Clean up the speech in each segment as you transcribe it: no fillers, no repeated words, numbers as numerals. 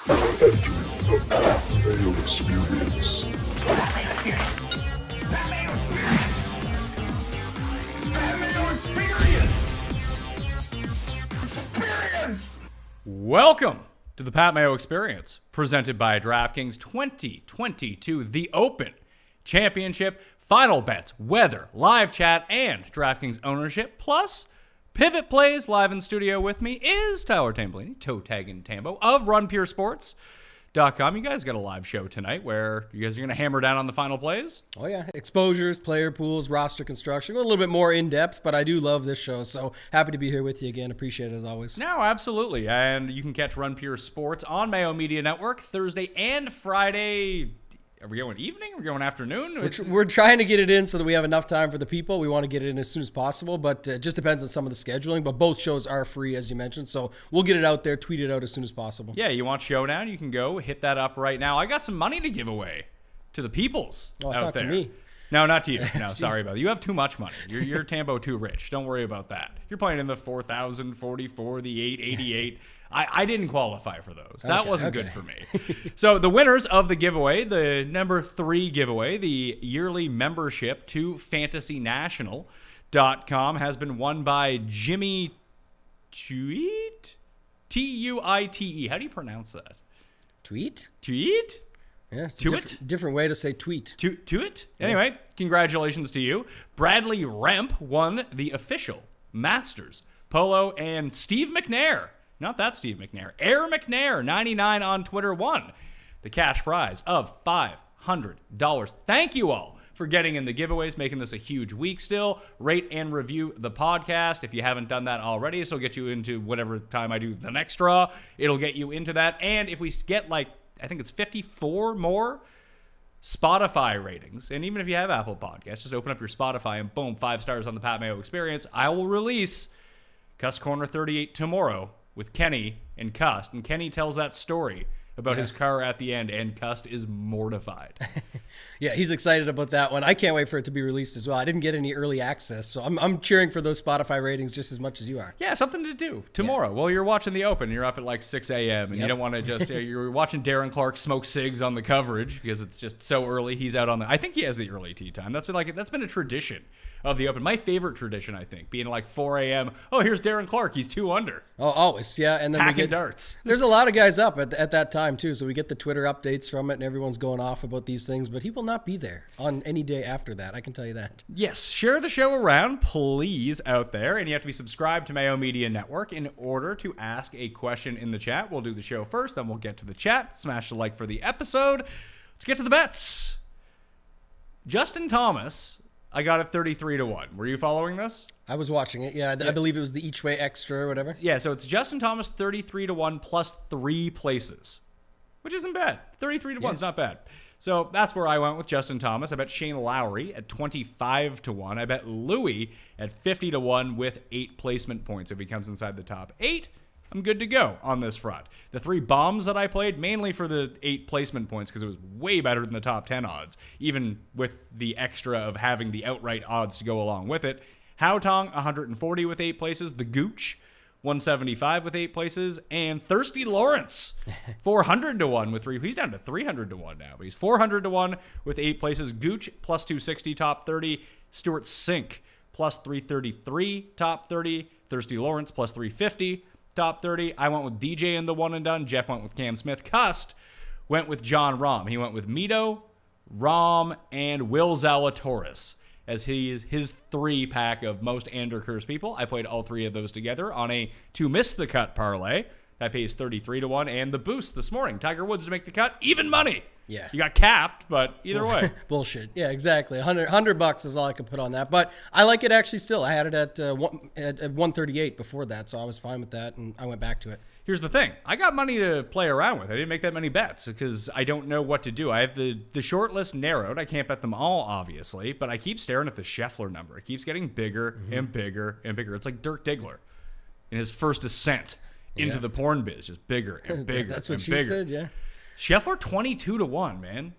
Mayo Experience. Mayo Experience. Mayo Experience. Mayo Experience. Experience. Welcome to the Pat Mayo Experience, presented by DraftKings 2022 The Open Championship. Final bets, weather, live chat, and DraftKings ownership, plus pivot plays. Live in studio with me is Tyler Tamboline, toe tagging Tambo of RunPureSports.com. You guys got a live show tonight where you guys are going to hammer down on the final plays. Oh, yeah. Exposures, player pools, roster construction. A little bit more in-depth, but I do love this show, so happy to be here with you again. Appreciate it as always. No, absolutely. And you can catch Run Pure Sports on Mayo Media Network Thursday and Friday. Are we going evening? Are we going afternoon? We're trying to get it in so that we have enough time for the people. We want to get it in as soon as possible, but it just depends on some of the scheduling. But both shows are free, as you mentioned, so we'll get it out there, tweet it out as soon as possible. Yeah, you want Showdown? You can go hit that up right now. I got some money to give away to the peoples I out thought there. to me. No, not to you. No, sorry about that. You have too much money. You're Tambo too rich. Don't worry about that. You're playing in the 4,044, the 888. I didn't qualify for those. That wasn't good for me. So the winners of the giveaway, the number 3 giveaway, the yearly membership to FantasyNational.com has been won by Jimmy Tuite? Tuite. How do you pronounce that? Tweet? Tweet? Yeah, it's To a it? different way to say tweet. To it? Anyway, congratulations to you. Bradley Remp won the official Masters Polo, and Steve McNair, not that Steve McNair, Air McNair 99 on Twitter won the cash prize of $500. Thank you all for getting in the giveaways, making this a huge week still. Rate and review the podcast if you haven't done that already. This will get you into whatever time I do the next draw. It'll get you into that. And if we get I think it's 54 more Spotify ratings, and even if you have Apple Podcasts, just open up your Spotify and boom, 5 stars on the Pat Mayo Experience. I will release Cust Corner 38 tomorrow with Kenny and Cust, and Kenny tells that story about his car at the end, and Cust is mortified. Yeah, he's excited about that one. I can't wait for it to be released as well. I didn't get any early access, so I'm cheering for those Spotify ratings just as much as you are. Yeah, something to do tomorrow. Well, you're watching the Open. You're up at 6 a.m. and you don't want to just you're watching Darren Clark smoke cigs on the coverage because it's just so early. He's out on I think he has the early tee time. That's been a tradition of the Open. My favorite tradition, I think, being 4 a.m. Oh, here's Darren Clark. He's 2 under. Oh, always, yeah. And then hacking darts. There's a lot of guys up at that time too, so we get the Twitter updates from it, and everyone's going off about these things. But he will not be there on any day after that. I can tell you that. Yes, share the show around, please, out there, and you have to be subscribed to Mayo Media Network in order to ask a question in the chat. We'll do the show first, then we'll get to the chat. Smash the like for the episode. Let's get to the bets. Justin Thomas, I got it 33-1. Were you following this? I was watching it. Yeah, I believe it was the each way extra or whatever. Yeah, so it's Justin Thomas 33-1 plus 3 places, which isn't bad. 33-1 is not bad. So that's where I went with Justin Thomas. I bet Shane Lowry at 25-1. I bet Louis at 50-1 with 8 placement points if he comes inside the top 8. I'm good to go on this front. The 3 bombs that I played, mainly for the 8 placement points because it was way better than the top 10 odds, even with the extra of having the outright odds to go along with it. Haotong, 140 with 8 places. The Gooch, 175 with 8 places. And Thirsty Lawrence, 400-1 with 3. He's down to 300-1 now, but he's 400-1 with 8 places. Gooch, plus 260, top 30. Stuart Sink, plus 333, top 30. Thirsty Lawrence, plus 350. Top 30. I went with DJ in the one and done. Jeff went with Cam Smith. Cust went with John Rahm. He went with Mito, Rahm, and Will Zalatoris as his 3-pack of most Anderkirk's people. I played all 3 of those together on a to miss the cut parlay. That pays 33-1. And the boost this morning, Tiger Woods to make the cut, even money. Yeah. You got capped, but either way. Bullshit. Yeah, exactly. $100 is all I could put on that. But I like it actually still. I had it at 138 before that, so I was fine with that, and I went back to it. Here's the thing. I got money to play around with. I didn't make that many bets because I don't know what to do. I have the short list narrowed. I can't bet them all, obviously, but I keep staring at the Scheffler number. It keeps getting bigger and bigger and bigger. It's like Dirk Diggler in his first ascent into the porn biz, just bigger and bigger. That's what and she bigger. said, yeah. Scheffler 22-1, man.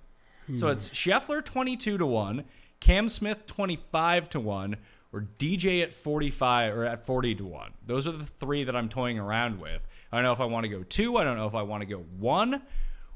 So it's Scheffler 22-1, Cam Smith 25-1, or DJ at 45 or at 40-1. Those are the 3 that I'm toying around with. I don't know if I want to go 2. I don't know if I want to go 1.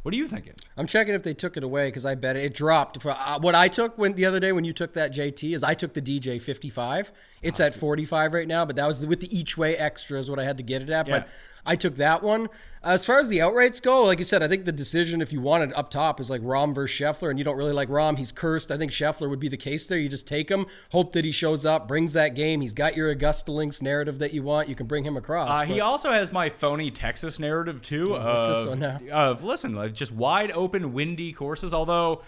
What are you thinking? I'm checking if they took it away because I bet it dropped. What I took the other day when you took that JT is I took the DJ 55. It's at 45 right now, but that was with the each way extra is what I had to get it at. Yeah. But I took that one. As far as the outrights go, like you said, I think the decision, if you wanted up top, is like Rahm versus Scheffler, and you don't really like Rahm. He's cursed. I think Scheffler would be the case there. You just take him, hope that he shows up, brings that game. He's got your Augusta Links narrative that you want. You can bring him across. He also has my phony Texas narrative, too. What's this one now? Listen, like just wide open, windy courses, although...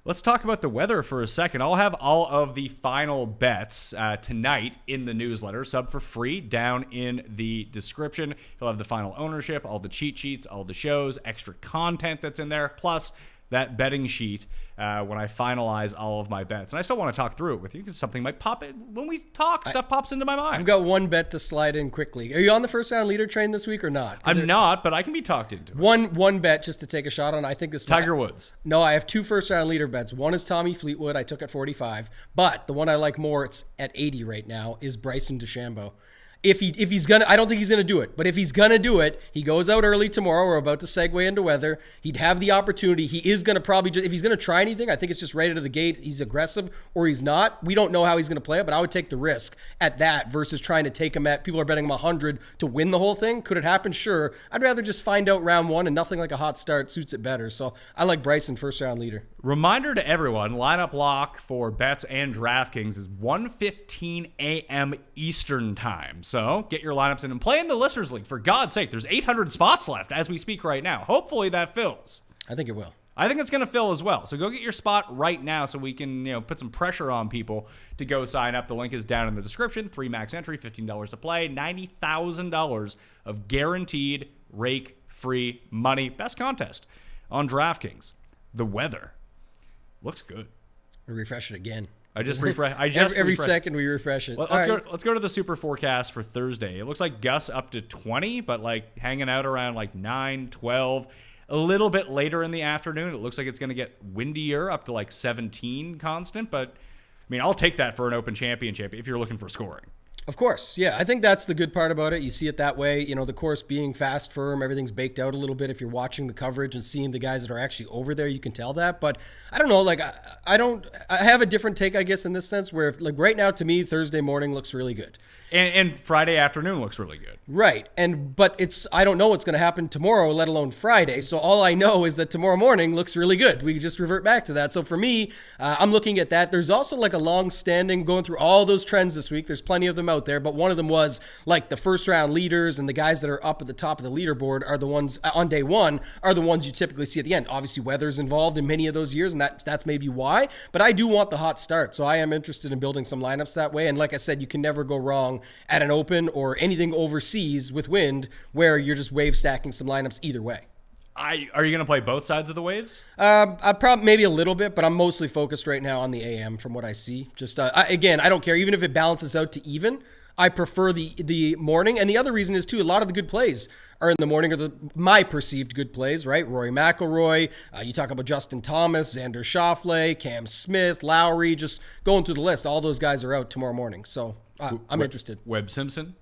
Let's talk about the weather for a second. I'll have all of the final bets tonight in the newsletter. Sub for free down in the description. You'll have the final ownership, all the cheat sheets, all the shows, extra content that's in there, plus that betting sheet when I finalize all of my bets. And I still want to talk through it with you because something might pop in. When we talk, stuff pops into my mind. I've got one bet to slide in quickly. Are you on the first round leader train this week or not? I'm not, but I can be talked into it. One bet just to take a shot on. I think this Tiger Woods. No, I have 2 first round leader bets. One is Tommy Fleetwood. I took at 45. But the one I like more, it's at 80 right now, is Bryson DeChambeau. If he's gonna, I don't think he's gonna do it, but if he's gonna do it, he goes out early tomorrow. We're about to segue into weather. He'd have the opportunity. He is gonna probably just, if he's gonna try anything, I think it's just right out of the gate. He's aggressive or he's not. We don't know how he's gonna play it, but I would take the risk at that versus trying to take him at. People are betting him 100 to win the whole thing. Could it happen? Sure. I'd rather just find out round 1, and nothing like a hot start suits it better. So I like Bryson first round leader. Reminder to everyone, lineup lock for bets and DraftKings is 1:15 a.m. Eastern time. So get your lineups in and play in the Listeners League. For God's sake, there's 800 spots left as we speak right now. Hopefully that fills. I think it will. I think it's going to fill as well. So go get your spot right now so we can, put some pressure on people to go sign up. The link is down in the description. 3 max entry, $15 to play, $90,000 of guaranteed rake-free money. Best contest on DraftKings. The weather looks good. We refresh it again. I just refresh. Every second we refresh it. Let's go to the super forecast for Thursday. It looks like gusts up to 20, but like hanging out around like 9, 12. A little bit later in the afternoon, it looks like it's going to get windier up to like 17 constant. But I mean, I'll take that for an Open Championship if you're looking for scoring. Of course, yeah. I think that's the good part about it. You see it that way. The course being fast, firm, everything's baked out a little bit. If you're watching the coverage and seeing the guys that are actually over there, you can tell that. But I don't know. Like I have a different take, I guess, in this sense. Where like right now, to me, Thursday morning looks really good. And Friday afternoon looks really good. Right. But I don't know what's going to happen tomorrow, let alone Friday. So all I know is that tomorrow morning looks really good. We just revert back to that. So for me, I'm looking at that. There's also like a long-standing, going through all those trends this week. There's plenty of them out there, but one of them was like the first round leaders and the guys that are up at the top of the leaderboard are the ones on day one are the ones you typically see at the end. Obviously, weather's involved in many of those years, and that's maybe why. But I do want the hot start, so I am interested in building some lineups that way. And like I said, you can never go wrong at an Open or anything overseas with wind where you're just wave stacking some lineups either way. Are you going to play both sides of the waves? I probably maybe a little bit, but I'm mostly focused right now on the AM from what I see. Just again, I don't care even if it balances out to even. I prefer the morning, and the other reason is too a lot of the good plays are in the morning, or my perceived good plays, right? Rory McIlroy, you talk about Justin Thomas, Xander Schauffele, Cam Smith, Lowry, just going through the list. All those guys are out tomorrow morning, so I'm interested. Webb Simpson.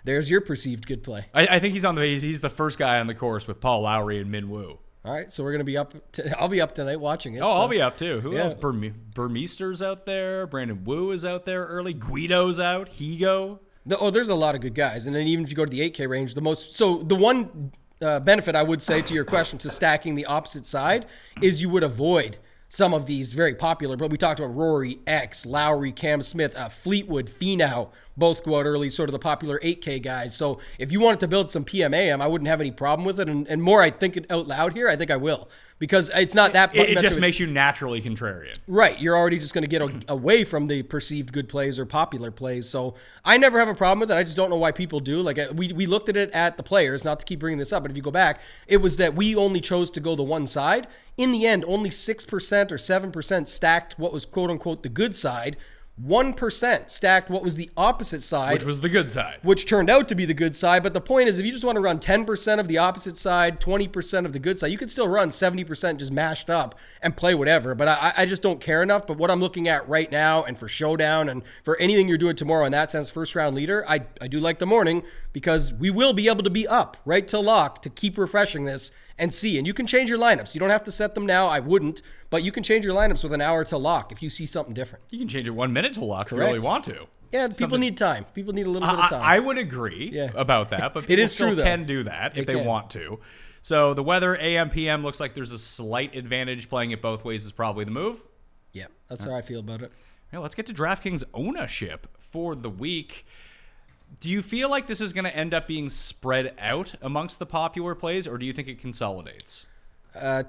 There's your perceived good play. I think he's the first guy on the course with Paul Lowry and Min Woo. All right, so we're gonna be up. I'll be up tonight watching it. I'll be up too. Who else? Burmeester's out there. Brandon Wu is out there early. Guido's out. Higo. There's a lot of good guys, and then even if you go to the 8K range, the one benefit I would say to your question to stacking the opposite side is you would avoid some of these very popular, but we talked about Rory, X, Lowry, Cam Smith, Fleetwood, Finau, both go out early, sort of the popular 8K guys. So if you wanted to build some PMAM, I wouldn't have any problem with it. And more I think it out loud here, I think I will. Because it's not that... It just makes you naturally contrarian. Right. You're already just going to get away from the perceived good plays or popular plays. So I never have a problem with it. I just don't know why people do. Like we looked at it at the Players, not to keep bringing this up, but if you go back, it was that we only chose to go the one side. In the end, only 6% or 7% stacked what was quote-unquote the good side, 1% stacked what was the opposite side, Which was the good side. which turned out to be the good side. But the point is, if you just want to run 10% of the opposite side, 20% of the good side, you could still run 70% just mashed up and play whatever. But I just don't care enough. But what I'm looking at right now, and for Showdown and for anything you're doing tomorrow in that sense, first round leader, I do like the morning, because we will be able to be up right till lock to keep refreshing this and see. And you can change your lineups. You don't have to set them now. I wouldn't. But you can change your lineups with an hour till lock if you see something different. You can change it 1 minute to lock if you Correct. really want to. Yeah, people need time. People need a little bit of time. I would agree about that, but It people is still true, though. can do that if they can. want to. So the weather, AM, PM, looks like there's a slight advantage. Playing it both ways is probably the move. Yeah, that's how I feel about it. Yeah, let's get to DraftKings ownership for the week. Do you feel like this is going to end up being spread out amongst the popular plays, or do you think it consolidates?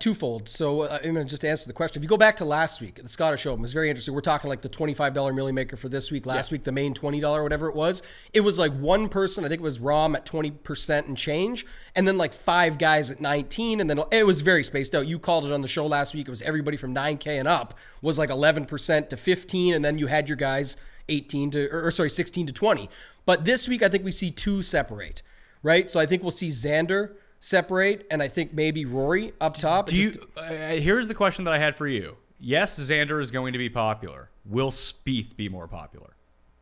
Twofold. So I'm going to just answer the question. If you go back to last week, the Scottish Open was very interesting. We're talking like the $25 Millie Maker for this week. Last week, the main $20, whatever it was. It was like one person, I think it was Rom at 20% and change, and then like 5 guys at 19, and then it was very spaced out. You called it on the show last week. It was everybody from 9K and up was like 11% to 15, and then you had your guys 16 to 20. But this week, I think we see 2 separate, right? So I think we'll see Xander separate, and I think maybe Rory up top. Here's the question that I had for you. Yes, Xander is going to be popular. Will Spieth be more popular?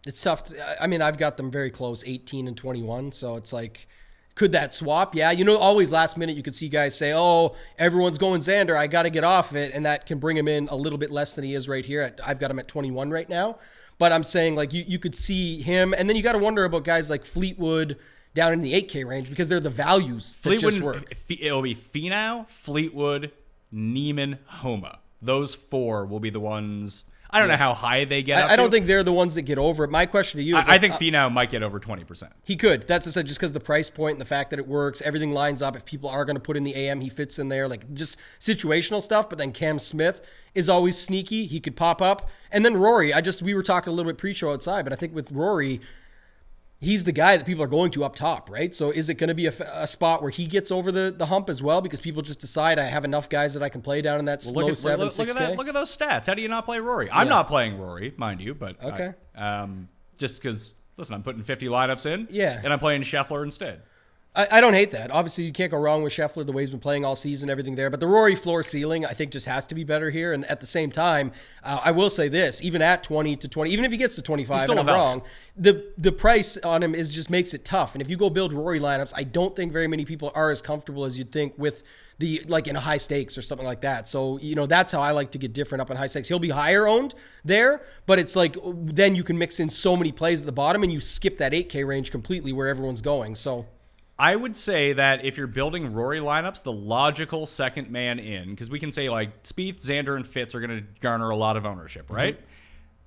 It's tough. I mean, I've got them very close, 18 and 21. So it's like, could that swap? Yeah. Always last minute you could see guys say, oh, everyone's going Xander, I got to get off it. And that can bring him in a little bit less than he is right here. I've got him at 21 right now. But I'm saying, like, you could see him. And then you got to wonder about guys like Fleetwood down in the 8K range, because they're the values that just work. It'll be Finau, Fleetwood, Neiman, Homa. Those 4 will be the ones. I don't know how high they get. I don't think they're the ones that get over it. My question to you is, I think Finau might get over 20%. He could. That's just because the price point and the fact that it works, everything lines up. If people are going to put in the AM, he fits in there, like just situational stuff. But then Cam Smith is always sneaky. He could pop up. And then Rory, we were talking a little bit pre-show outside, but I think with Rory, he's the guy that people are going to up top, right? So is it going to be a spot where he gets over the hump as well, because people just decide I have enough guys that I can play down in that low 7, 6K? Look at those stats. How do you not play Rory? I'm not playing Rory, mind you, but okay. Just because, listen, I'm putting 50 lineups in, and I'm playing Scheffler instead. I don't hate that. Obviously, you can't go wrong with Scheffler, the way he's been playing all season, everything there. But the Rory floor ceiling, I think, just has to be better here. And at the same time, I will say this, even at 20 to 20, even if he gets to 25, and I'm wrong, the price on him just makes it tough. And if you go build Rory lineups, I don't think very many people are as comfortable as you'd think with like in a high stakes or something like that. So, that's how I like to get different up in high stakes. He'll be higher owned there, but it's like then you can mix in so many plays at the bottom and you skip that 8K range completely where everyone's going. So I would say that if you're building Rory lineups, the logical second man in, because we can say like Spieth, Xander, and Fitz are going to garner a lot of ownership, right? Mm-hmm.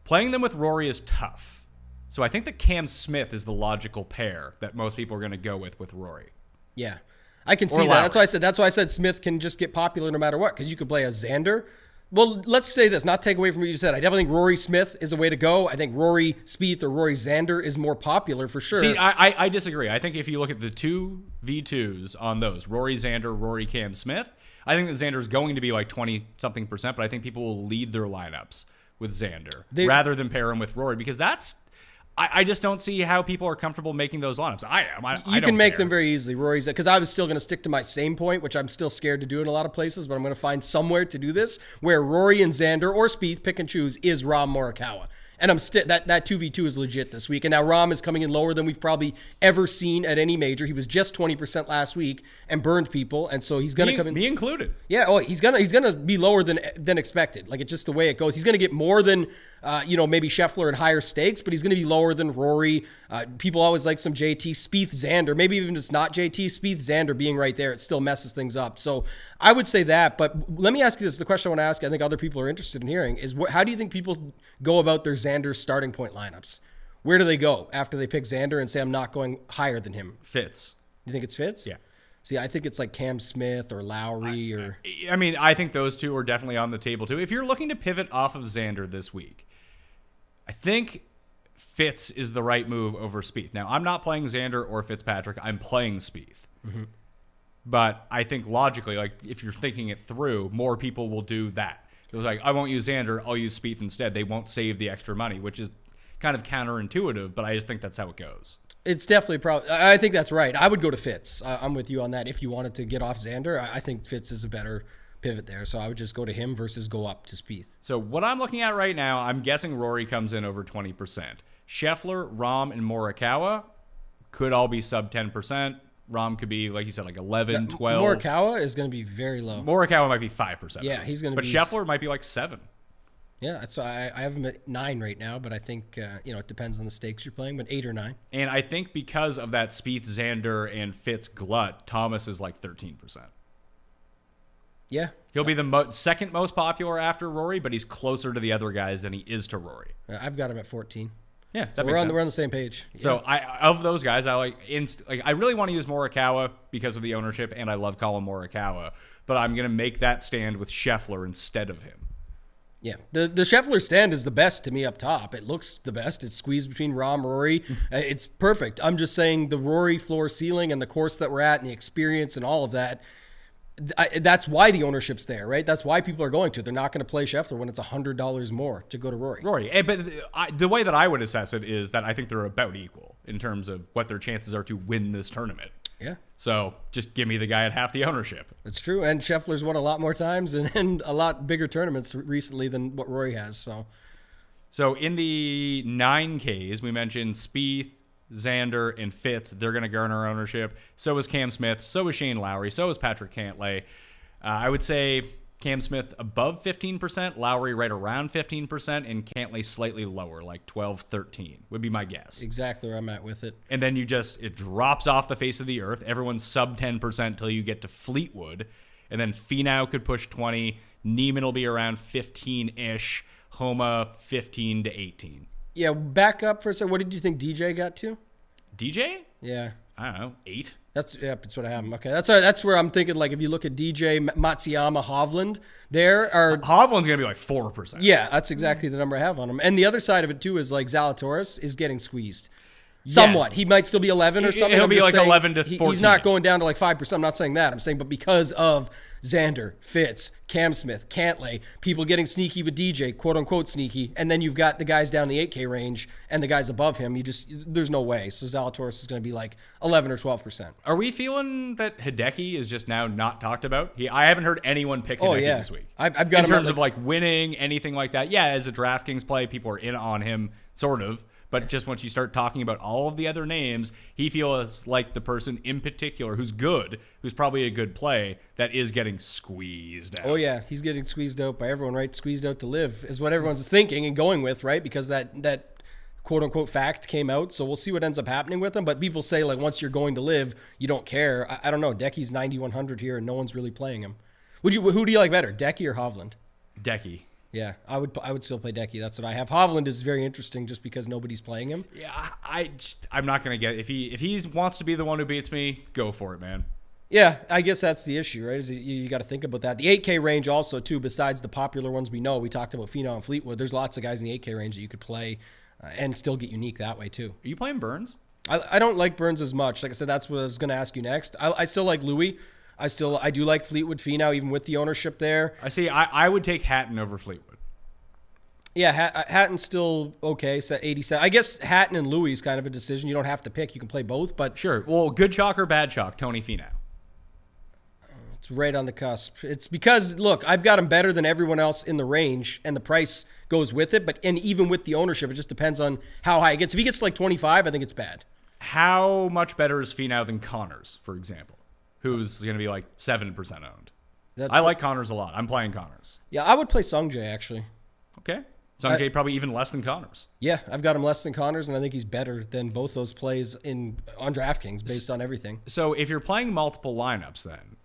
Playing them with Rory is tough. So I think that Cam Smith is the logical pair that most people are going to go with Rory. Yeah, I can see that. That's why I said Smith can just get popular no matter what, because you could play a Xander. Well, let's say this, not take away from what you said. I definitely think Rory Smith is a way to go. I think Rory Spieth or Rory Xander is more popular for sure. See, I disagree. I think if you look at the 2v2s on those, Rory Xander, Rory Cam Smith, I think that Xander is going to be like 20-something%, but I think people will lead their lineups with Xander rather than pair him with Rory, because I just don't see how people are comfortable making those lineups. I am. You can make them very easily, Rory's, because I was still going to stick to my same point, which I'm still scared to do in a lot of places, but I'm going to find somewhere to do this where Rory and Xander or Spieth, pick and choose, is Rahm Morikawa. And I'm that 2v2 is legit this week. And now Rahm is coming in lower than we've probably ever seen at any major. He was just 20% last week and burned people, and so he's going to come in. Me included. Yeah, he's gonna be lower than expected. Like, it's just the way it goes. He's gonna get more than maybe Scheffler and higher stakes, but he's gonna be lower than Rory. People always like some JT, Spieth, Xander. Maybe even if it's not JT, Spieth, Xander being right there, it still messes things up. So I would say that. But let me ask you this: the question I want to ask, I think other people are interested in hearing, is how do you think people go about their Xander starting point lineups? Where do they go after they pick Xander and say, I'm not going higher than him? Fitz. You think it's Fitz? Yeah. See, I think it's like Cam Smith or Lowry or... I mean, I think those two are definitely on the table too. If you're looking to pivot off of Xander this week, I think Fitz is the right move over Spieth. Now, I'm not playing Xander or Fitzpatrick. I'm playing Spieth. Mm-hmm. But I think logically, like if you're thinking it through, more people will do that. It was like, I won't use Xander, I'll use Spieth instead. They won't save the extra money, which is kind of counterintuitive, but I just think that's how it goes. It's definitely I think that's right. I would go to Fitz. I'm with you on that. If you wanted to get off Xander, I think Fitz is a better pivot there. So I would just go to him versus go up to Spieth. So what I'm looking at right now, I'm guessing Rory comes in over 20%. Scheffler, Rahm, and Morikawa could all be sub 10%. Rahm could be, like you said, like 11, 12. Morikawa is going to be very low. Morikawa might be 5%. Yeah, he's going to be. But Scheffler might be like 7. Yeah, that's why I have him at 9 right now, but I think, it depends on the stakes you're playing, but 8 or 9. And I think because of that Spieth, Xander, and Fitz glut, Thomas is like 13%. Yeah. He'll be the second most popular after Rory, but he's closer to the other guys than he is to Rory. I've got him at 14. Yeah, so we're on the same page. Yeah. So of those guys, I really want to use Morikawa because of the ownership, and I love Colin Morikawa, but I'm going to make that stand with Scheffler instead of him. Yeah, the Scheffler stand is the best to me up top. It looks the best. It's squeezed between Rahm, Rory. It's perfect. I'm just saying the Rory floor ceiling and the course that we're at and the experience and all of that, that's why the ownership's there, right? That's why people are going to. They're not going to play Scheffler when it's $100 more to go to Rory. But the way that I would assess it is that I think they're about equal in terms of what their chances are to win this tournament. Yeah. So just give me the guy at half the ownership. It's true. And Scheffler's won a lot more times and a lot bigger tournaments recently than what Rory has. So in the 9Ks, we mentioned Spieth, Xander, and Fitz. They're going to garner ownership. So is Cam Smith. So is Shane Lowry. So is Patrick Cantlay. I would say Cam Smith above 15%, Lowry right around 15%, and Cantlay slightly lower, like 12, 13 would be my guess. Exactly where I'm at with it. And then it drops off the face of the earth. Everyone's sub 10% until you get to Fleetwood. And then Finau could push 20. Neiman will be around 15-ish. Homa 15 to 18. Yeah, back up for a second. What did you think DJ got to? DJ? Yeah. I don't know, 8. That's what I have him. Okay, that's where I'm thinking. Like if you look at DJ, Matsuyama, Hovland, Hovland's gonna be like 4%. Yeah, that's exactly the number I have on him. And the other side of it too is like Zalatoris is getting squeezed. Somewhat. Yes. He might still be 11 or something. He'll be like 11 to 14. He's not going down to like 5%. I'm not saying that. I'm saying, but because of Xander, Fitz, Cam Smith, Cantlay, people getting sneaky with DJ, quote unquote sneaky, and then you've got the guys down the 8K range and the guys above him. There's no way. So Zalatoris is going to be like 11 or 12%. Are we feeling that Hideki is just now not talked about? I haven't heard anyone pick Hideki this week. I've got in terms of like winning, anything like that. Yeah, as a DraftKings play, people are in on him, sort of. But just once you start talking about all of the other names, he feels like the person in particular who's good, who's probably a good play, that is getting squeezed out. Oh, yeah. He's getting squeezed out by everyone, right? Squeezed out to live is what everyone's thinking and going with, right? Because that quote-unquote fact came out. So we'll see what ends up happening with him. But people say, like, once you're going to live, you don't care. I don't know. Decky's 9,100 here, and no one's really playing him. Who do you like better, Decky or Hovland? Decky. Yeah, I would still play Decky. That's what I have. Hovland is very interesting just because nobody's playing him. Yeah, I'm not gonna get it. If he wants to be the one who beats me, go for it, man. Yeah, I guess that's the issue, right? You got to think about that. The 8K range also too. Besides the popular ones we know, we talked about Finau and Fleetwood. There's lots of guys in the 8K range that you could play and still get unique that way too. Are you playing Burns? I don't like Burns as much. Like I said, that's what I was going to ask you next. I still like Louis. I do like Fleetwood, Finau, even with the ownership there. I would take Hatton over Fleetwood. Yeah, Hatton's still okay, so 87. I guess Hatton and Louis is kind of a decision. You don't have to pick. You can play both, but... Sure. Well, good chalk or bad chalk, Tony Finau. It's right on the cusp. It's because, look, I've got him better than everyone else in the range, and the price goes with it, and even with the ownership, it just depends on how high it gets. If he gets to like 25, I think it's bad. How much better is Finau than Connors, for example, who's going to be like 7% owned? I like Connors a lot. I'm playing Connors. Yeah, I would play Sungjae, actually. Okay. Sungjae probably even less than Connors. Yeah, I've got him less than Connors, and I think he's better than both those plays on DraftKings based on everything. So if you're playing multiple lineups then,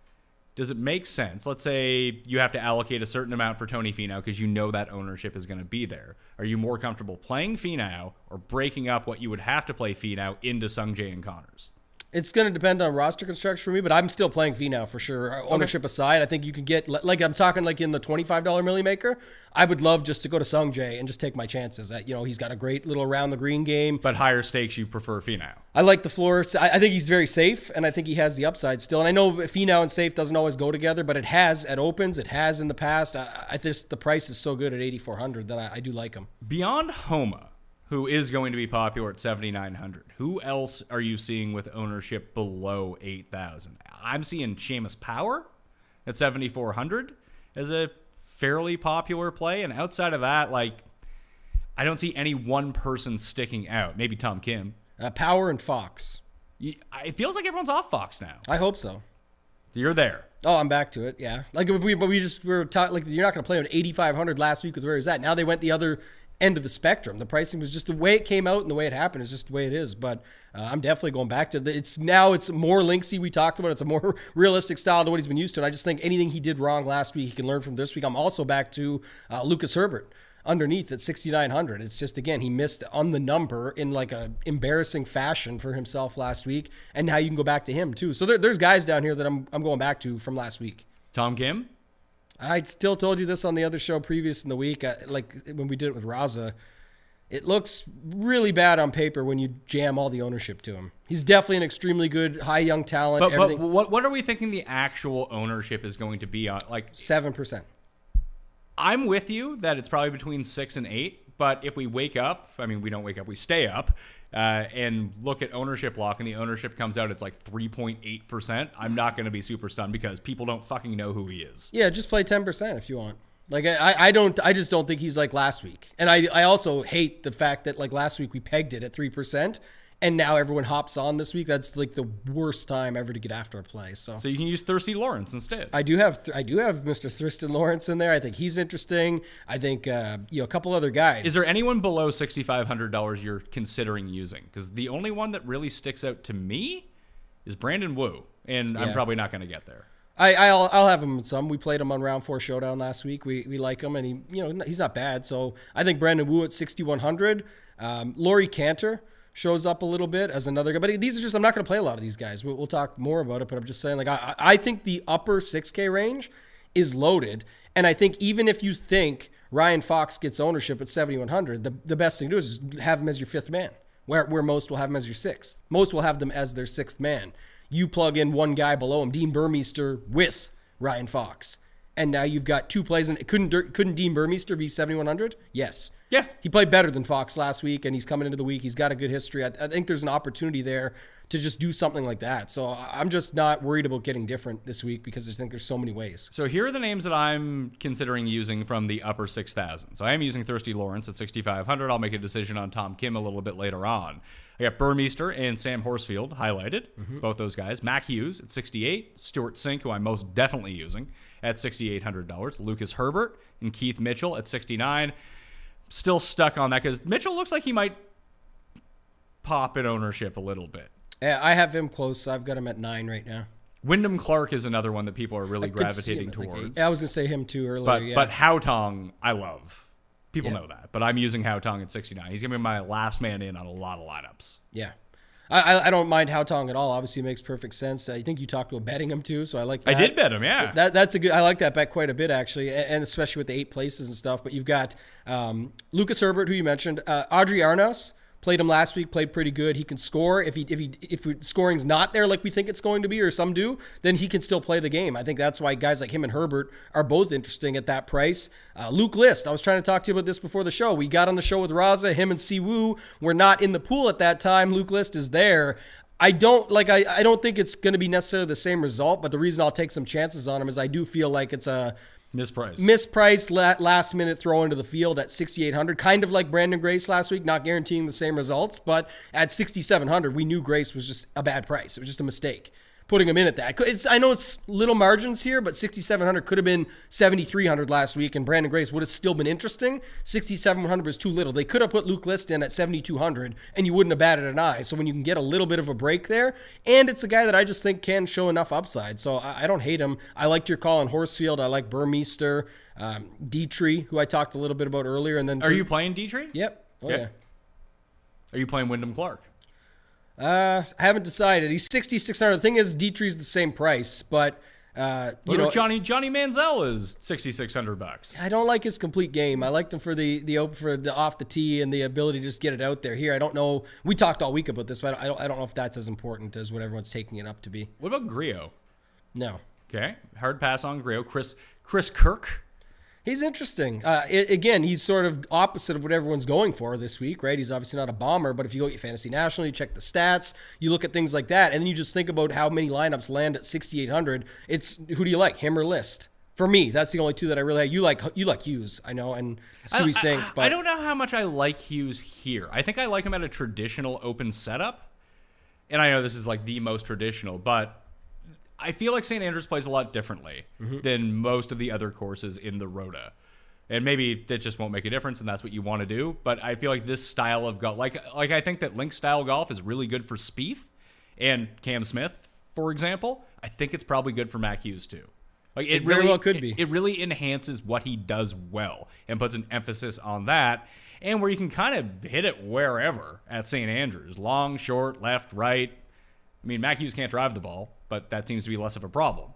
does it make sense? Let's say you have to allocate a certain amount for Tony Finau because you know that ownership is going to be there. Are you more comfortable playing Finau or breaking up what you would have to play Finau into Sungjae and Connors? It's going to depend on roster construction for me, but I'm still playing Finau for sure. Ownership aside, I think you can get, like I'm talking like in the $25 Millie Maker, I would love just to go to Sung Jae and just take my chances. That, he's got a great little around the green game. But higher stakes, you prefer Finau. I like the floor. I think he's very safe, and I think he has the upside still. And I know Finau and safe doesn't always go together, but it has at Opens. It has in the past. I just the price is so good at 8,400 that I do like him. Beyond Homa, who is going to be popular at 7,900, who else are you seeing with ownership below 8,000? I'm seeing Seamus Power at 7,400 as a fairly popular play. And outside of that, I don't see any one person sticking out. Maybe Tom Kim. Power and Fox. It feels like everyone's off Fox now. I hope so. You're there. Oh, I'm back to it. Yeah. Like if we were talking, like you're not going to play him at 8,500 last week with where he's at. Now they went the other end of the spectrum. The pricing was just the way it came out and the way it happened is just the way it is. But I'm definitely going back to it's more linksy. We talked about it's a more realistic style to what he's been used to. And I just think anything he did wrong last week, he can learn from this week. I'm also back to Lucas Herbert underneath at 6,900. It's just, again, he missed on the number in like a embarrassing fashion for himself last week. And now you can go back to him too. So there's guys down here that I'm going back to from last week. Tom Kim? I still told you this on the other show previous in the week, like when we did it with Raza. It looks really bad on paper when you jam all the ownership to him. He's definitely an extremely good, high young talent. But what are we thinking the actual ownership is going to be on? 7%. I'm with you that it's probably between 6 and 8. But if we wake up, we don't wake up, we stay up and look at ownership lock, and the ownership comes out, it's like 3.8%. I'm not going to be super stunned because people don't fucking know who he is. Yeah, just play 10% if you want. Like I just don't think he's like last week. And I also hate the fact that like last week we pegged it at 3%. And now everyone hops on this week. That's like the worst time ever to get after a play. So you can use Thirsty Lawrence instead. I do have Mr. Thurston Lawrence in there. I think he's interesting. I think a couple other guys. Is there anyone below $6,500 you're considering using? Because the only one that really sticks out to me is Brandon Wu, and I'm probably not going to get there. I'll have him in some. We played him on Round 4 Showdown last week. We like him, and he's not bad. So I think Brandon Wu at 6,100. Laurie Cantor shows up a little bit as another guy. But these are just, I'm not going to play a lot of these guys. We'll talk more about it, but I'm just saying, like, I think the upper 6K range is loaded. And I think even if you think Ryan Fox gets ownership at 7,100, the best thing to do is just have him as your fifth man, where most will have him as your sixth. Most will have them as their sixth man. You plug in one guy below him, Dean Burmeister with Ryan Fox. And now you've got two plays. And couldn't Dean Burmeister be 7,100? Yes. Yeah. He played better than Fox last week, and he's coming into the week. He's got a good history. I think there's an opportunity there to just do something like that. So I'm just not worried about getting different this week because I think there's so many ways. So here are the names that I'm considering using from the upper 6,000. So I am using Thirsty Lawrence at 6,500. I'll make a decision on Tom Kim a little bit later on. I got Burmeister and Sam Horsfield highlighted, both those guys. Mac Hughes at 68, Stuart Sink, who I'm most definitely using, at $6,800. Lucas Herbert and Keith Mitchell at 69. Still stuck on that because Mitchell looks like he might pop in ownership a little bit. Yeah, I have him close. I've got him at 9 right now. Wyndham Clark is another one that people are really gravitating towards. I was going to say him too earlier. But Hao Tong, I love. People know that. But I'm using Hao Tong at 69. He's going to be my last man in on a lot of lineups. Yeah. I don't mind Hao Tong at all. Obviously, it makes perfect sense. I think you talked about betting him too, so I like that. I did bet him, yeah. That's a good. I like that bet quite a bit actually, and especially with the 8 places and stuff. But you've got Lucas Herbert, who you mentioned, Audrey Arnaus. Played him last week, played pretty good. He can score. If scoring's not there like we think it's going to be, or some do, then he can still play the game. I think that's why guys like him and Herbert are both interesting at that price. Luke List, I was trying to talk to you about this before the show. We got on the show with Raza. Him and Siwoo were not in the pool at that time. Luke List is there. I don't think it's going to be necessarily the same result, but the reason I'll take some chances on him is I do feel like it's a mispriced last minute throw into the field at 6,800, kind of like Brandon Grace last week, not guaranteeing the same results, but at 6,700 we knew Grace was just a bad price. It was just a mistake putting him in at that. I know it's little margins here, but 6,700 could have been 7,300 last week, and Brandon Grace would have still been interesting. 6,700 was too little. They could have put Luke List in at 7,200, and you wouldn't have batted an eye. So when you can get a little bit of a break there, and it's a guy that I just think can show enough upside. So I don't hate him. I liked your call on Horsfield. I like Burmeister, Dietrich, who I talked a little bit about earlier. And then are you playing Dietrich? Yep. Oh, yeah. Are you playing Wyndham Clark? I haven't decided. He's 6,600. The thing is, Dietrich's the same price, but Johnny Manziel is $6,600. I don't like his complete game. I liked him for the off the tee and the ability to just get it out there. Here, I don't know. We talked all week about this, but I don't know if that's as important as what everyone's taking it up to be. What about Griot? No. Okay, hard pass on Griot. Chris Kirk. He's interesting. Again, he's sort of opposite of what everyone's going for this week, right? He's obviously not a bomber, but if you go at Fantasy National, you check the stats, you look at things like that, and then you just think about how many lineups land at 6,800. It's who do you like, him or List? For me, that's the only two that I really like. You like Hughes, I know, and Stewie Sink. But I don't know how much I like Hughes here. I think I like him at a traditional open setup, and I know this is like the most traditional, but I feel like St. Andrews plays a lot differently than most of the other courses in the Rota. And maybe that just won't make a difference, and that's what you want to do. But I feel like this style of golf, like I think that link style golf is really good for Spieth and Cam Smith, for example. I think it's probably good for Mac Hughes too. Like it very really well could be. It really enhances what he does well and puts an emphasis on that. And where you can kind of hit it wherever at St. Andrews, long, short, left, right. I mean, Mac Hughes can't drive the ball, but that seems to be less of a problem.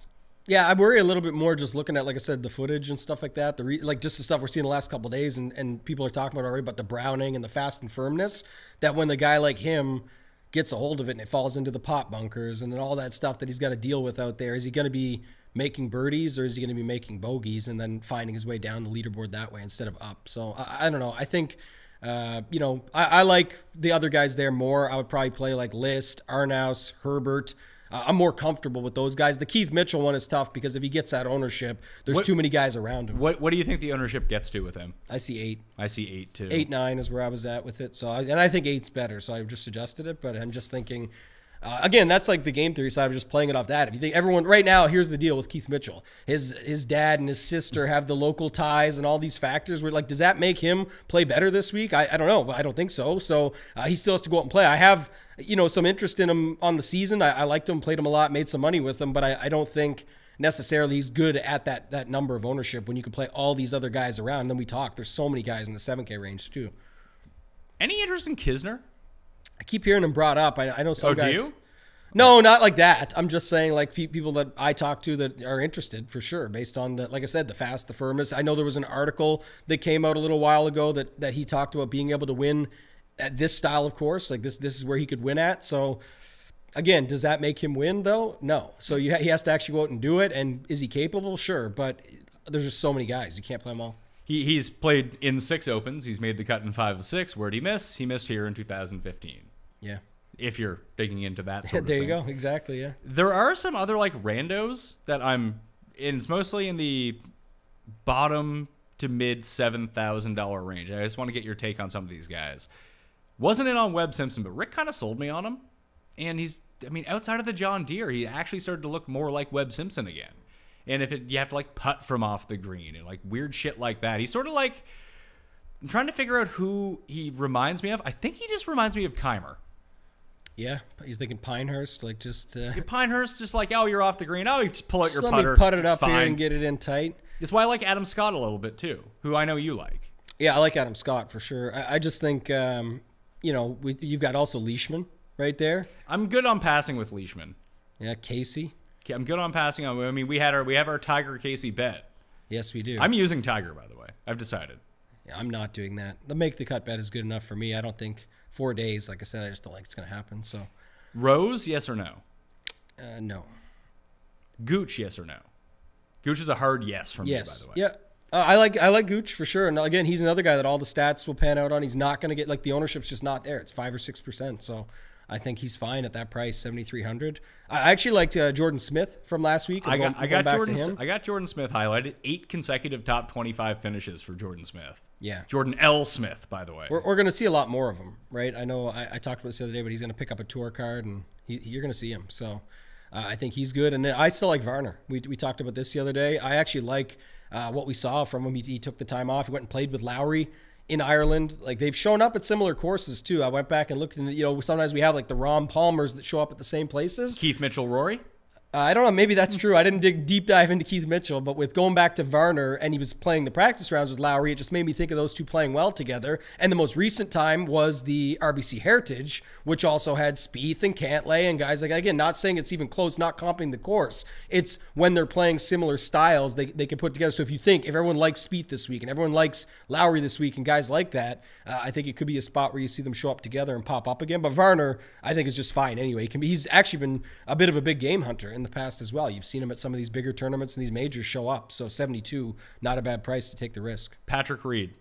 Yeah, I worry a little bit more just looking at, like I said, the footage and stuff like that. Just the stuff we're seeing the last couple of days, and people are talking about already about the browning and the fast and firmness, that when the guy like him gets a hold of it and it falls into the pot bunkers and then all that stuff that he's got to deal with out there, is he going to be making birdies or is he going to be making bogeys and then finding his way down the leaderboard that way instead of up? So I don't know. I think, I like the other guys there more. I would probably play like List, Arnaus, Herbert. I'm more comfortable with those guys. The Keith Mitchell one is tough because if he gets that ownership, there's too many guys around him. What do you think the ownership gets to with him? I see 8. I see 8 too. 8, 9 is where I was at with it. So, and I think 8's better. So I've just adjusted it, but I'm just thinking, again, that's like the game theory side of just playing it off that. If you think everyone right now, here's the deal with Keith Mitchell. His dad and his sister have the local ties and all these factors. Where like, does that make him play better this week? I don't know, but I don't think so. So he still has to go out and play. I have some interest in him on the season. I liked him, played him a lot, made some money with him, but I don't think necessarily he's good at that number of ownership when you can play all these other guys around. And then we talk. There's so many guys in the 7K range too. Any interest in Kisner? I keep hearing him brought up. I know some guys. Do you? No, not like that. I'm just saying like people that I talk to that are interested for sure based on the, like I said, the fast, the firmest. I know there was an article that came out a little while ago that he talked about being able to win at this style of course. Like this is where he could win at. So again, does that make him win though? No. So he has to actually go out and do it. And is he capable? Sure. But there's just so many guys. You can't play them all. He's played in 6 Opens. He's made the cut in 5 of 6. Where'd he miss? He missed here in 2015. Yeah. If you're digging into that sort of there thing. you go. Exactly, yeah. There are some other like randos that and it's mostly in the bottom to mid $7,000 range. I just want to get your take on some of these guys. Wasn't in on Webb Simpson, but Rick kind of sold me on him. And outside of the John Deere, he actually started to look more like Webb Simpson again. And you have to like putt from off the green and like weird shit like that. He's sort of like, I'm trying to figure out who he reminds me of. I think he just reminds me of Keimer. Yeah, you're thinking Pinehurst, like just Pinehurst, just like, oh, you're off the green. Oh, you just pull out your putter. Let me putt it it's up fine. here and get it in tight. That's why I like Adam Scott a little bit too, who I know you like. Yeah, I like Adam Scott for sure. I just think, you've got also Leishman right there. I'm good on passing with Leishman. Yeah, Casey. Okay, I'm good on passing on. I mean, we have our Tiger Casey bet. Yes, we do. I'm using Tiger, by the way. I've decided. Yeah, I'm not doing that. The make the cut bet is good enough for me. I don't think 4 days, like I said, I just don't think it's going to happen. So, Rose, yes or no? No. Gooch, yes or no? Gooch is a hard yes from me, by the way. Yeah. I like Gooch for sure. And again, he's another guy that all the stats will pan out on. He's not going to get, like, the ownership's just not there. It's 5 or 6%. So I think he's fine at that price, 7,300. I actually liked Jordan Smith from last week. I got Jordan Smith highlighted. 8 consecutive top 25 finishes for Jordan Smith. Yeah. Jordan L. Smith, by the way. We're going to see a lot more of him, right? I know I talked about this the other day, but he's going to pick up a tour card, and you're going to see him. So I think he's good. And then I still like Varner. We talked about this the other day. I actually like what we saw from him. He took the time off. He went and played with Lowry in Ireland. Like, they've shown up at similar courses too. I went back and looked, and sometimes we have like the Rom Palmers that show up at the same places. Keith Mitchell, Rory. I don't know. Maybe that's true. I didn't dig deep dive into Keith Mitchell, but with going back to Varner and he was playing the practice rounds with Lowry, it just made me think of those two playing well together. And the most recent time was the RBC Heritage, which also had Spieth and Cantlay and guys like, again, not saying it's even close, not comping the course. It's when they're playing similar styles, they can put together. So if everyone likes Spieth this week and everyone likes Lowry this week and guys like that, I think it could be a spot where you see them show up together and pop up again. But Varner, I think, is just fine anyway. He's actually been a bit of a big game hunter in the past as well. You've seen him at some of these bigger tournaments and these majors show up. So 72, not a bad price to take the risk. Patrick Reed.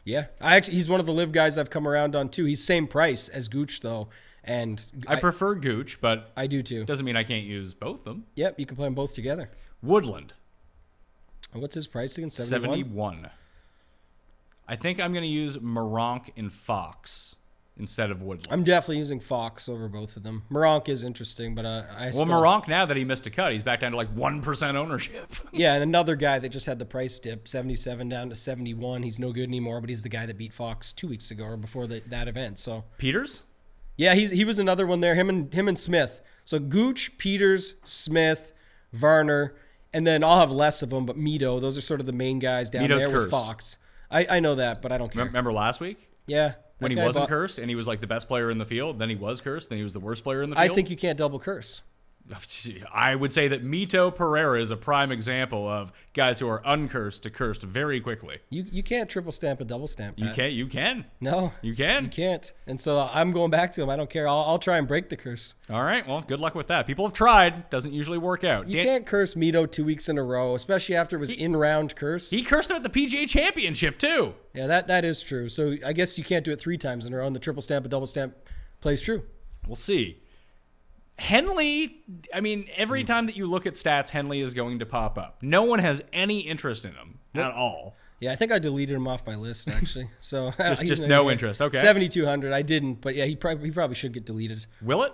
Yeah, he's one of the live guys I've come around on too. He's same price as Gooch though, and I prefer Gooch, but I do too. Doesn't mean I can't use both of them. Yep, you can play them both together. Woodland. What's his price again? 71. I think I'm going to use Moronk and Fox instead of Woodland. I'm definitely using Fox over both of them. Moronk is interesting, but Moronk, now that he missed a cut, he's back down to like 1% ownership. Yeah, and another guy that just had the price dip, 77 down to 71. He's no good anymore, but he's the guy that beat Fox 2 weeks ago or before that event. So Peters? Yeah, he was another one there. Him and Smith. So Gooch, Peters, Smith, Varner, and then I'll have less of them, but Mito. Those are sort of the main guys down Mito's there cursed. with Fox. I know that, but I don't care. Remember last week? Yeah. When he wasn't cursed and he was like the best player in the field, then he was cursed, then he was the worst player in the field? I think you can't double curse. I would say that Mito Pereira is a prime example of guys who are uncursed to cursed very quickly. You can't triple stamp a double stamp, Pat. You can. No. You can. You can't. And so I'm going back to him. I don't care. I'll try and break the curse. All right. Well, good luck with that. People have tried. Doesn't usually work out. You can't curse Mito 2 weeks in a row, especially after it was in-round curse. He cursed him at the PGA Championship, too. Yeah, that is true. So I guess you can't do it 3 times in a row, and the triple stamp and double stamp plays true. We'll see. Henley, I mean, every time that you look at stats, Henley is going to pop up. No one has any interest in him at all. Yeah, I think I deleted him off my list, actually. So just no interest. Okay. 7,200. I didn't, but yeah, he probably should get deleted. Will it?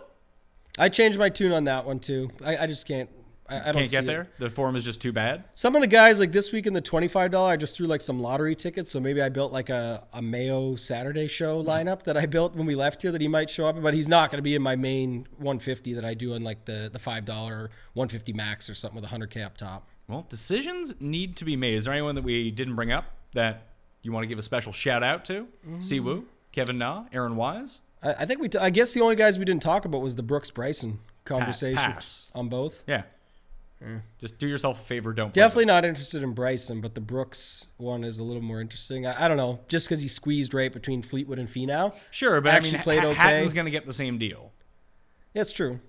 I changed my tune on that one, too. I just can't. I don't Can't get see there? it. The form is just too bad? Some of the guys, like this week in the $25, I just threw like some lottery tickets. So maybe I built like a Mayo Saturday show lineup that I built when we left here that he might show up. But he's not going to be in my main 150 that I do on like the $5 150 max or something with 100K up top. Well, decisions need to be made. Is there anyone that we didn't bring up that you want to give a special shout out to? Siwoo, Kevin Na, Aaron Wise? I think I guess the only guys we didn't talk about was the Brooks Bryson conversation Pass. on both. Yeah. Just do yourself a favor. Don't play Definitely not interested in Bryson, but the Brooks one is a little more interesting. I don't know, just because he squeezed right between Fleetwood and Finau. Sure, but actually played okay. Hatton's going to get the same deal. Yeah, it's true.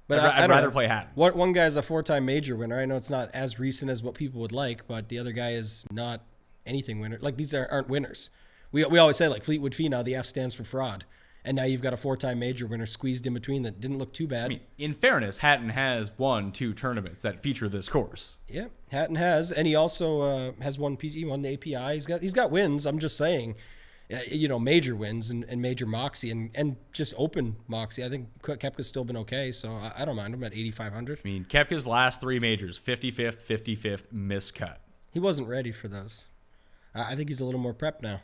But I'd rather play Hatton. One guy's a 4-time major winner. I know it's not as recent as what people would like, but the other guy is not anything winner. Like these aren't winners. We always say like Fleetwood Finau, the F stands for fraud. And now you've got a 4-time major winner squeezed in between that didn't look too bad. I mean, in fairness, Hatton has won 2 tournaments that feature this course. Yeah, Hatton has, and he also has won PG, won the API. He's got wins. I'm just saying, major wins and major Moxie and just open Moxie. I think Koepka's still been okay, so I don't mind him at 8,500. I mean, Koepka's last 3 majors, 55th, 55th, miscut. He wasn't ready for those. I think he's a little more prepped now.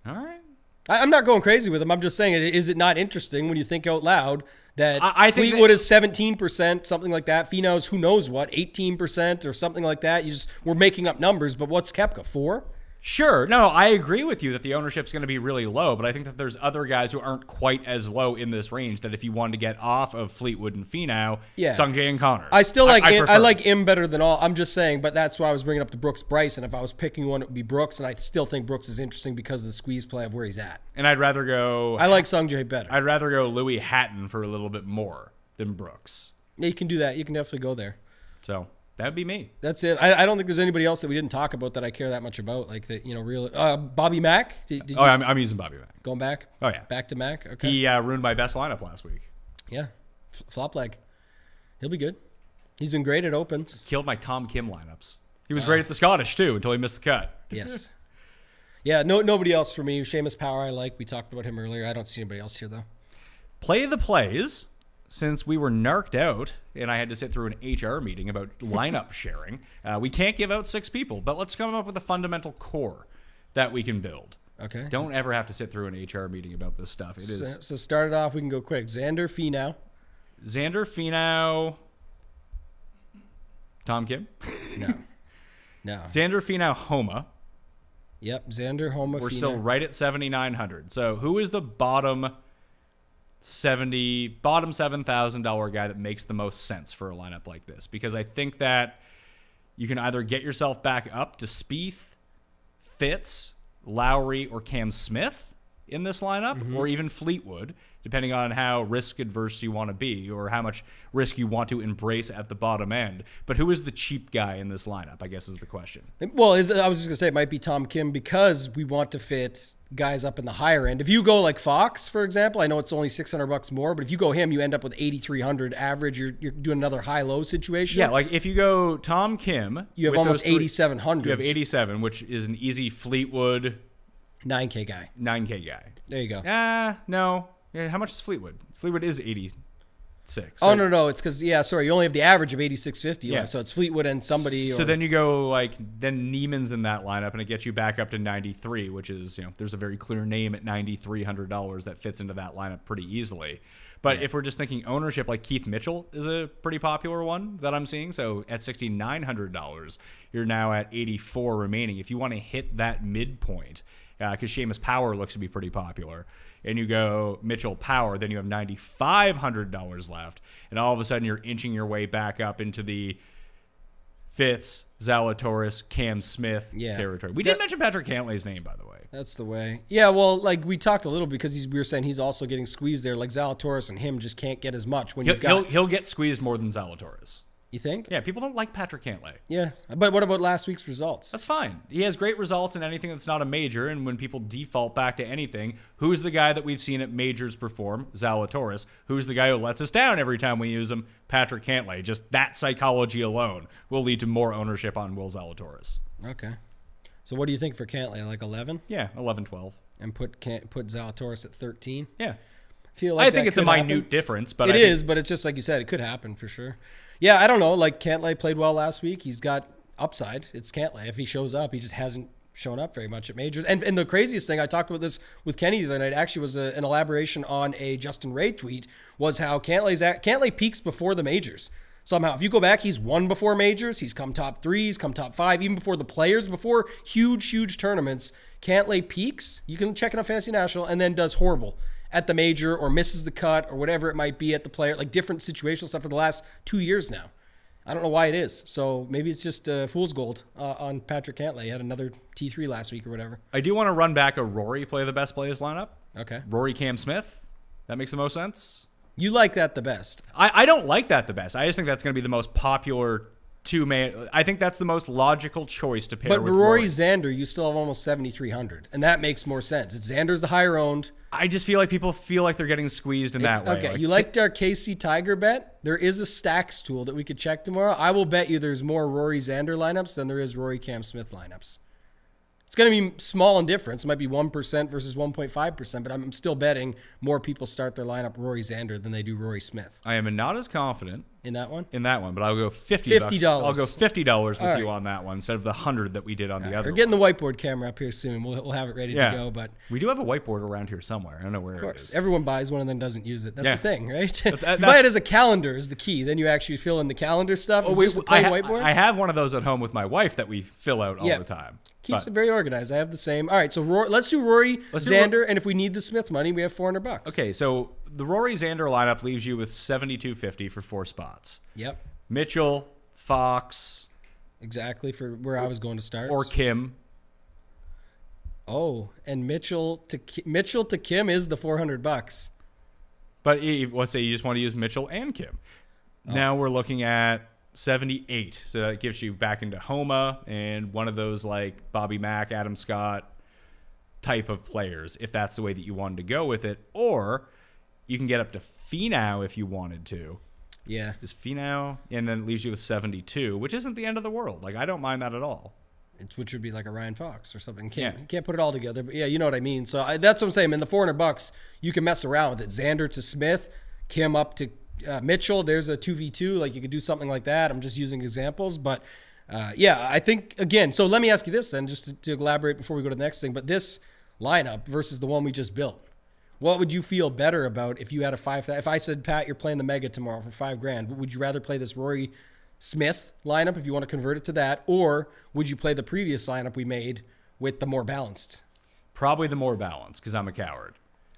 All right. I'm not going crazy with him. I'm just saying, is it not interesting when you think out loud that I think Fleetwood is 17%, something like that. Finau's who knows what, 18% or something like that. We're making up numbers, but what's Koepka, 4? Sure. No, I agree with you that the ownership's going to be really low, but I think that there's other guys who aren't quite as low in this range that if you wanted to get off of Fleetwood and Finau, Sungjae and Connors. I still like I like him better than all. I'm just saying, but that's why I was bringing up the Brooks Bryson. If I was picking one, it would be Brooks, and I still think Brooks is interesting because of the squeeze play of where he's at. And I'd rather go... I like Sungjae better. I'd rather go Louis Hatton for a little bit more than Brooks. Yeah, you can do that. You can definitely go there. So... that'd be me. That's it. I don't think there's anybody else that we didn't talk about that I care that much about. Like that, real Bobby Mack. Did you I'm using Bobby Mack. Going back? Oh yeah, back to Mack. Okay. He ruined my best lineup last week. Yeah, flop leg. He'll be good. He's been great at opens. Killed my Tom Kim lineups. He was great at the Scottish too until he missed the cut. Yes. Yeah. Nobody else for me. Seamus Power. I like. We talked about him earlier. I don't see anybody else here though. Play the plays. Since we were narked out and I had to sit through an HR meeting about lineup sharing, we can't give out 6 people, but let's come up with a fundamental core that we can build. Okay. Don't ever have to sit through an HR meeting about this stuff. So start it off. We can go quick. Xander Finau. Xander Finau. Tom Kim? No. Xander, Finau, Homa. Yep, Xander, Homa, We're Finau. still right at 7,900. So who is the bottom $7,000 guy that makes the most sense for a lineup like this? Because I think that you can either get yourself back up to Spieth, Fitz, Lowry, or Cam Smith in this lineup, or even Fleetwood, depending on how risk adverse you want to be or how much risk you want to embrace at the bottom end. But who is the cheap guy in this lineup, I guess is the question. Well, I was just going to say it might be Tom Kim because we want to fit guys up in the higher end. If you go like Fox, for example, I know it's only $600 more, but if you go him, you end up with 8,300 average. You're doing another high-low situation. Yeah, like if you go Tom Kim, you have with almost those 8,700. You have 87, which is an easy Fleetwood 9K guy. 9K guy. There you go. No. Yeah, how much is Fleetwood? Fleetwood is 86. Oh, no. It's because, you only have the average of 8,650. Yeah. So it's Fleetwood and somebody. So then you go then Neiman's in that lineup, and it gets you back up to 93, which is, there's a very clear name at $9,300 that fits into that lineup pretty easily. But if we're just thinking ownership, like Keith Mitchell is a pretty popular one that I'm seeing. So at $6,900, you're now at 84 remaining. If you want to hit that midpoint, because Seamus Power looks to be pretty popular, and you go Mitchell Power, then you have $9,500 left, and all of a sudden you're inching your way back up into the Fitz, Zalatoris, Cam Smith territory. We didn't mention Patrick Cantlay's name, by the way. That's the way. Yeah, well, like we talked a little because we were saying he's also getting squeezed there. Like Zalatoris and him just can't get as much when He'll get squeezed more than Zalatoris. You think? Yeah, people don't like Patrick Cantlay. Yeah, but what about last week's results? That's fine. He has great results in anything that's not a major, and when people default back to anything, who's the guy that we've seen at majors perform? Zalatoris. Who's the guy who lets us down every time we use him? Patrick Cantlay. Just that psychology alone will lead to more ownership on Will Zalatoris. Okay. So what do you think for Cantlay? Like 11? Yeah, 11, 12. And put Zalatoris at 13? Yeah. I think it's a minute difference, but it is, but it's just like you said, it could happen for sure. Yeah, I don't know. Like Cantlay played well last week. He's got upside. It's Cantlay. If he shows up, he just hasn't shown up very much at majors. And the craziest thing, I talked about this with Kenny the other night, actually was an elaboration on a Justin Ray tweet, was how Cantlay peaks before the majors. Somehow, if you go back, he's won before majors. He's come top 3, he's come top 5, even before the players, before huge tournaments. Cantlay peaks. You can check it on Fantasy National, and then does horrible at the major or misses the cut or whatever it might be at the player, like different situational stuff for the last 2 years now. I don't know why it is. So maybe it's just fool's gold on Patrick Cantlay. He had another T3 last week or whatever. I do want to run back a Rory play the best plays lineup. Okay. Rory Cam Smith. That makes the most sense. You like that the best. I don't like that the best. I just think that's going to be the most popular two-man. I think that's the most logical choice to pair with Rory. Xander, you still have almost 7,300, and that makes more sense. Xander's the higher owned. I just feel like people feel like they're getting squeezed in that way. Okay, you liked our KC Tiger bet? There is a stacks tool that we could check tomorrow. I will bet you there's more Rory Xander lineups than there is Rory Cam Smith lineups. It's going to be small in difference. It might be 1% versus 1.5%, but I'm still betting more people start their lineup Rory Xander than they do Rory Smith. I am not as confident in that one, but I'll go $50. I'll go $50 with you on that one instead of the $100 that we did on the other. We're getting the whiteboard camera up here soon. We'll have it ready to go. But we do have a whiteboard around here somewhere. I don't know where it is. Everyone buys one and then doesn't use it. That's the thing, right? You buy it as a calendar is the key. Then you actually fill in the calendar stuff. Whiteboard. I have one of those at home with my wife that we fill out all the time. Keeps it very organized. I have the same. All right, so let's do Rory, Xander, and if we need the Smith money, we have $400. Okay, so the Rory Xander lineup leaves you with $7,250 for 4 spots. Yep. Mitchell, Fox. Exactly for where I was going to start. Or Kim. Oh, and Mitchell to Kim is the $400. But let's say you just want to use Mitchell and Kim. Now we're looking at 78. So that gives you back into Homa and one of those like Bobby Mack, Adam Scott type of players, if that's the way that you wanted to go with it. Or you can get up to Finau if you wanted to. Yeah. Just Finau, and then it leaves you with 72, which isn't the end of the world. Like, I don't mind that at all. Which would be like a Ryan Fox or something. You can't put it all together. But yeah, you know what I mean. So that's what I'm saying. In the $400, you can mess around with it. Xander to Smith, Kim up to Mitchell, there's a 2v2, like you could do something like that. I'm just using examples, but I think again, so let me ask you this then, just to elaborate before we go to the next thing, but this lineup versus the one we just built, what would you feel better about if you had if I said, Pat, you're playing the Mega tomorrow for $5,000, would you rather play this Rory Smith lineup if you want to convert it to that, or would you play the previous lineup we made with the more balanced? Probably the more balanced because I'm a coward.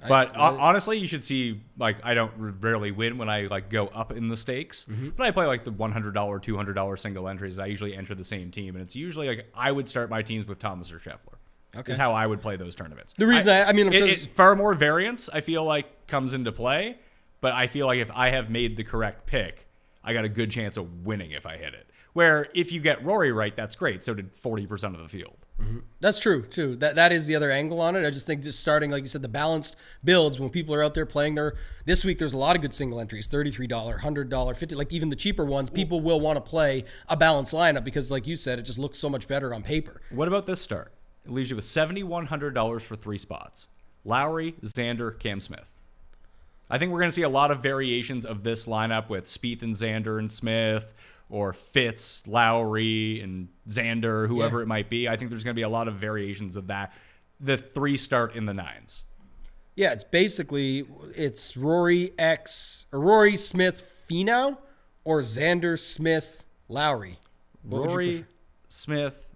But honestly, you should see, like, I don't rarely win when I, like, go up in the stakes. But I play, like, the $100, $200 single entries. I usually enter the same team. And it's usually, like, I would start my teams with Thomas or Scheffler. Okay. Is how I would play those tournaments. The reason I mean, far more variance, I feel like, comes into play. But I feel like if I have made the correct pick, I got a good chance of winning if I hit it. Where if you get Rory right, that's great. So did 40% of the field. That's true, too. That is the other angle on it. I just think just starting, like you said, the balanced builds when people are out there playing this week, there's a lot of good single entries, $33, $100, $50, like even the cheaper ones, people will want to play a balanced lineup because, like you said, it just looks so much better on paper. What about this start? It leaves you with $7,100 for 3 spots. Lowry, Xander, Cam Smith. I think we're going to see a lot of variations of this lineup with Spieth and Xander and Smith, or Fitz, Lowry, and Xander, whoever it might be. I think there's going to be a lot of variations of that. The 3 start in the 9s. Yeah, it's Rory Smith, Finau, or Xander, Smith, Lowry. Rory, Smith,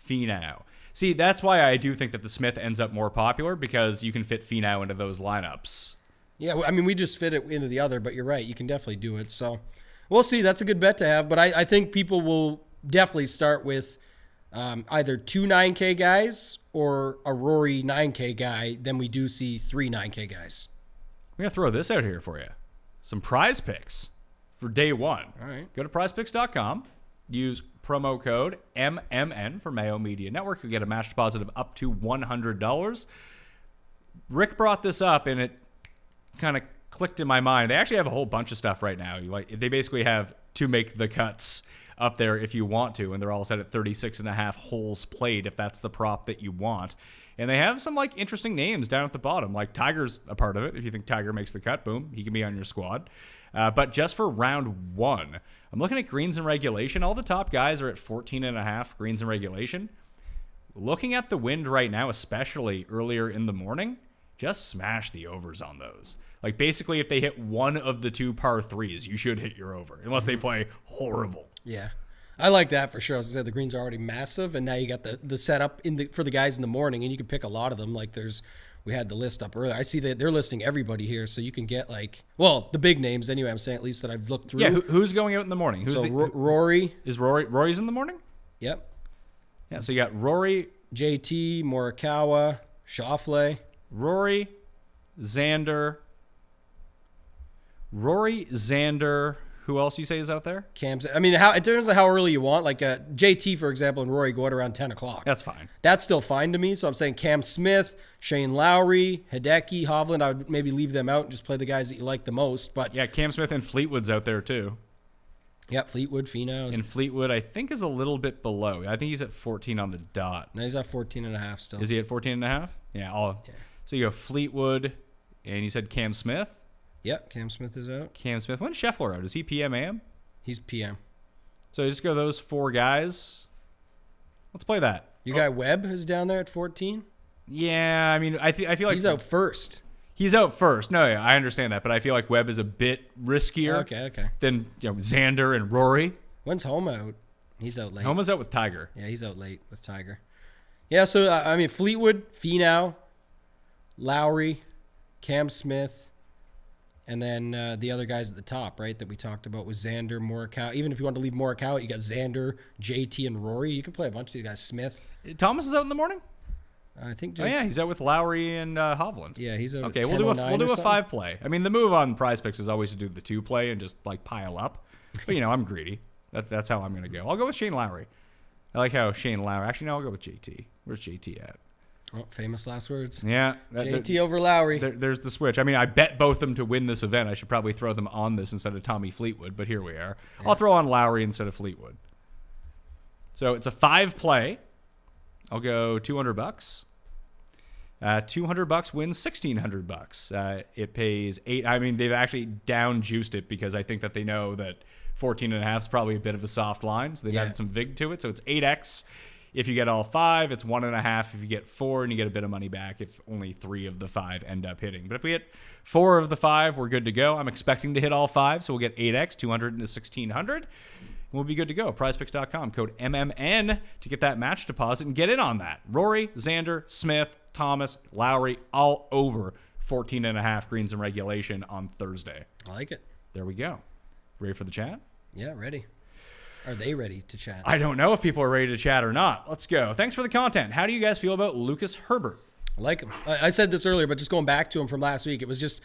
Finau. See, that's why I do think that the Smith ends up more popular, because you can fit Finau into those lineups. Yeah, I mean, we just fit it into the other, but you're right. You can definitely do it. So we'll see. That's a good bet to have. But I think people will definitely start with either 2 9K guys or a Rory 9K guy. Then we do see 3 9K guys. I'm going to throw this out here for you. Some prize picks for day 1. All right. Go to prizepicks.com. Use promo code MMN for Mayo Media Network. You'll get a match deposit of up to $100. Rick brought this up, and it kind of clicked in my mind. They actually have a whole bunch of stuff right now. They basically have to make the cuts up there if you want to, and they're all set at 36.5 holes played if that's the prop that you want. And they have some like interesting names down at the bottom. Like Tiger's a part of it. If you think Tiger makes the cut, boom, he can be on your squad. But just for round 1, I'm looking at greens and regulation. All the top guys are at 14.5 greens and regulation. Looking at the wind right now, especially earlier in the morning, just smash the overs on those. Like basically if they hit one of the 2 par 3s, you should hit your over, unless they play horrible. Yeah. I like that for sure. As I said, the greens are already massive, and now you got the setup for the guys in the morning, and you can pick a lot of them. Like we had the list up earlier. I see that they're listing everybody here, so you can get the big names anyway. I'm saying at least that I've looked through. Yeah, who's going out in the morning? Rory. Is Rory's in the morning? Yep. Yeah, so you got Rory, JT, Morikawa, Schauffele. Rory, Xander, who else you say is out there? Cam's. I mean, it depends on how early you want. Like JT, for example, and Rory go out around 10 o'clock. That's fine. That's still fine to me. So I'm saying Cam Smith, Shane Lowry, Hideki, Hovland. I would maybe leave them out and just play the guys that you like the most. But yeah, Cam Smith and Fleetwood's out there too. Yeah, Fleetwood, Finau. And Fleetwood, I think, is a little bit below. I think he's at 14 on the dot. No, he's at 14.5 still. Is he at 14.5? Yeah. So you go Fleetwood, and you said Cam Smith? Yep, Cam Smith is out. Cam Smith. When's Scheffler out? Is he PM AM? He's PM. So you just go those 4 guys. Let's play that. Your guy Webb is down there at 14? Yeah, I mean, I feel like he's out first. He's out first. No, yeah, I understand that, but I feel like Webb is a bit riskier okay. than Xander and Rory. When's Homa out? He's out late. Homa's out with Tiger. Yeah, he's out late with Tiger. Yeah, so, I mean, Fleetwood, Finau, Lowry, Cam Smith, and then the other guys at the top, right, that we talked about was Xander, Morikawa. Even if you want to leave Morikawa out, you got Xander, JT, and Rory. You can play a bunch of these guys. Smith. Thomas is out in the morning? I think. JT. Oh, yeah, he's out with Lowry and Hovland. Yeah, he's out. Okay, we'll do a 5 play. I mean, the move on Prize Picks is always to do the 2 play and just like pile up. But I'm greedy. That's how I'm gonna go. I'll go with Shane Lowry. I like how Shane Lowry. Actually, no, I'll go with JT. Where's JT at? Oh, famous last words. Yeah. JT over Lowry. There's the switch. I mean, I bet both them to win this event. I should probably throw them on this instead of Tommy Fleetwood, but here we are. Yeah. I'll throw on Lowry instead of Fleetwood. So it's a 5 play. I'll go $200. $200 wins $1,600. It pays 8. I mean, they've actually down juiced it because I think that they know that 14.5 is probably a bit of a soft line. So they've added some vig to it. So it's 8x. If you get all 5, it's 1.5. If you get 4, and you get a bit of money back if only 3 of the 5 end up hitting. But if we hit 4 of the 5, we're good to go. I'm expecting to hit all 5, so we'll get 8x, 200 into 1,600. We'll be good to go. PrizePicks.com, code MMN to get that match deposit and get in on that. Rory, Xander, Smith, Thomas, Lowry, all over 14.5 greens in regulation on Thursday. I like it. There we go. Ready for the chat? Yeah, ready. Are they ready to chat? I don't know if people are ready to chat or not. Let's go. Thanks for the content. How do you guys feel about Lucas Herbert? I like him. I said this earlier, but just going back to him from last week, it was just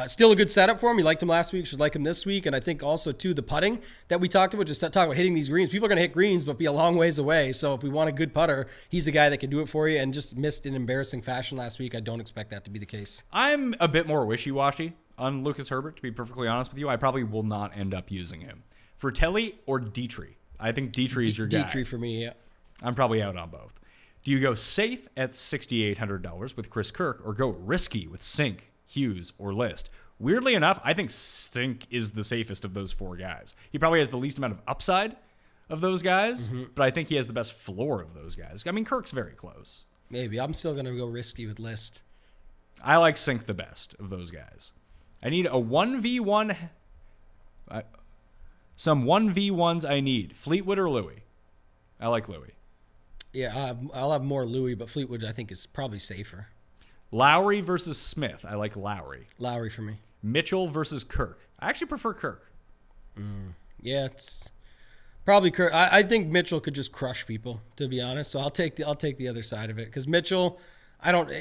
still a good setup for him. You liked him last week, should like him this week. And I think also, too, the putting that we talked about, just talking about hitting these greens. People are going to hit greens, but be a long ways away. So if we want a good putter, he's the guy that can do it for you, and just missed in embarrassing fashion last week. I don't expect that to be the case. I'm a bit more wishy-washy on Lucas Herbert, to be perfectly honest with you. I probably will not end up using him. Fratelli or Dietrich? I think Dietrich is your guy. Dietrich for me, yeah. I'm probably out on both. Do you go safe at $6,800 with Chris Kirk or go risky with Sink, Hughes, or List? Weirdly enough, I think Sink is the safest of those four guys. He probably has the least amount of upside of those guys, but I think he has the best floor of those guys. I mean, Kirk's very close. Maybe. I'm still going to go risky with List. I like Sink the best of those guys. I need a 1v1... some 1v1s I need. Fleetwood or Louis? I like Louis. Yeah, I'll have more Louis, but Fleetwood I think is probably safer. Lowry versus Smith. I like Lowry. Lowry for me. Mitchell versus Kirk. I actually prefer Kirk. Yeah, it's probably Kirk. I think Mitchell could just crush people, to be honest. So I'll take the other side of it, because Mitchell,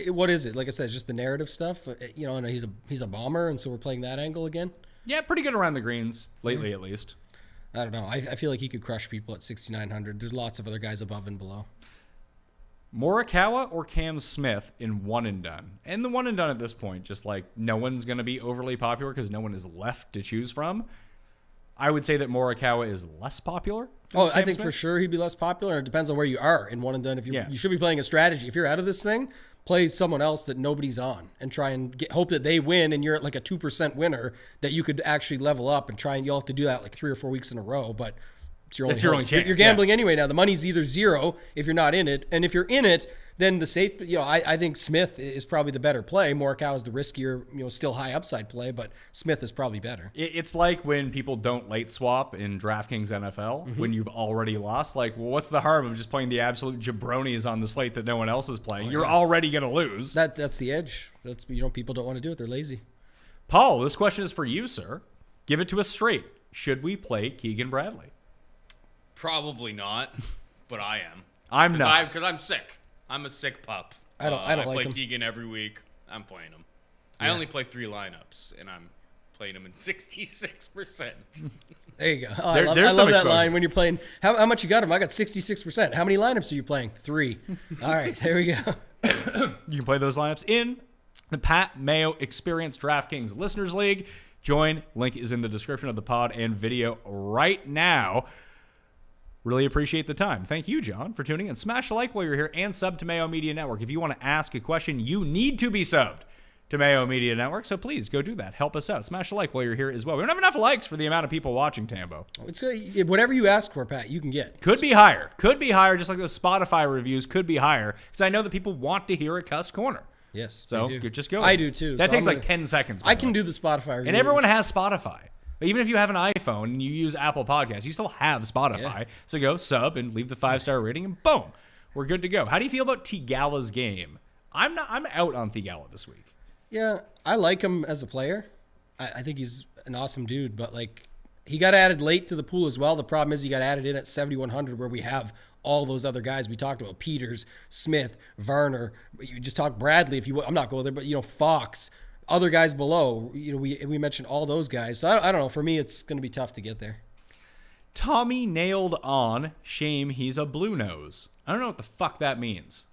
what is it? Like I said, it's just the narrative stuff. You know, and he's a bomber, and so we're playing that angle again. Yeah, pretty good around the greens lately, at least. I don't know. I feel like he could crush people at 6,900. There's lots of other guys above and below. Morikawa or Cam Smith in one and done? And the one and done at this point, just like no one's going to be overly popular because no one is left to choose from. I would say that Morikawa is less popular. Oh, I think for sure he'd be less popular. It depends on where you are in one and done. If you should be playing a strategy. If you're out of this thing, play someone else that nobody's on and try and hope that they win, and you're at like a 2% winner that you could actually level up and try, and you'll have to do that like 3 or 4 weeks in a row, but it's your only chance. You're gambling anyway now. The money's either zero if you're not in it, and if you're in it, then the safe, I think Smith is probably the better play. Morikawa is the riskier, still high upside play, but Smith is probably better. It's like when people don't late swap in DraftKings NFL when you've already lost. Like, well, what's the harm of just playing the absolute jabronis on the slate that no one else is playing? You're already going to lose. That's the edge. That's people don't want to do it. They're lazy. Paul, this question is for you, sir. Give it to us straight. Should we play Keegan Bradley? Probably not, but I am. I'm not. Because I'm sick. I'm a sick pup. I don't I like play him. Keegan every week. I'm playing him. I only play 3 lineups, and I'm playing him in 66%. There you go. Oh, There's I some love that exposure. line when you're playing. How much you got him? I got 66%. How many lineups are you playing? 3. All right, there we go. You can play those lineups in the Pat Mayo Experience DraftKings Listeners League. Join. Link is in the description of the pod and video right now. Really appreciate the time. Thank you, John, for tuning in. Smash a like while you're here and sub to Mayo Media Network. If you want to ask a question, you need to be subbed to Mayo Media Network, so please go do that. Help us out. Smash a like while you're here as well. We don't have enough likes for the amount of people watching, Tambo. It's good. Whatever you ask for, Pat, you can get. Could be higher. Could be higher, just like those Spotify reviews could be higher, because I know that people want to hear a cuss corner. Yes, So they do. just go. I do too. That so takes I'm like 10 seconds. I can do the Spotify review. And everyone has Spotify. Even if you have an iPhone and you use Apple Podcasts, you still have Spotify. Yeah. So go sub and leave the 5-star rating, and boom, we're good to go. How do you feel about Thigala's game? I'm out on Thigala this week. Yeah, I like him as a player. I think he's an awesome dude, but like he got added late to the pool as well. The problem is he got added in at 7,100, where we have all those other guys we talked about: Peters, Smith, Varner. You just talk Bradley. I'm not going there, but Fox. Other guys below, we mentioned all those guys. So I don't know. For me, it's going to be tough to get there. Tommy nailed on. Shame he's a blue nose. I don't know what the fuck that means.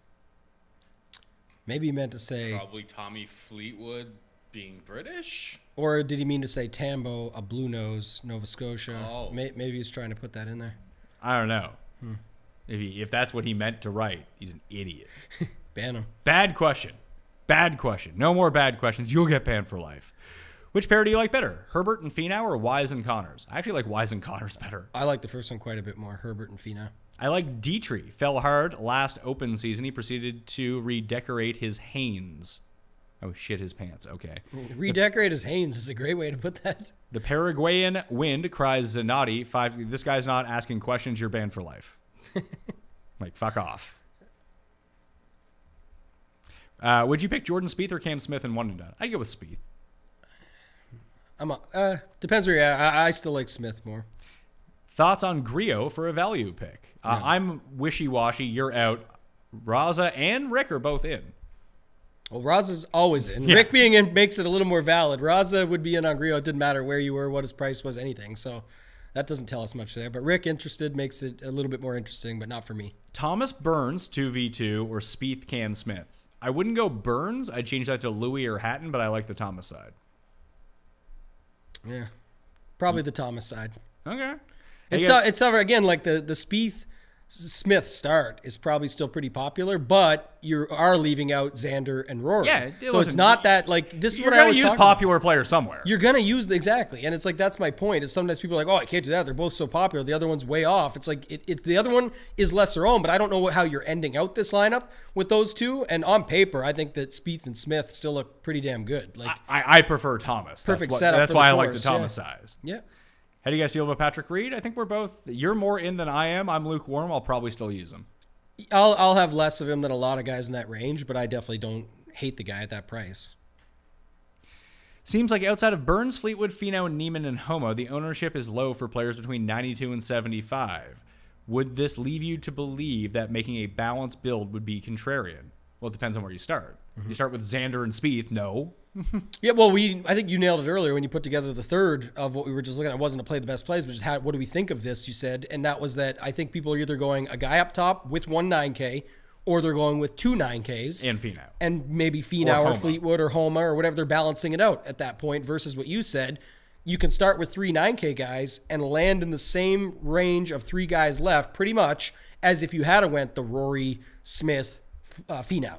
Maybe he meant to say, Probably Tommy Fleetwood being British. or did he mean to say Tambo, a blue nose, Nova Scotia? Oh. Maybe he's trying to put that in there. I don't know. If that's what he meant to write, he's an idiot. Ban him. Bad question. Bad question. No more bad questions. You'll get banned for life. Which pair do you like better, Herbert and Finau or Wise and Connors? I actually like Wise and Connors better. I like the first one quite a bit more, Herbert and Finau. I like Dietrich. Fell hard last open season. He proceeded to redecorate his Hanes. Oh, shit his pants. Okay. Redecorate his Hanes is a great way to put that. The Paraguayan wind cries Zanotti. This guy's not asking questions. You're banned for life. Like, fuck off. Would you pick Jordan Spieth or Cam Smith in one and done? I'd go with Spieth. Depends where you're at. I still like Smith more. Thoughts on Griot for a value pick? I'm wishy-washy. You're out. Raza and Rick are both in. Well, Raza's always in. Yeah. Rick being in makes it a little more valid. Raza would be in on Griot. It didn't matter where you were, what his price was, anything. So that doesn't tell us much there. But Rick interested makes it a little bit more interesting, but not for me. Thomas Burns 2v2 or Spieth Cam Smith. I wouldn't go Burns. I'd change that to Louis or Hatton, but I like the Thomas side. Yeah, probably the Thomas side. Okay. It's tougher again. Like the Spieth Smith start is probably still pretty popular, but you are leaving out Xander and Rory. Yeah, so it's not that like this is You're what I going was to use talking about. popular players somewhere. You're gonna use exactly, and it's like that's my point. Is sometimes people are like, oh, I can't do that. They're both so popular. The other one's way off. It's like it's the other one is lesser owned, but I don't know how you're ending out this lineup with those two. And on paper, I think that Spieth and Smith still look pretty damn good. Like I prefer Thomas. Perfect setup That's for why the I like the course, Thomas size. yeah. How do you guys feel about Patrick Reed? I think we're both. You're more in than I am. I'm lukewarm. I'll probably still use him. I'll have less of him than a lot of guys in that range, but I definitely don't hate the guy at that price. Seems like outside of Burns, Fleetwood, Finau, Neiman, and Homo, the ownership is low for players between 92 and 75. Would this leave you to believe that making a balanced build would be contrarian? Well, it depends on where you start. You start with Xander and Spieth, no. Yeah, well, I think you nailed it earlier when you put together the third of what we were just looking at. It wasn't to play the best plays, but just what do we think of this, you said. And that was that I think people are either going a guy up top with 1 9K or they're going with 2 9Ks. And Finau. And maybe Finau or Homa. Fleetwood or Homa or whatever. They're balancing it out at that point versus what you said. You can start with 3 9K guys and land in the same range of 3 guys left pretty much as if you had went the Rory, Smith, Finau.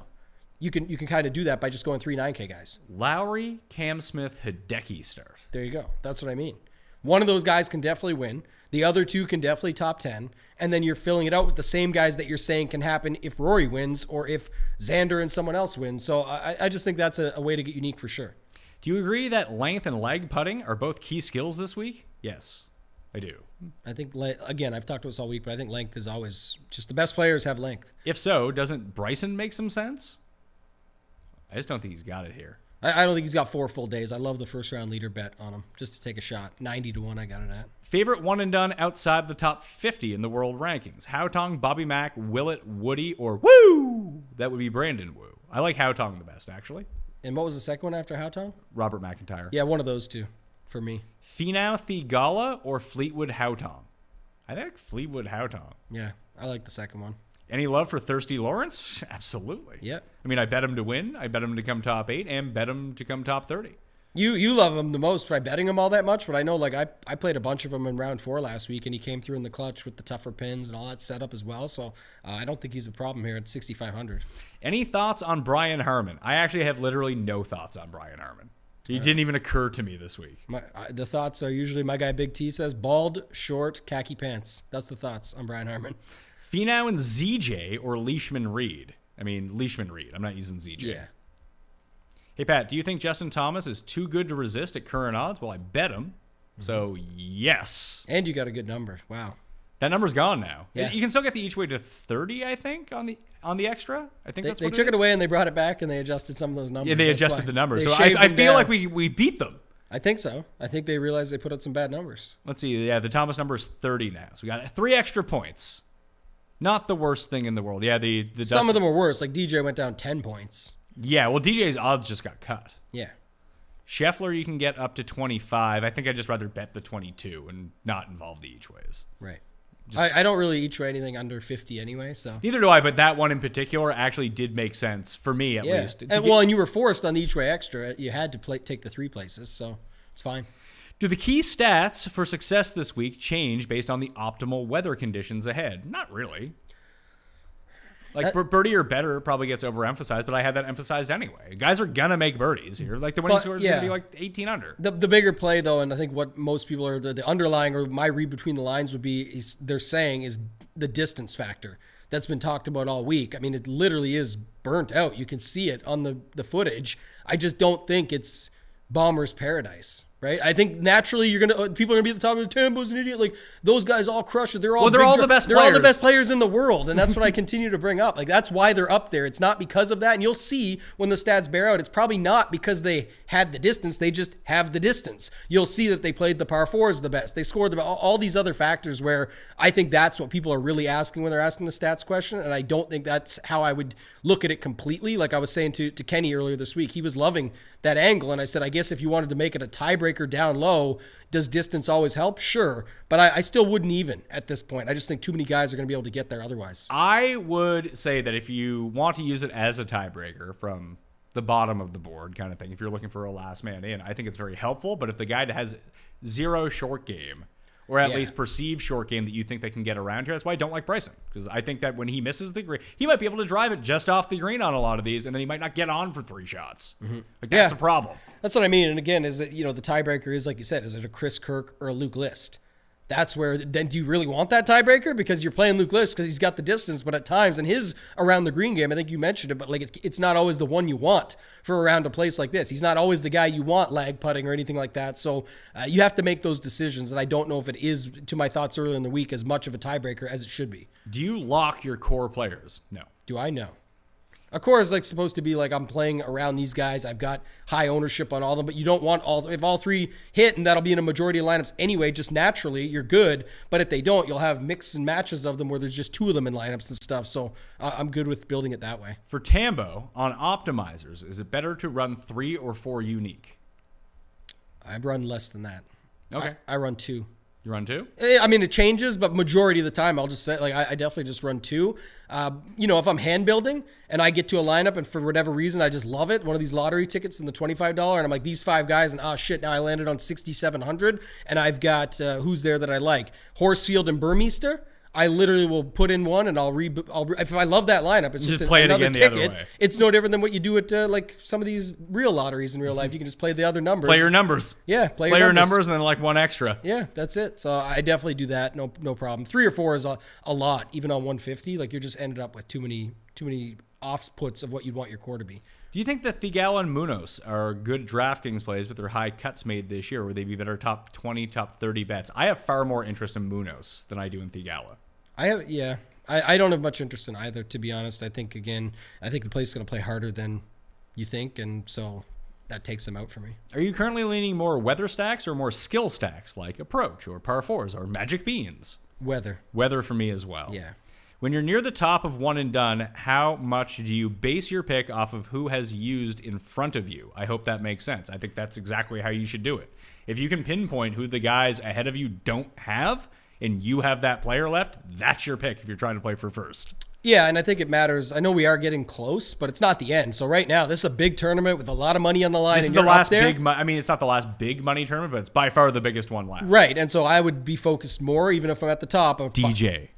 You can kind of do that by just going 3 9K guys. Lowry, Cam Smith, Hideki start. There you go. That's what I mean. One of those guys can definitely win. The other 2 can definitely top 10. And then you're filling it out with the same guys that you're saying can happen if Rory wins or if Xander and someone else wins. So I just think that's a way to get unique for sure. Do you agree that length and leg putting are both key skills this week? Yes, I do. I think, again, I've talked about this all week, but I think length is always just the best players have length. If so, doesn't Bryson make some sense? I just don't think he's got it here. I don't think he's got 4 full days. I love the first round leader bet on him just to take a shot. 90-1, I got it at. Favorite one and done outside the top 50 in the world rankings? Haotong, Bobby Mack, Willett, Woody, or Woo? That would be Brandon Wu. I like Haotong the best, actually. And what was the second one after Haotong? Robert McIntyre. Yeah, one of those 2 for me. Finau, Thigala, or Fleetwood Haotong? I think Fleetwood Haotong. Yeah, I like the second one. Any love for Thirsty Lawrence? Absolutely. Yep. I mean, I bet him to win. I bet him to come top 8 and bet him to come top 30. You love him the most by betting him all that much, but I know like I played a bunch of him in round 4 last week, and he came through in the clutch with the tougher pins and all that setup as well. So I don't think he's a problem here at 6,500. Any thoughts on Brian Harmon? I actually have literally no thoughts on Brian Harmon. He didn't even occur to me this week. The thoughts are usually my guy Big T says bald, short, khaki pants. That's the thoughts on Brian Harmon. Finau and ZJ or Leishman Reed? I mean, Leishman Reed. I'm not using ZJ. Yeah. Hey, Pat, do you think Justin Thomas is too good to resist at current odds? Well, I bet him. So, yes. And you got a good number. Wow. That number's gone now. Yeah. You can still get the each way to 30, I think, on the extra. I think that's They what took it is. away and they brought it back and they adjusted some of those numbers. Yeah, they That's adjusted why. the numbers. They So shaved I them feel down. like we beat them. I think so. I think they realized they put out some bad numbers. Let's see. Yeah, the Thomas number is 30 now. So we got 3 extra points. Not the worst thing in the world. Yeah, the Some of them were worse. Like DJ went down 10 points. Yeah, well, DJ's odds just got cut. Yeah. Scheffler, you can get up to 25. I think I'd just rather bet the 22 and not involve the each ways. Right. I don't really each way anything under 50 anyway, so. Neither do I, but that one in particular actually did make sense for me at least. And you were forced on the each way extra. You had to take the 3 places, so it's fine. Do the key stats for success this week change based on the optimal weather conditions ahead? Not really. Like birdie or better probably gets overemphasized, but I had that emphasized anyway. Guys are gonna make birdies here. Like the winning score is gonna be like 18 under. The bigger play though, and I think what most people are the underlying or my read between the lines would be is they're saying is the distance factor. that's been talked about all week. I mean, it literally is burnt out. You can see it on the footage. I just don't think it's Bomber's paradise, right? I think naturally people are gonna be at the top of the Tambo's an idiot. Like those guys all crush it. They're all they're all the best They're all the players. best players in the world, and that's what I continue to bring up. Like that's why they're up there. It's not because of that, and you'll see when the stats bear out. It's probably not because they had the distance. They just have the distance. You'll see that they played the par fours the best. They scored all these other factors where I think that's what people are really asking when they're asking the stats question, and I don't think that's how I would look at it completely. Like I was saying to Kenny earlier this week, he was loving that angle, and I said, I guess if you wanted to make it a tiebreaker down low, does distance always help? Sure, but I still wouldn't even at this point. I just think too many guys are going to be able to get there otherwise. I would say that if you want to use it as a tiebreaker from the bottom of the board kind of thing, if you're looking for a last man in, I think it's very helpful. But if the guy that has zero short game, or at least perceived short game that you think they can get around here, that's why I don't like Bryson. Because I think that when he misses the green, he might be able to drive it just off the green on a lot of these, and then he might not get on for 3 shots. Like that's a problem. That's what I mean. And again, is that, the tiebreaker is, like you said, is it a Chris Kirk or a Luke List? That's where, then do you really want that tiebreaker? Because you're playing Luke List because he's got the distance, but at times in his around the green game, I think you mentioned it, but like it's not always the one you want for around a place like this. He's not always the guy you want lag putting or anything like that. So you have to make those decisions, and I don't know if it is, to my thoughts earlier in the week, as much of a tiebreaker as it should be. Do you lock your core players? No. Do I know? A core is like supposed to be like I'm playing around these guys. I've got high ownership on all of them, but you don't want if all 3 hit, and that'll be in a majority of lineups anyway, just naturally, you're good. But if they don't, you'll have mixes and matches of them where there's just 2 of them in lineups and stuff. So I'm good with building it that way. For Tambo, on optimizers, is it better to run 3 or 4 unique? I run less than that. Okay. I run 2. You run 2? I mean, it changes, but majority of the time, I'll just say, like, I definitely just run 2. If I'm hand building and I get to a lineup and for whatever reason, I just love it, one of these lottery tickets in the $25, and I'm like, these 5 guys, and shit, now I landed on 6,700, and I've got, who's there that I like? Horsfield and Burmeister. I literally will put in one, and if I love that lineup, it's just play it another again the ticket. other way. It's no different than what you do at like some of these real lotteries in real life. You can just play the other numbers. Play your numbers. Yeah, play your your numbers. numbers and then like 1 extra. Yeah, that's it. So I definitely do that. No problem. 3 or 4 is a lot, even on 150. Like you're just ended up with too many offputs of what you'd want your core to be. Do you think that Thigala and Munoz are good DraftKings plays with their high cuts made this year? Would they be better top 20, top 30 bets? I have far more interest in Munoz than I do in Thigala. I don't have much interest in either, to be honest. I think the place is going to play harder than you think, and so that takes them out for me. Are you currently leaning more weather stacks or more skill stacks like approach or par fours or magic beans? Weather for me as well. Yeah. When you're near the top of one and done, how much do you base your pick off of who has used in front of you? I hope that makes sense. I think that's exactly how you should do it. If you can pinpoint who the guys ahead of you don't have, and you have that player left, that's your pick if you're trying to play for first. Yeah, and I think it matters. I know we are getting close, but it's not the end. So right now, this is a big tournament with a lot of money on the line. This is the last big it's not the last big money tournament, but it's by far the biggest one left. Right, and so I would be focused more, even if I'm at the top. DJ.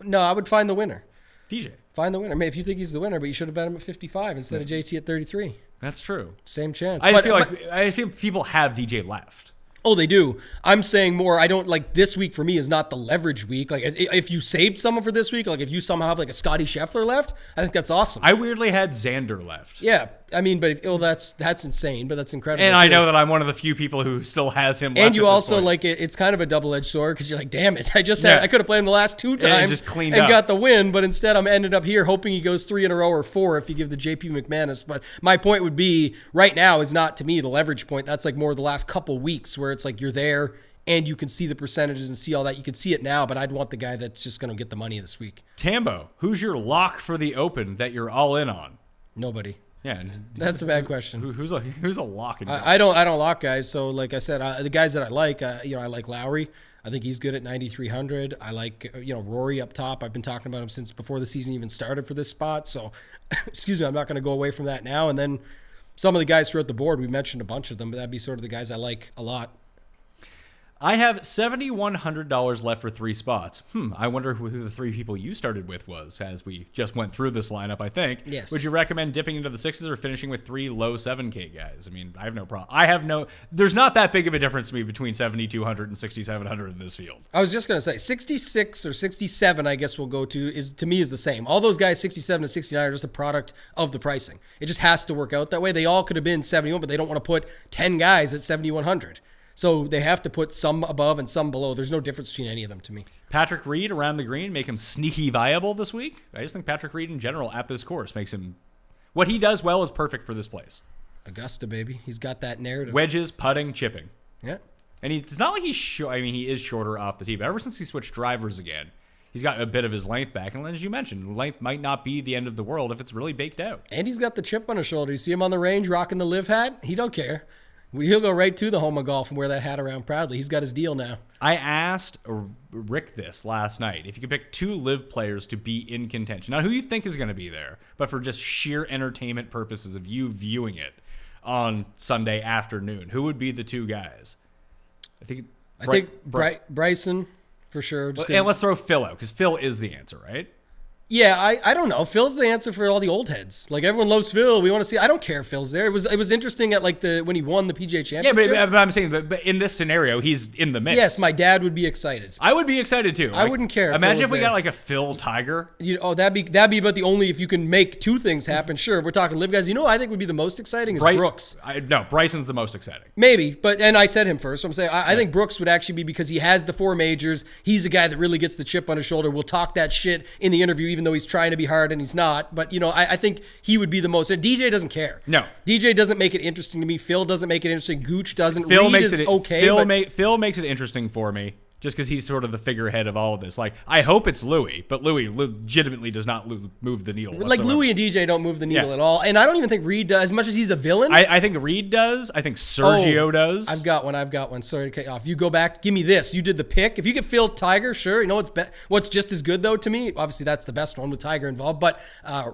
No, I would find the winner. DJ. Find the winner. I mean, if you think he's the winner, but you should have bet him at 55 instead of JT at 33. That's true. Same chance. I feel people have DJ left. Oh, they do. I'm saying more. I don't like this week for me is not the leverage week. Like if you saved someone for this week, like if you somehow have like a Scotty Scheffler left, I think that's awesome. I weirdly had Xander left. Yeah. I mean, but that's insane, but that's incredible. And I know that I'm one of the few people who still has him left. And you also like it's kind of a double-edged sword because you're like, damn it, I could have played him the last 2 times just cleaned and up. got the win, but instead I'm ended up here hoping he goes 3 in a row or 4 if you give the JP McManus. But my point would be right now is not to me the leverage point. That's like more the last couple weeks where it's like you're there and you can see the percentages and see all that. You can see it now, but I'd want the guy that's just going to get the money this week. Tambo, who's your lock for the Open that you're all in on? Nobody. Yeah, that's a bad question. Who's a lock? I don't lock guys. So like I said, the guys that I like, I like Lowry. I think he's good at 9,300. I like Rory up top. I've been talking about him since before the season even started for this spot. So, excuse me, I'm not going to go away from that now. And then some of the guys throughout the board, we mentioned a bunch of them, but that'd be sort of the guys I like a lot. I have $7,100 left for 3 spots. I wonder who the 3 people you started with was, as we just went through this lineup, I think. Yes. Would you recommend dipping into the 6s or finishing with 3 low 7K guys? I mean, I have no problem. There's not that big of a difference to me between 7,200 and 6,700 in this field. I was just going to say 66 or 67, I guess we'll go to me is the same. All those guys 67 to 69 are just a product of the pricing. It just has to work out that way. They all could have been 71, but they don't want to put 10 guys at 7,100. So they have to put some above and some below. There's no difference between any of them to me. Patrick Reed around the green, make him sneaky viable this week. I just think Patrick Reed in general at this course makes him, what he does well is perfect for this place. Augusta, baby. He's got that narrative. Wedges, putting, chipping. Yeah. And it's not like he's he is shorter off the tee, but ever since he switched drivers again, he's got a bit of his length back. And as you mentioned, length might not be the end of the world if it's really baked out. And he's got the chip on his shoulder. You see him on the range rocking the live hat? He don't care. He'll go right to the home of golf and wear that hat around proudly. He's got his deal now. I asked Rick this last night. If you could pick 2 live players to be in contention, not who you think is going to be there, but for just sheer entertainment purposes of you viewing it on Sunday afternoon, who would be the 2 guys? I think Bryson for sure. And let's throw Phil out because Phil is the answer, right? Yeah, I don't know. Phil's the answer for all the old heads. Like everyone loves Phil. We want to see. I don't care if Phil's there. It was interesting at like when he won the PGA Championship. Yeah, but I'm saying but in this scenario, he's in the mix. Yes, my dad would be excited. I would be excited too. I wouldn't care. Imagine if we there. got like a Phil Tiger. That'd be about the only if you can make 2 things happen. Sure, we're talking live guys. You know, what I think would be the most exciting is Brooks. No, Bryson's the most exciting. Maybe, and I said him first. So I'm saying I think Brooks would actually be because he has the 4 majors. He's a guy that really gets the chip on his shoulder. We'll talk that shit in the interview, even though he's trying to be hard and he's not. But I think he would be the most. And DJ doesn't care. No, DJ doesn't make it interesting to me. Phil doesn't make it interesting. Gooch doesn't. Phil Reed makes is it okay. Phil makes it interesting for me. Just because he's sort of the figurehead of all of this. Like, I hope it's Louis, but Louis legitimately does not move the needle whatsoever. Like, Louis and DJ don't move the needle at all. And I don't even think Reed does, as much as he's a villain. I think Reed does. I think Sergio does. I've got one. Sorry to cut you off. You go back. Give me this. You did the pick. If you could Phil Tiger, sure. You know what's just as good, though, to me? Obviously, that's the best one with Tiger involved. But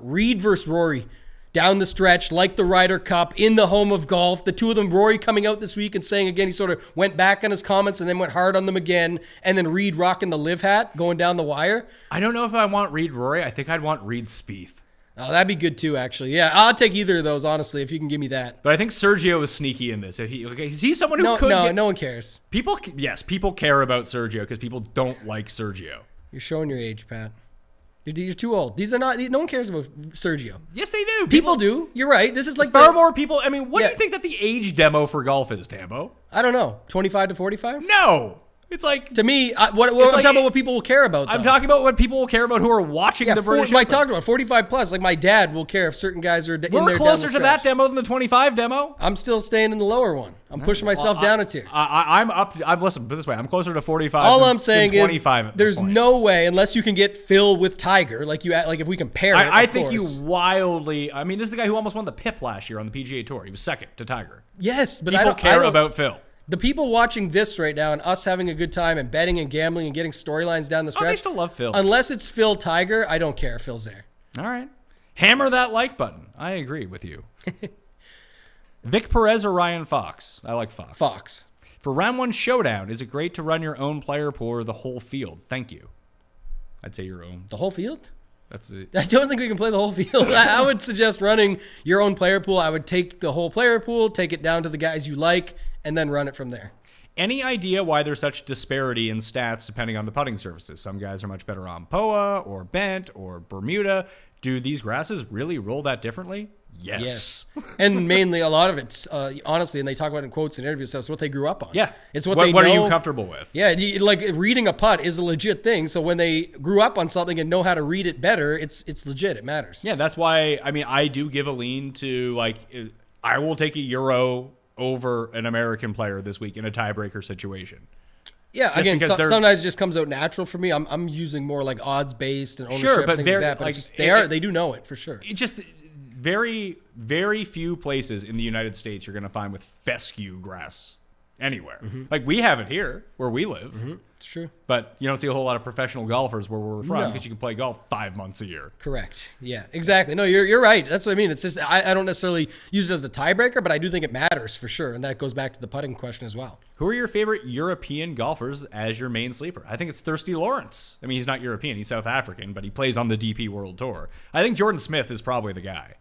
Reed versus Rory. Down the stretch, like the Ryder Cup, in the home of golf. The 2 of them, Rory coming out this week and saying again, he sort of went back on his comments and then went hard on them again. And then Reed rocking the live hat, going down the wire. I don't know if I want Reed Rory. I think I'd want Reed Spieth. Oh, that'd be good too, actually. Yeah, I'll take either of those, honestly, if you can give me that. But I think Sergio is sneaky in this. Is he someone who could get... No one cares. People care about Sergio because people don't like Sergio. You're showing your age, Pat. You're too old. These are not. No one cares about Sergio. Yes, they do. People do. You're right. This is like far more people. I mean, what do you think that the age demo for golf is, Tambo? I don't know. 25 to 45? No. It's like to me. I'm talking about what people will care about. Though. I'm talking about what people will care about who are watching the British. I talked about 45 plus. Like my dad will care if certain guys are. We're closer to that demo than the 25 demo. I'm still staying in the lower one. I'm pushing myself down a tier. I'm up. Listen, put it this way. I'm closer to 45. All I'm saying is 25 at there's this point. no way unless you can get Phil with Tiger. Like if we compare it. I think you wildly. I mean, this is the guy who almost won the PIP last year on the PGA Tour. He was second to Tiger. Yes, but people care about Phil. The people watching this right now and us having a good time and betting and gambling and getting storylines down the stretch. They still love Phil. Unless it's Phil Tiger, I don't care if Phil's there. All right. Hammer that like button. I agree with you. Vic Perez or Ryan Fox? I like Fox. Fox. For round 1 showdown, is it great to run your own player pool or the whole field? Thank you. I'd say your own. The whole field? That's it. I don't think we can play the whole field. I would suggest running your own player pool. I would take the whole player pool, take it down to the guys you like, and then run it from there. Any idea why there's such disparity in stats depending on the putting surfaces? Some guys are much better on POA or Bent or Bermuda. Do these grasses really roll that differently? Yes. And mainly a lot of it's, honestly, and they talk about it in quotes and interviews, so it's what they grew up on. Yeah. It's what they know. What are you comfortable with? Yeah, like reading a putt is a legit thing. So when they grew up on something and know how to read it better, it's legit. It matters. Yeah, that's why, I mean, I do give a lean to, like, I will take a Euro over an American player this week in a tiebreaker situation. Yeah, just again, sometimes it just comes out natural for me. I'm using more like odds based and ownership sure, but things like that. But like, they do know it for sure. It just very, very few places in the United States you're going to find with fescue grass anywhere. Like, we have it here where we live. It's true. But you don't see a whole lot of professional golfers where we're from No. because you can play golf 5 months a year. Correct. Yeah, exactly. No, you're right. That's what I mean. It's just I don't necessarily use it as a tiebreaker, but I do think it matters for sure. And that goes back to the putting question as well. Who are your favorite European golfers as your main sleeper? I think it's Thirsty Lawrence. I mean, he's not European. He's South African, but he plays on the DP World Tour. I think Jordan Smith is probably the guy.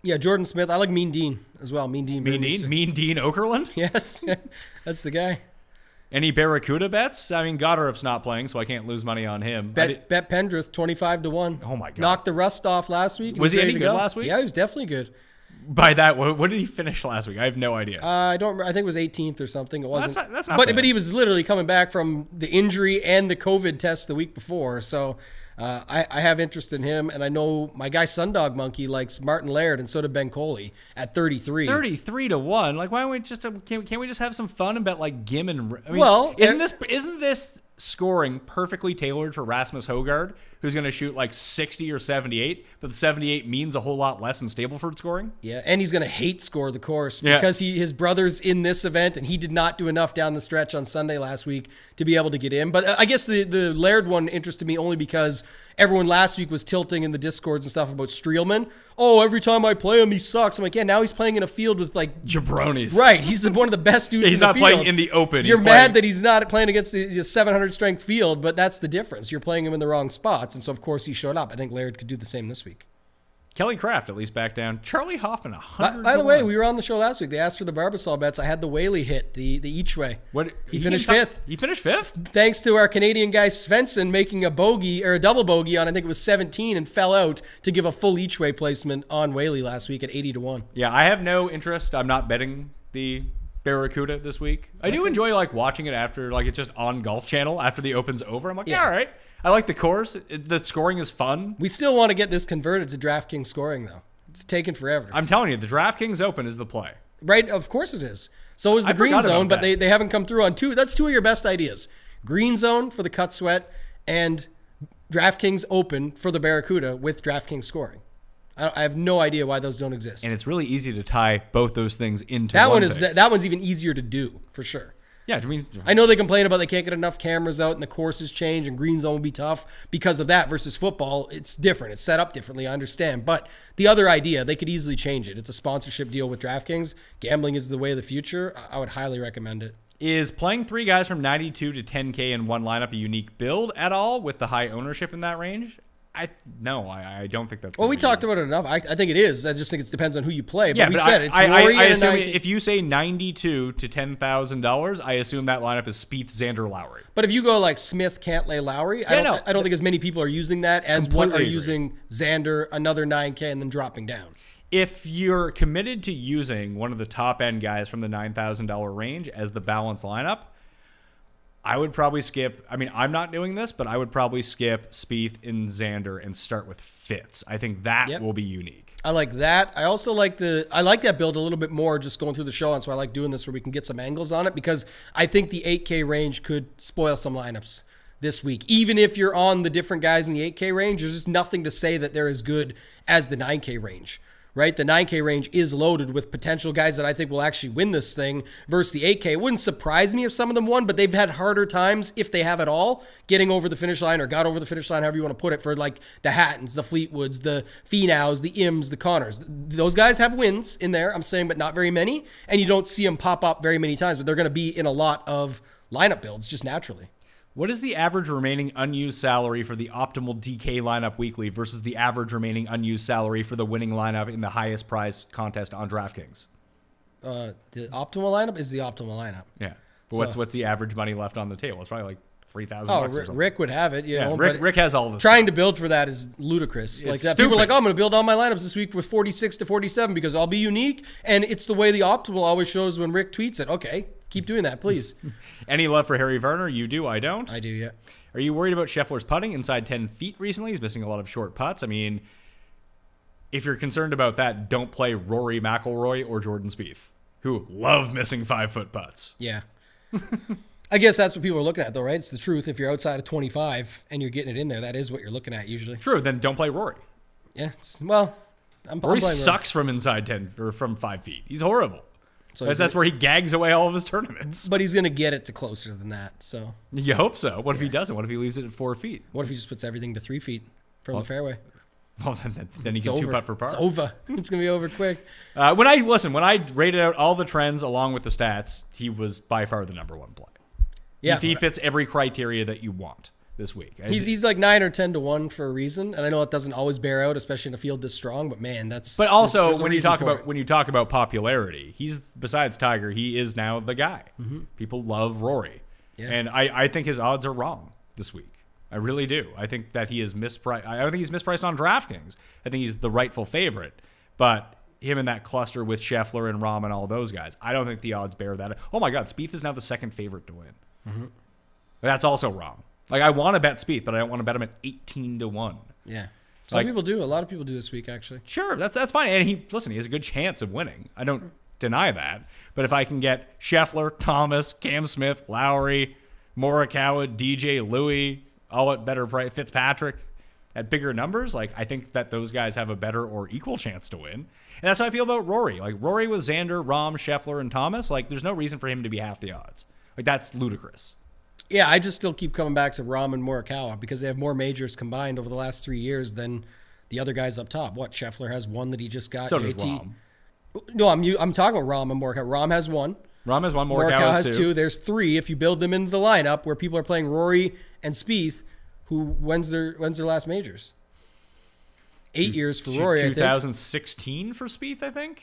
Yeah, Jordan Smith. I like Mean Dean as well. Mean Dean. Mean Dean Okerlund? Yes, that's the guy. Any Barracuda bets? I mean, Goddard's not playing, so I can't lose money on him. Bet Pendrith 25-1. Oh my God. Knocked the rust off last week. Was he ready any to good go. last week? Yeah, he was definitely good. By that, what did he finish last week? I have no idea. I don't. I think it was 18th or something. It wasn't. That's not but bad. but he was literally coming back from the injury and the COVID test the week before. So I have interest in him, and I know my guy Sundog Monkey likes Martin Laird, and so did Ben Coley at 33. 33-1. Like, why don't we just can't we just have some fun and bet like Gim and? I mean, Well, isn't this scoring perfectly tailored for Rasmus Højgaard, who's going to shoot like 60 or 78, but the 78 means a whole lot less in Stableford scoring? Yeah, and he's going to hate score the course Yeah. because his brother's in this event, and he did not do enough down the stretch on Sunday last week to be able to get in. But I guess the Laird one interested me only because everyone last week was tilting in the Discords and stuff about Streelman. Oh, every time I play him, he sucks. I'm like, yeah, now he's playing in a field with like Jabronis. right. He's one of the best dudes. He's in not the field. playing in the open. You're He's mad playing- that he's not playing against the 700 strength field, but that's the difference. You're playing him in the wrong spots, and so of course he showed up. I think Laird could do the same this week. Kelly Craft at least back down. Charlie Hoffman 100. By the way, we were on the show last week. They asked for the Barbasol bets. I had the Whaley hit, the each way. What He finished fifth. He finished fifth. Thanks to our Canadian guy Svensson making a bogey or a double bogey on I think it was 17 and fell out to give a full each way placement on Whaley last week at 80-1. Yeah, I have no interest. I'm not betting the Barracuda this week. I do enjoy like watching it after like it's just on Golf Channel after the Open's over. I'm like, yeah, all right. I like the course. The scoring is fun. We still want to get this converted to DraftKings scoring though. It's taken forever. I'm telling you, the DraftKings Open is the play. Right? Of course it is. So is the I Green forgot Zone, about but that. they haven't come through on two. That's two of your best ideas. Green Zone for the cut sweat and DraftKings Open for the Barracuda with DraftKings scoring. I have no idea why those don't exist. And it's really easy to tie both those things into that one one is thing. that one's even easier to do for sure. Yeah, I mean, I know they complain about they can't get enough cameras out and the courses change and green zone will be tough because of that versus football. It's different. It's set up differently. I understand. But the other idea, they could easily change it. It's a sponsorship deal with DraftKings. Gambling is the way of the future. I would highly recommend it. is playing three guys from 92 to 10K in one lineup a unique build at all with the high ownership in that range? I don't think that's. Well, we talked about it enough. I think it is. I just think it depends on who you play. But Yeah, we but said it's I Rory and assume 90. if you say 92 to $10,000, I assume that lineup is Spieth, Xander, Lowry. But if you go like Smith, Cantlay, Lowry, I don't think as many people are using that as what Completely are agree. using using Xander, another 9K, and then dropping down. If you're committed to using one of the top end guys from the $9,000 range as the balance lineup, I would probably skip. I mean, I'm not doing this, but I would probably skip Spieth and Xander and start with Fitz. I think that will be unique. I like that. I also like that build a little bit more just going through the show, and so I like doing this where we can get some angles on it because I think the 8K range could spoil some lineups this week. Even if you're on the different guys in the 8K range, there's just nothing to say that they're as good as the 9K range. Right? The 9K range is loaded with potential guys that I think will actually win this thing versus the 8K. It wouldn't surprise me if some of them won, but they've had harder times, if they have at all, getting over the finish line or got over the finish line, however you want to put it, for like the Hattons, the Fleetwoods, the Finaus, the Ims, the Connors. Those guys have wins in there, I'm saying, but not very many, and you don't see them pop up very many times, but they're going to be in a lot of lineup builds just naturally. What is the average remaining unused salary for the optimal DK lineup weekly versus the average remaining unused salary for the winning lineup in the highest prize contest on DraftKings? The optimal lineup is the optimal lineup. Yeah. But what's the average money left on the table? It's probably like $3,000 or something. Rick would have it. You know, Rick has all this. Trying to build for that is ludicrous. Like that, people are like, oh, I'm going to build all my lineups this week with 46 to 47 because I'll be unique. And it's the way the optimal always shows when Rick tweets it. Okay, keep doing that, please. Any love for Harry Varner? You do, I don't. I do, yeah. Are you worried about Scheffler's putting inside 10 feet recently? He's missing a lot of short putts. I mean, if you're concerned about that, don't play Rory McIlroy or Jordan Spieth, who love missing 5-foot putts. Yeah. I guess that's what people are looking at, though, right? It's the truth. If you're outside of 25 and you're getting it in there, that is what you're looking at usually. True, then don't play Rory. Yeah. I'm Rory playing sucks from inside 10 or from 5 feet. He's horrible. So That's where he gags away all of his tournaments. But he's going to get it to closer than that. So You hope so. What if he doesn't? What if he leaves it at 4 feet? what if he just puts everything to 3 feet from the fairway? Well, then he It's can over. 2-putt for par. It's over. It's going to be over quick. When I rated out all the trends along with the stats, he was by far the number 1 play. Yeah. He fits every criteria that you want this week. He's like 9 or 10 to 1 for a reason, and I know it doesn't always bear out, especially in a field this strong. But man, that's. But also, there's a when you reason talk for about it. when you talk about popularity, he's besides Tiger, he is now the guy. People love Rory, Yeah. and I think his odds are wrong this week. I really do. I think that he is mispriced. I don't think he's mispriced on DraftKings. I think he's the rightful favorite, but him in that cluster with Scheffler and Rahm and all those guys, I don't think the odds bear that. Oh my God, Spieth is now the second favorite to win. That's also wrong. Like I want to bet Spieth, but I don't want to bet him at 18 to 1. Yeah. Some Like- people do. A lot of people do this week, actually. Sure, that's fine. And he has a good chance of winning. I don't deny that. But if I can get Scheffler, Thomas, Cam Smith, Lowry, Morikawa, DJ, Louis, all at better price, Fitzpatrick at bigger numbers, like I think that those guys have a better or equal chance to win. And that's how I feel about Rory. Like Rory with Xander, Rahm, Scheffler, and Thomas, like there's no reason for him to be half the odds. Like that's ludicrous. Yeah, I just still keep coming back to Rahm and Morikawa because they have more majors combined over the last 3 years than the other guys up top. What, Scheffler has one that he just got. So does JT. Rahm. No, I'm talking about Rahm and Morikawa. Rahm has one. Rahm has one, Morikawa has 2. two. There's 3 if you build them into the lineup where people are playing Rory and Spieth, when's their last majors? 8 years for Rory, I think. 2016 for Spieth, I think.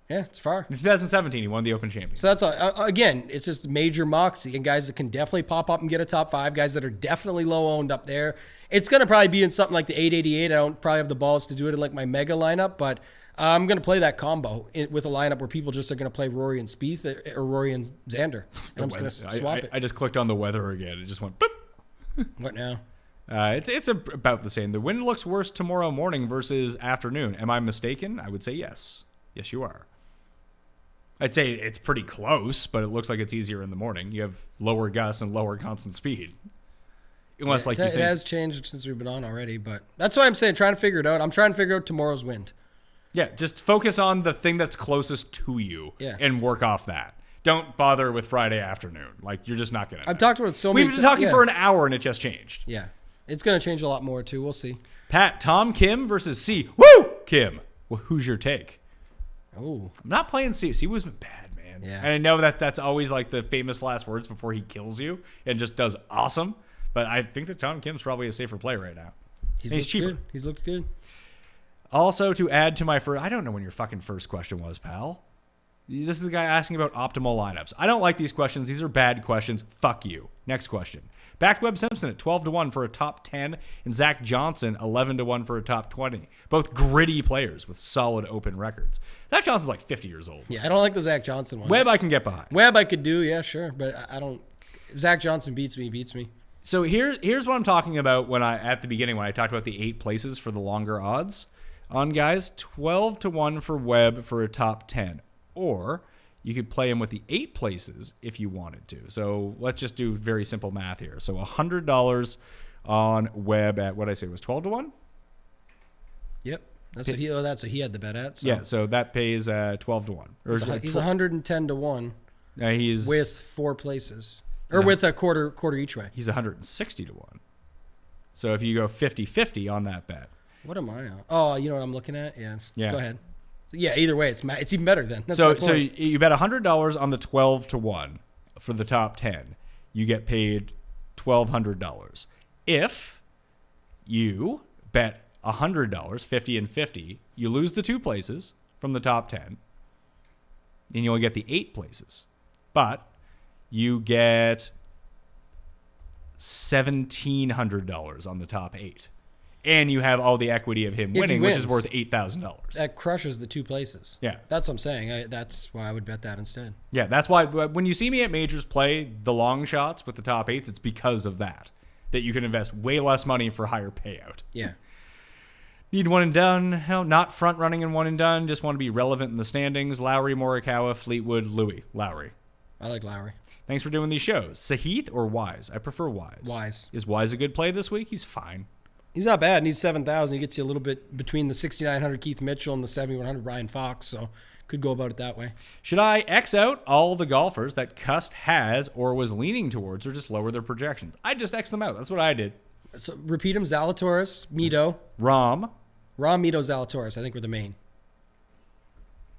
Yeah, it's far. In 2017, he won the Open Championship. So that's again, it's just major moxie and guys that can definitely pop up and get a top 5, guys that are definitely low owned up there. It's going to probably be in something like the 888. I don't probably have the balls to do it in like my mega lineup, but I'm going to play that combo with a lineup where people just are going to play Rory and Spieth or Rory and Xander. And I'm just going to swap it. I just clicked on the weather again. It just went boop. What now? It's about the same. The wind looks worse tomorrow morning versus afternoon. Am I mistaken? I would say yes. Yes, you are. I'd say it's pretty close, but it looks like it's easier in the morning. You have lower gusts and lower constant speed. Unless, like, you It think... has changed since we've been on already, but that's why I'm saying trying to figure it out. I'm trying to figure out tomorrow's wind. Yeah, just focus on the thing that's closest to you and work off that. Don't bother with Friday afternoon. Like, you're just not going to. I've talked about it so many We've been talking for an hour, and it just changed. Yeah. It's going to change a lot more, too. We'll see. Pat, Tom Kim versus C. Woo! Kim. Well, who's your take? Oh. I'm not playing C. C was bad, man. Yeah. And I know that that's always like the famous last words before he kills you and just does awesome. But I think that Tom Kim's probably a safer play right now. He's cheaper. Good. He's looked good. Also, to add to my first... I don't know when your fucking first question was, pal. This is the guy asking about optimal lineups. I don't like these questions. These are bad questions. Fuck you. Next question. Backed Webb Simpson at 12 to 1 for a top 10 and Zach Johnson 11 to 1 for a top 20. Both gritty players with solid open records. Zach Johnson's like 50 years old. Yeah, I don't like the Zach Johnson one. Webb I can get behind. Webb I could do, yeah, sure. But I don't... If Zach Johnson beats me. So here's what I'm talking about when I talked about the 8 places for the longer odds on guys. 12 to 1 for Webb for a top 10. Or you could play him with the 8 places if you wanted to. So let's just do very simple math here. So $100 on Webb at what I say was 12 to 1? Yep. That's what he had the bet at. So. Yeah, so that pays 12 to 1. Or He's 110 to 1 he's with 4 places. Or with a quarter each way. He's 160 to 1. So if you go 50-50 on that bet. What am I on? Oh, you know what I'm looking at? Yeah. Go ahead. Yeah, either way, it's even better then. That's my point. So you bet $100 on the 12 to 1 for the top 10. You get paid $1,200. If you bet $100, 50 and 50, you lose the 2 places from the top 10, and you only get the 8 places. But you get $1,700 on the top 8. And you have all the equity of him winning, which is worth $8,000. That crushes the 2 places. Yeah. That's what I'm saying. That's why I would bet that instead. Yeah, that's why when you see me at majors play the long shots with the top 8s, it's because of that you can invest way less money for higher payout. Yeah. Need one and done. Hell, not front running and one and done. Just want to be relevant in the standings. Lowry, Morikawa, Fleetwood, Louis. Lowry. I like Lowry. Thanks for doing these shows. Sahith or Wise? I prefer Wise. Wise. Is Wise a good play this week? He's fine. He's not bad. And he's 7,000. He gets you a little bit between the 6,900 Keith Mitchell and the 7,100 Ryan Fox. So could go about it that way. Should I X out all the golfers that Cust has or was leaning towards, or just lower their projections? I just X them out. That's what I did. So repeat them: Zalatoris, Mito, Mito, Zalatoris. I think were the main.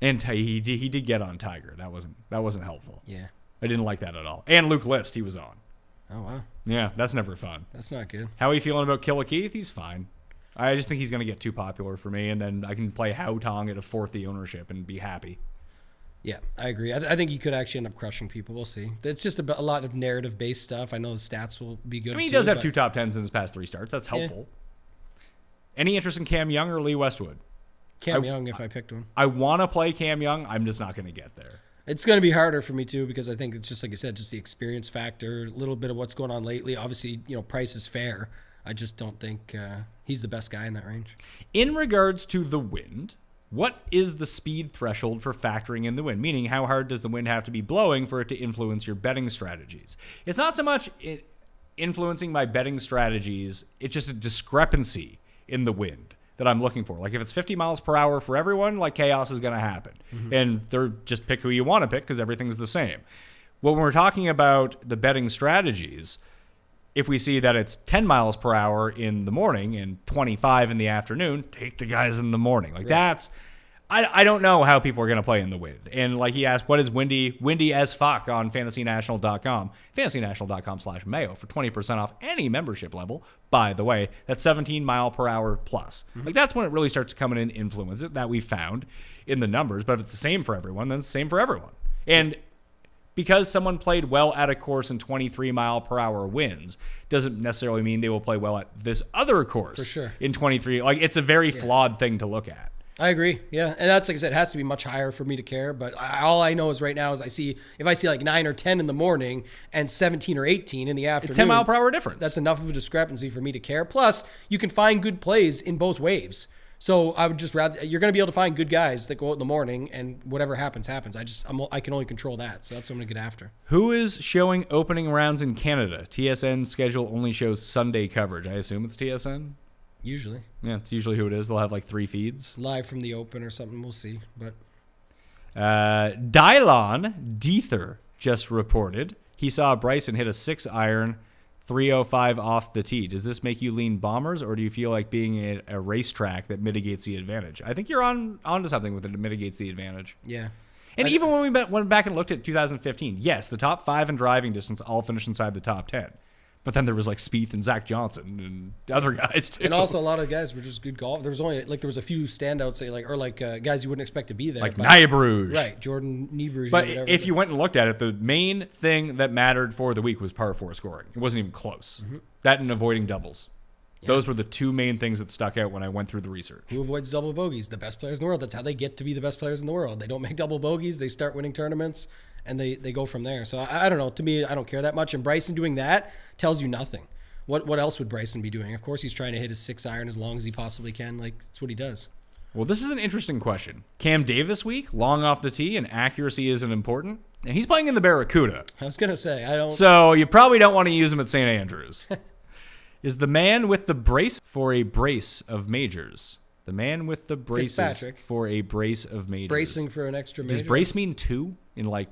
and he did get on Tiger. That wasn't helpful. Yeah. I didn't like that at all. And Luke List, he was on. Oh wow. Yeah, that's never fun. That's not good. How are you feeling about Killa Keith? He's fine. I just think he's going to get too popular for me, and then I can play Hao Tong at a fourth the ownership and be happy. Yeah, I agree. I think he could actually end up crushing people. We'll see. It's just a lot of narrative-based stuff. I know his stats will be good. I mean, he does have 2 top 10s in his past 3 starts. That's helpful. Yeah. Any interest in Cam Young or Lee Westwood? Cam Young, if I picked one. I want to play Cam Young. I'm just not going to get there. It's going to be harder for me too, because I think it's just like I said, just the experience factor, a little bit of what's going on lately. Obviously, price is fair. I just don't think he's the best guy in that range. In regards to the wind, what is the speed threshold for factoring in the wind? Meaning, how hard does the wind have to be blowing for it to influence your betting strategies? It's not so much influencing my betting strategies. It's just a discrepancy in the wind that I'm looking for. Like if it's 50 miles per hour for everyone, like chaos is going to happen. Mm-hmm. And they're just pick who you want to pick because everything's the same. When we're talking about the betting strategies, if we see that it's 10 miles per hour in the morning and 25 in the afternoon, take the guys in the morning. Like that's, I don't know how people are going to play in the wind. And like he asked, what is windy as fuck on fantasynational.com, fantasynational.com/Mayo for 20% off any membership level. By the way, that's 17 mile per hour plus. Mm-hmm. Like that's when it really starts coming in influence it that we found in the numbers. But if it's the same for everyone, then it's the same for everyone. And because someone played well at a course in 23 mile per hour winds doesn't necessarily mean they will play well at this other course for sure. in 23. Like it's a very flawed thing to look at. I agree. Yeah. And that's like I said, it has to be much higher for me to care. But all I know is right now is if I see like 9 or 10 in the morning and 17 or 18 in the afternoon. It's 10 mile per hour difference. That's enough of a discrepancy for me to care. Plus, you can find good plays in both waves. So I would just rather, you're going to be able to find good guys that go out in the morning and whatever happens, happens. I can only control that. So that's what I'm going to get after. Who is showing opening rounds in Canada? TSN schedule only shows Sunday coverage. I assume it's TSN? Usually. Yeah, it's usually who it is. They'll have like 3 feeds. Live from the Open or something. We'll see. But Dylon Deether just reported he saw Bryson hit a 6-iron 305 off the tee. Does this make you lean Bombers, or do you feel like being at a racetrack that mitigates the advantage? I think you're onto something with it. It mitigates the advantage. Yeah. And even when we went back and looked at 2015, yes, the top 5 in driving distance all finished inside the top 10. But then there was like Spieth and Zach Johnson and other guys too. And also a lot of guys were just good golf. There was a few standouts, guys you wouldn't expect to be there. Like Nybruge. Right, Jordan Nybruge. But if you went and looked at it, the main thing that mattered for the week was par 4 scoring. It wasn't even close. Mm-hmm. That and avoiding doubles. Yeah. Those were the 2 main things that stuck out when I went through the research. Who avoids double bogeys? The best players in the world. That's how they get to be the best players in the world. They don't make double bogeys. They start winning tournaments. And they go from there. So I don't know. To me, I don't care that much. And Bryson doing that tells you nothing. What else would Bryson be doing? Of course, he's trying to hit his 6-iron as long as he possibly can. Like, that's what he does. Well, this is an interesting question. Cam Davis week, long off the tee, and accuracy isn't important. And he's playing in the Barracuda. I was going to say, I don't. So you probably don't want to use him at St. Andrews. Is the man with the brace for a brace of majors? The man with the braces for a brace of majors. Bracing for an extra major? Does brace mean 2 in like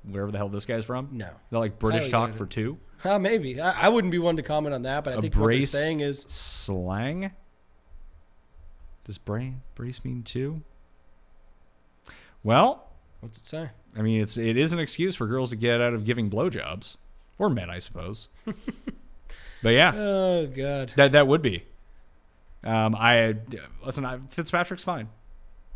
wherever the hell this guy's from? No. Is that like British talk for 2? Maybe. I wouldn't be one to comment on that, but I think what they're saying is slang. Does brace mean 2? Well, what's it say? I mean, it is an excuse for girls to get out of giving blowjobs, or men, I suppose. But yeah. Oh God. That would be. Fitzpatrick's fine.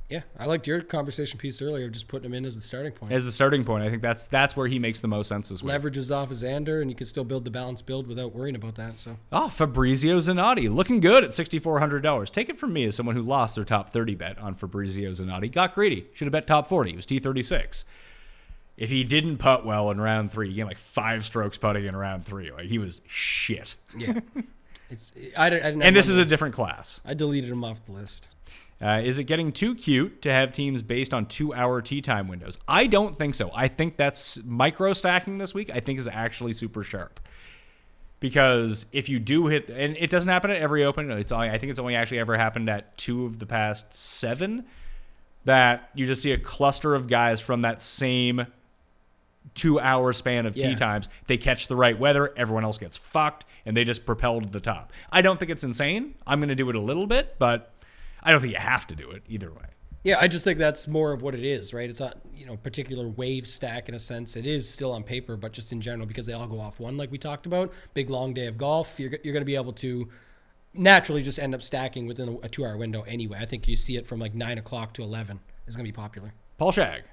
Yeah, I liked your conversation piece earlier, just putting him in as the starting point. As the starting point, I think that's where he makes the most sense as well. Leverages off of Xander, and you can still build the balanced build without worrying about that. So. Fabrizio Zanotti, looking good at $6,400. Take it from me as someone who lost their top 30 bet on Fabrizio Zanotti. Got greedy. Should have bet top 40. It was T36. If he didn't putt well in round 3, he gained like 5 strokes putting in round 3. Like he was shit. Yeah. I didn't and this is a different class. I deleted him off the list. Is it getting too cute to have teams based on 2-hour tee time windows? I don't think so. I think that's micro stacking this week. I think is actually super sharp. Because if you do hit, and it doesn't happen at every Open. I think it's only actually ever happened at 2 of the past 7 that you just see a cluster of guys from that same 2-hour span of tee times. They catch the right weather, everyone else gets fucked, and they just propel to the top. I don't think it's insane. I'm going to do it a little bit, but I don't think you have to do it either way. Yeah, I just think that's more of what it is, right? It's not, particular wave stack in a sense. It is still on paper, but just in general, because they all go off one, like we talked about, big long day of golf, you're going to be able to naturally just end up stacking within a 2-hour window anyway. I think you see it from like 9 o'clock to 11 is going to be popular. Paul Shag.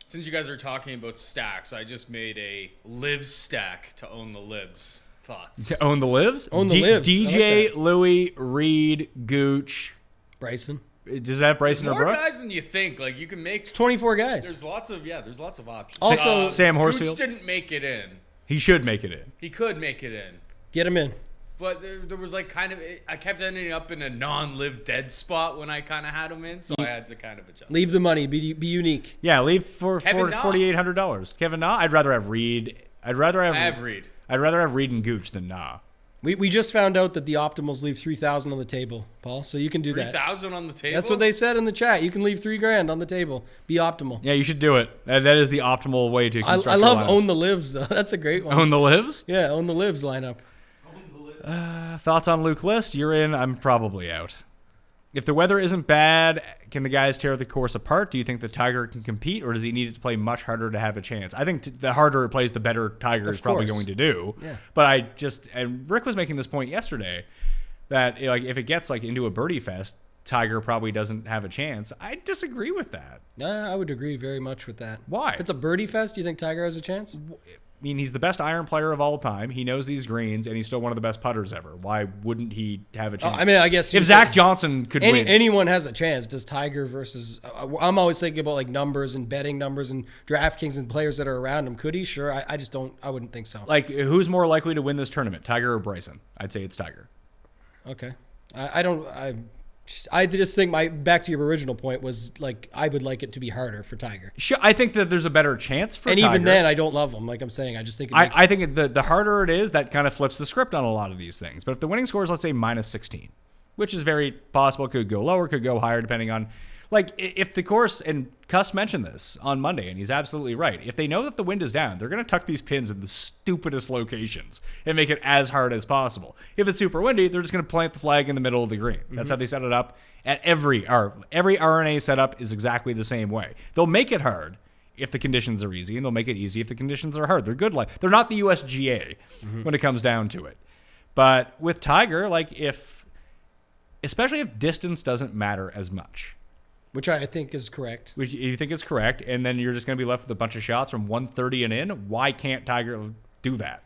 Since you guys are talking about stacks, I just made a live stack to own the libs. Thoughts? To own the lives? Own the lives. DJ, like Louis, Reed, Gooch. Bryson. Does that have Bryson or More Brooks? guys than you think. Like you can make 24 guys. There's lots of options. Also, Sam Horsfield Gooch didn't make it in. He should make it in. He could make it in. Get him in. But there was like I kept ending up in a non-live dead spot when I kind of had him in, so I had to kind of adjust. Leave the money. Be unique. Yeah, leave for Kevin Na. $4,800. Kevin Na. I'd rather have Reed. I have Reed. I'd rather have Reed and Gooch than Na. We just found out that the optimals leave $3,000 on the table, Paul. So you can do that. $3,000 on the table. That's what they said in the chat. You can leave $3,000 on the table. Be optimal. Yeah, you should do it. That is the optimal way to construct I love your lineups. Own the Lives, though. That's a great one. Own the lives? Yeah, Own the Lives lineup. Thoughts on Luke List? You're in. I'm probably out. If the weather isn't bad, can the guys tear the course apart? Do you think the Tiger can compete, or does he need to play much harder to have a chance? I think the harder it plays, the better Tiger is probably going to do. Yeah. But and Rick was making this point yesterday that like if it gets like into a birdie fest, Tiger probably doesn't have a chance. I disagree with that. I would agree very much with that. Why? If it's a birdie fest, do you think Tiger has a chance? I mean, he's the best iron player of all time. He knows these greens, and he's still one of the best putters ever. Why wouldn't he have a chance? I guess if Zach Johnson could win. Anyone has a chance. Does Tiger versus... I'm always thinking about like numbers and betting numbers and DraftKings and players that are around him. Could he? Sure. I just don't... I wouldn't think so. Like, who's more likely to win this tournament, Tiger or Bryson? I'd say it's Tiger. Okay. I just think back to your original point was like I would like it to be harder for Tiger. Sure, I think that there's a better chance for and Tiger. even then, I don't love him. Like I'm saying, I just think I think the harder it is, that kind of flips the script on a lot of these things. But if the winning score is, let's say, minus 16, which is very possible, could go lower, could go higher, depending on, like, if the course, and Cuss mentioned this on Monday, and he's absolutely right. If they know that the wind is down, they're going to tuck these pins in the stupidest locations and make it as hard as possible. If it's super windy, they're just going to plant the flag in the middle of the green. That's how they set it up. At every RNA setup is exactly the same way. They'll make it hard if the conditions are easy, and they'll make it easy if the conditions are hard. They're good. They're not the USGA when it comes down to it. But with Tiger, especially if distance doesn't matter as much, which I think is correct. which you think is correct, and then you're just going to be left with a bunch of shots from 130 and in. Why can't Tiger do that?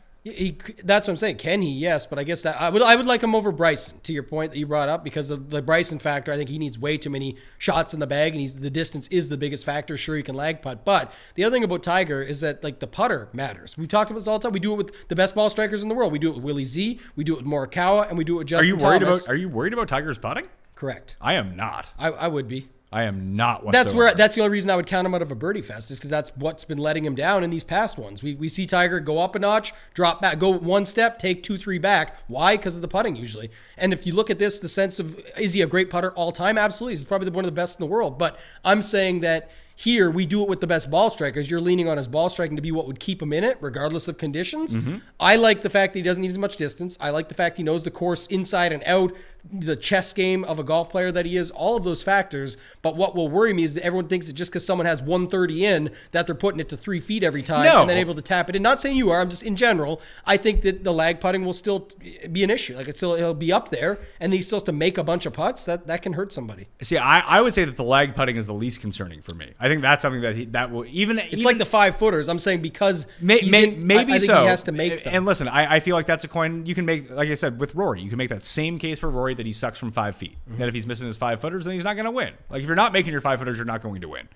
That's what I'm saying. Can he? Yes, but I guess that I would like him over Bryson, to your point that you brought up, because of the Bryson factor. I think he needs way too many shots in the bag, and the distance is the biggest factor. Sure, he can lag putt, but the other thing about Tiger is that like the putter matters. We've talked about this all the time. We do it with the best ball strikers in the world. We do it with Willie Z, we do it with Morikawa, and we do it with Justin Thomas. Are you worried about Tiger's putting? Correct. I am not. I would be. I am not whatsoever. That's the only reason I would count him out of a birdie fest, is because that's what's been letting him down in these past ones. We see Tiger go up a notch, drop back, go one step, take 2-3 back. Why? Because of the putting usually. And if you look at this, the sense of, is he a great putter all time? Absolutely. He's probably one of the best in the world. But I'm saying that here we do it with the best ball strikers. You're leaning on his ball striking to be what would keep him in it, regardless of conditions. I like the fact that he doesn't need as much distance. I like the fact he knows the course inside and out, the chess game of a golf player that he is, all of those factors. But what will worry me is that everyone thinks that just because someone has 130 in, that they're putting it to 3 feet every time and then able to tap it in. Not saying you are, I'm just in general. I think that the lag putting will still be an issue. Like it'll be up there, and he still has to make a bunch of putts. That can hurt somebody. See, I would say that the lag putting is the least concerning for me. I think that's something that will even. It's like the 5-footers. I'm saying because maybe I think so. he has to make them. And listen, I feel like that's a coin you can make. Like I said with Rory, you can make that same case for Rory that he sucks from 5 feet. That if he's missing his 5-footers, then he's not going to win. Like if you're not making your 5-footers, you're not going to win.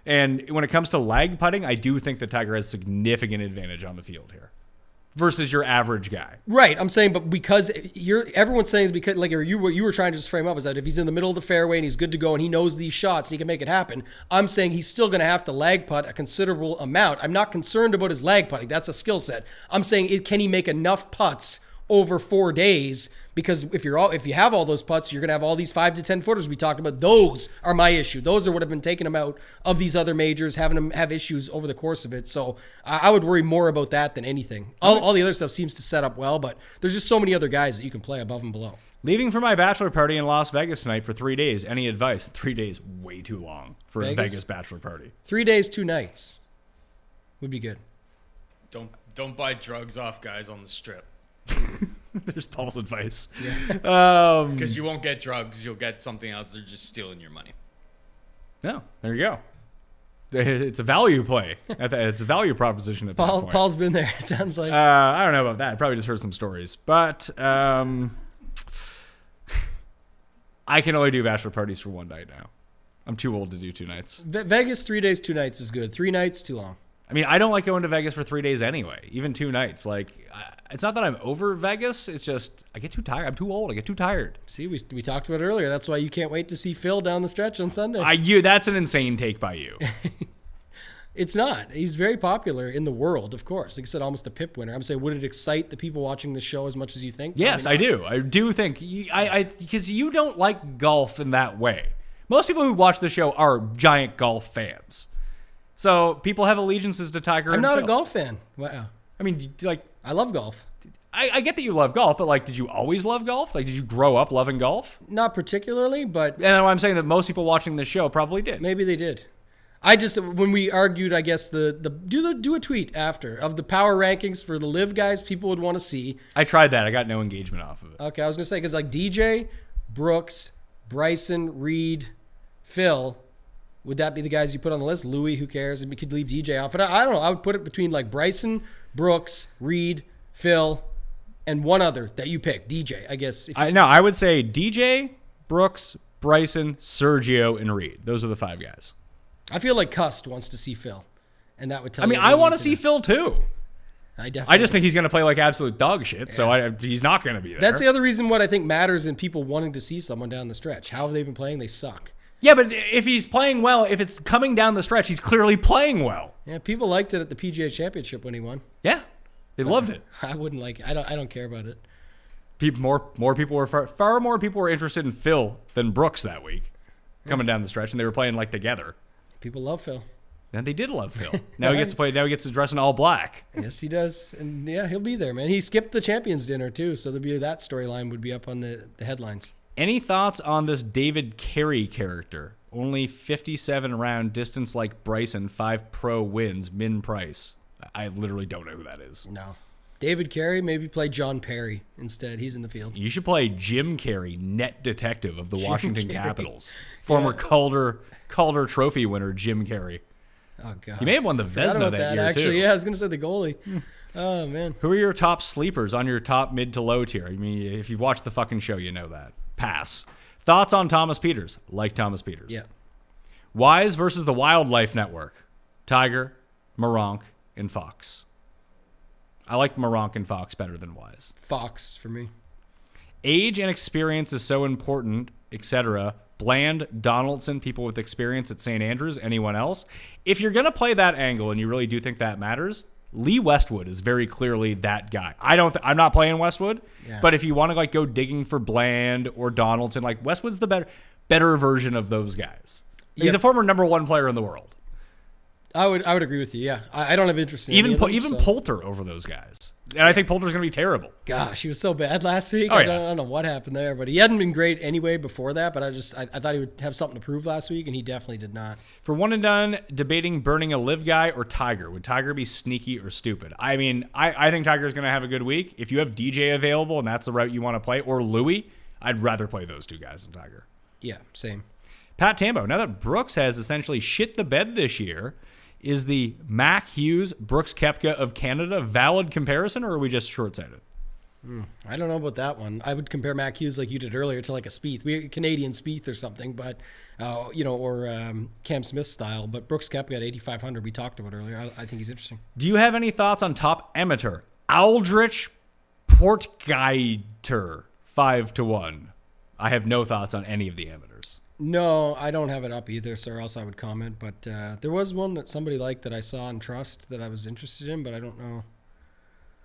And when it comes to lag putting, I do think that Tiger has significant advantage on the field here versus your average guy. Right. I'm saying, but because everyone's saying is because like you were trying to just frame up is that if he's in the middle of the fairway and he's good to go and he knows these shots and he can make it happen, I'm saying he's still going to have to lag putt a considerable amount. I'm not concerned about his lag putting. That's a skill set. I'm saying, can he make enough putts over 4 days, because if you have all those putts, you're going to have all these 5 to 10 footers we talked about. Those are my issue. Those are what have been taking them out of these other majors, having them have issues over the course of it. So I would worry more about that than anything. All the other stuff seems to set up well, but there's just so many other guys that you can play above and below. Leaving for my bachelor party in Las Vegas tonight for 3 days. Any advice? 3 days, way too long for a Vegas bachelor party. 3 days, 2 nights would be good. Don't buy drugs off guys on the strip. There's Paul's advice. Because you won't get drugs. You'll get something else. They're just stealing your money. No, there you go. It's a value play. It's a value proposition at that point. Paul's been there, it sounds like. I don't know about that. I probably just heard some stories. But I can only do bachelor parties for 1 night now. I'm too old to do 2 nights. Vegas, 3 days, 2 nights is good. 3 nights, too long. I mean, I don't like going to Vegas for 3 days anyway, even 2 nights. Like, it's not that I'm over Vegas. It's just I get too tired. I'm too old. I get too tired. See, we talked about it earlier. That's why you can't wait to see Phil down the stretch on Sunday. That's an insane take by you. It's not. He's very popular in the world, of course. Like I said, almost a PIP winner. I'm saying, would it excite the people watching the show as much as you think? Yes, I do. I do think because you don't like golf in that way. Most people who watch the show are giant golf fans. So people have allegiances to Tiger and I'm not Phil. a golf fan. Wow. I mean, like, I love golf. I get that you love golf, but like, did you always love golf? Like, did you grow up loving golf? Not particularly, but And I'm saying that most people watching this show probably did. maybe they did. I just, when we argued, I guess do a tweet after of the power rankings for the live guys people would want to see. I tried that. I got no engagement off of it. Okay, I was gonna say, because like DJ, Brooks, Bryson, Reed, Phil, would that be the guys you put on the list? Louis, who cares? And we could leave DJ off. But I don't know. I would put it between like Bryson, Brooks, Reed, Phil, and one other that you pick. DJ, I guess. I would say DJ, Brooks, Bryson, Sergio, and Reed. Those are the 5 guys. I feel like Cust wants to see Phil, and that would tell. I mean, you I want to see Phil too. I definitely. I just think he's going to play like absolute dog shit, so he's not going to be there. That's the other reason what I think matters in people wanting to see someone down the stretch. How have they been playing? They suck. Yeah, but if he's playing well, if it's coming down the stretch, he's clearly playing well. Yeah, people liked it at the PGA Championship when he won. Yeah, they loved it. I wouldn't like it. I don't care about it. More people were far more people were interested in Phil than Brooks that week, coming down the stretch, and they were playing like together. People love Phil. And they did love Phil. Now he gets to play. Now he gets to dress in all black. Yes, he does. And yeah, he'll be there, man. He skipped the Champions Dinner too, so that storyline would be up on the headlines. Any thoughts on this David Carey character? Only 57 round distance like Bryson, 5 pro wins, min price. I literally don't know who that is. No. David Carey, maybe play John Perry instead. He's in the field. You should play Jim Carey, net detective of the Washington Carey. Capitals. Former Calder Trophy winner Jim Carey. Oh, God. He may have won the Vezina that year, actually, too. Yeah, I was going to say the goalie. Oh, man. Who are your top sleepers on your top mid to low tier? I mean, if you've watched the fucking show, you know that. Pass. Thoughts on Thomas Peters? Like Thomas Peters. Yeah. Wise versus the Wildlife Network. Tiger, Moronk, and Fox. I like Moronk and Fox better than Wise. Fox for me. Age and experience is so important, etc. Bland, Donaldson, people with experience at St. Andrews, anyone else. If you're going to play that angle and you really do think that matters, Lee Westwood is very clearly that guy. I'm not playing Westwood, but if you want to like go digging for Bland or Donaldson, like Westwood's the better version of those guys. He's a former number 1 player in the world. I would agree with you. Yeah, I don't have interest in even any of them, Poulter over those guys, and I think Poulter's going to be terrible. Gosh, he was so bad last week. Oh, I don't know what happened there, but he hadn't been great anyway before that. But I thought he would have something to prove last week, and he definitely did not. For one and done, debating burning a live guy or Tiger. Would Tiger be sneaky or stupid? I mean, I think Tiger's going to have a good week. If you have DJ available and that's the route you want to play, or Louis, I'd rather play those 2 guys than Tiger. Yeah, same. Pat Tambo, now that Brooks has essentially shit the bed this year, is the Mac Hughes, Brooks Koepka of Canada valid comparison, or are we just short-sighted? I don't know about that one. I would compare Mac Hughes like you did earlier to like a Spieth, Canadian Spieth or something, but or Cam Smith style. But Brooks Koepka at 8,500, we talked about earlier. I think he's interesting. Do you have any thoughts on top amateur Aldrich Portgeiter 5-1? I have no thoughts on any of the amateurs. No, I don't have it up either, so or else I would comment. But there was one that somebody liked that I saw and trust that I was interested in, but I don't know.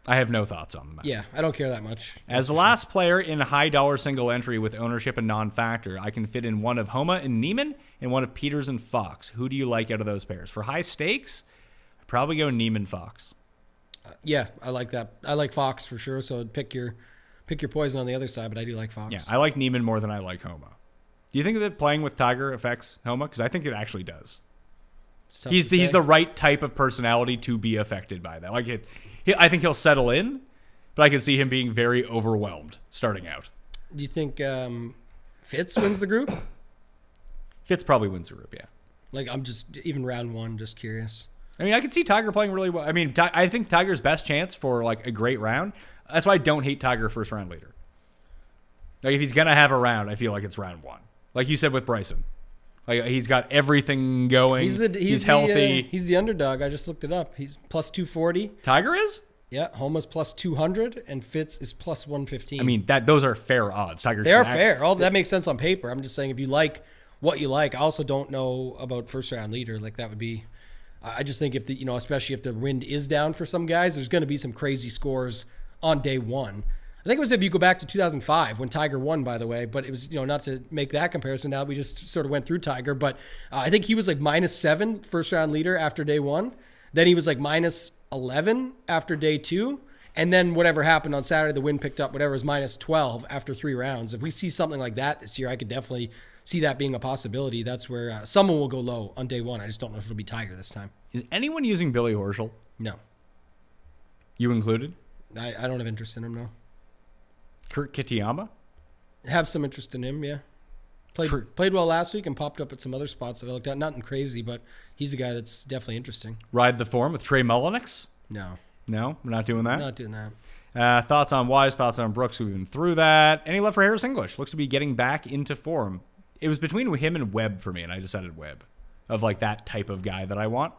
I have no thoughts on the match. Yeah, I don't care that much. As the last player in high dollar single entry with ownership and non-factor, I can fit in one of Homa and Neiman and one of Peters and Fox. Who do you like out of those pairs? For high stakes, I'd probably go Neiman Fox. Yeah, I like that. I like Fox for sure. So pick your poison on the other side, but I do like Fox. Yeah, I like Neiman more than I like Homa. Do you think that playing with Tiger affects Homa? Because I think it actually does. It's tough He's to say. the right type of personality to be affected by that. I think he'll settle in, but I can see him being very overwhelmed starting out. Do you think Fitz wins the group? Fitz probably wins the group, yeah. Like, I'm just, even round one, just curious. I mean, I could see Tiger playing really well. I mean, I think Tiger's best chance for like a great round. That's why I don't hate Tiger first round leader. Like if he's gonna have a round, I feel like it's round one. Like you said with Bryson, like he's got everything going. He's healthy. He's the underdog. I just looked it up. He's plus 240. Tiger is. Yeah, Homa's plus 200 and Fitz is plus 115. I mean those are fair odds. Tiger's they are fair. All that makes sense on paper. I'm just saying if you like what you like. I also don't know about first round leader. Like that would be. I just think if especially if the wind is down for some guys, there's going to be some crazy scores on day one. I think it was if you go back to 2005 when Tiger won, by the way, but it was, not to make that comparison now. We just sort of went through Tiger, but I think he was like -7 first round leader after day one. Then he was like -11 after day two. And then whatever happened on Saturday, the wind picked up, whatever was -12 after 3 rounds. If we see something like that this year, I could definitely see that being a possibility. That's where someone will go low on day one. I just don't know if it'll be Tiger this time. Is anyone using Billy Horschel? No. You included? I don't have interest in him, no. Kurt Kitayama? Have some interest in him, yeah. Played well last week and popped up at some other spots that I looked at. Nothing crazy, but he's a guy that's definitely interesting. Ride the form with Trey Mullenix? No. No, we're not doing that? Not doing that. Thoughts on Wise, thoughts on Brooks. We've been through that. Any love for Harris English? Looks to be getting back into form. It was between him and Webb for me, and I decided Webb. Of like that type of guy that I want.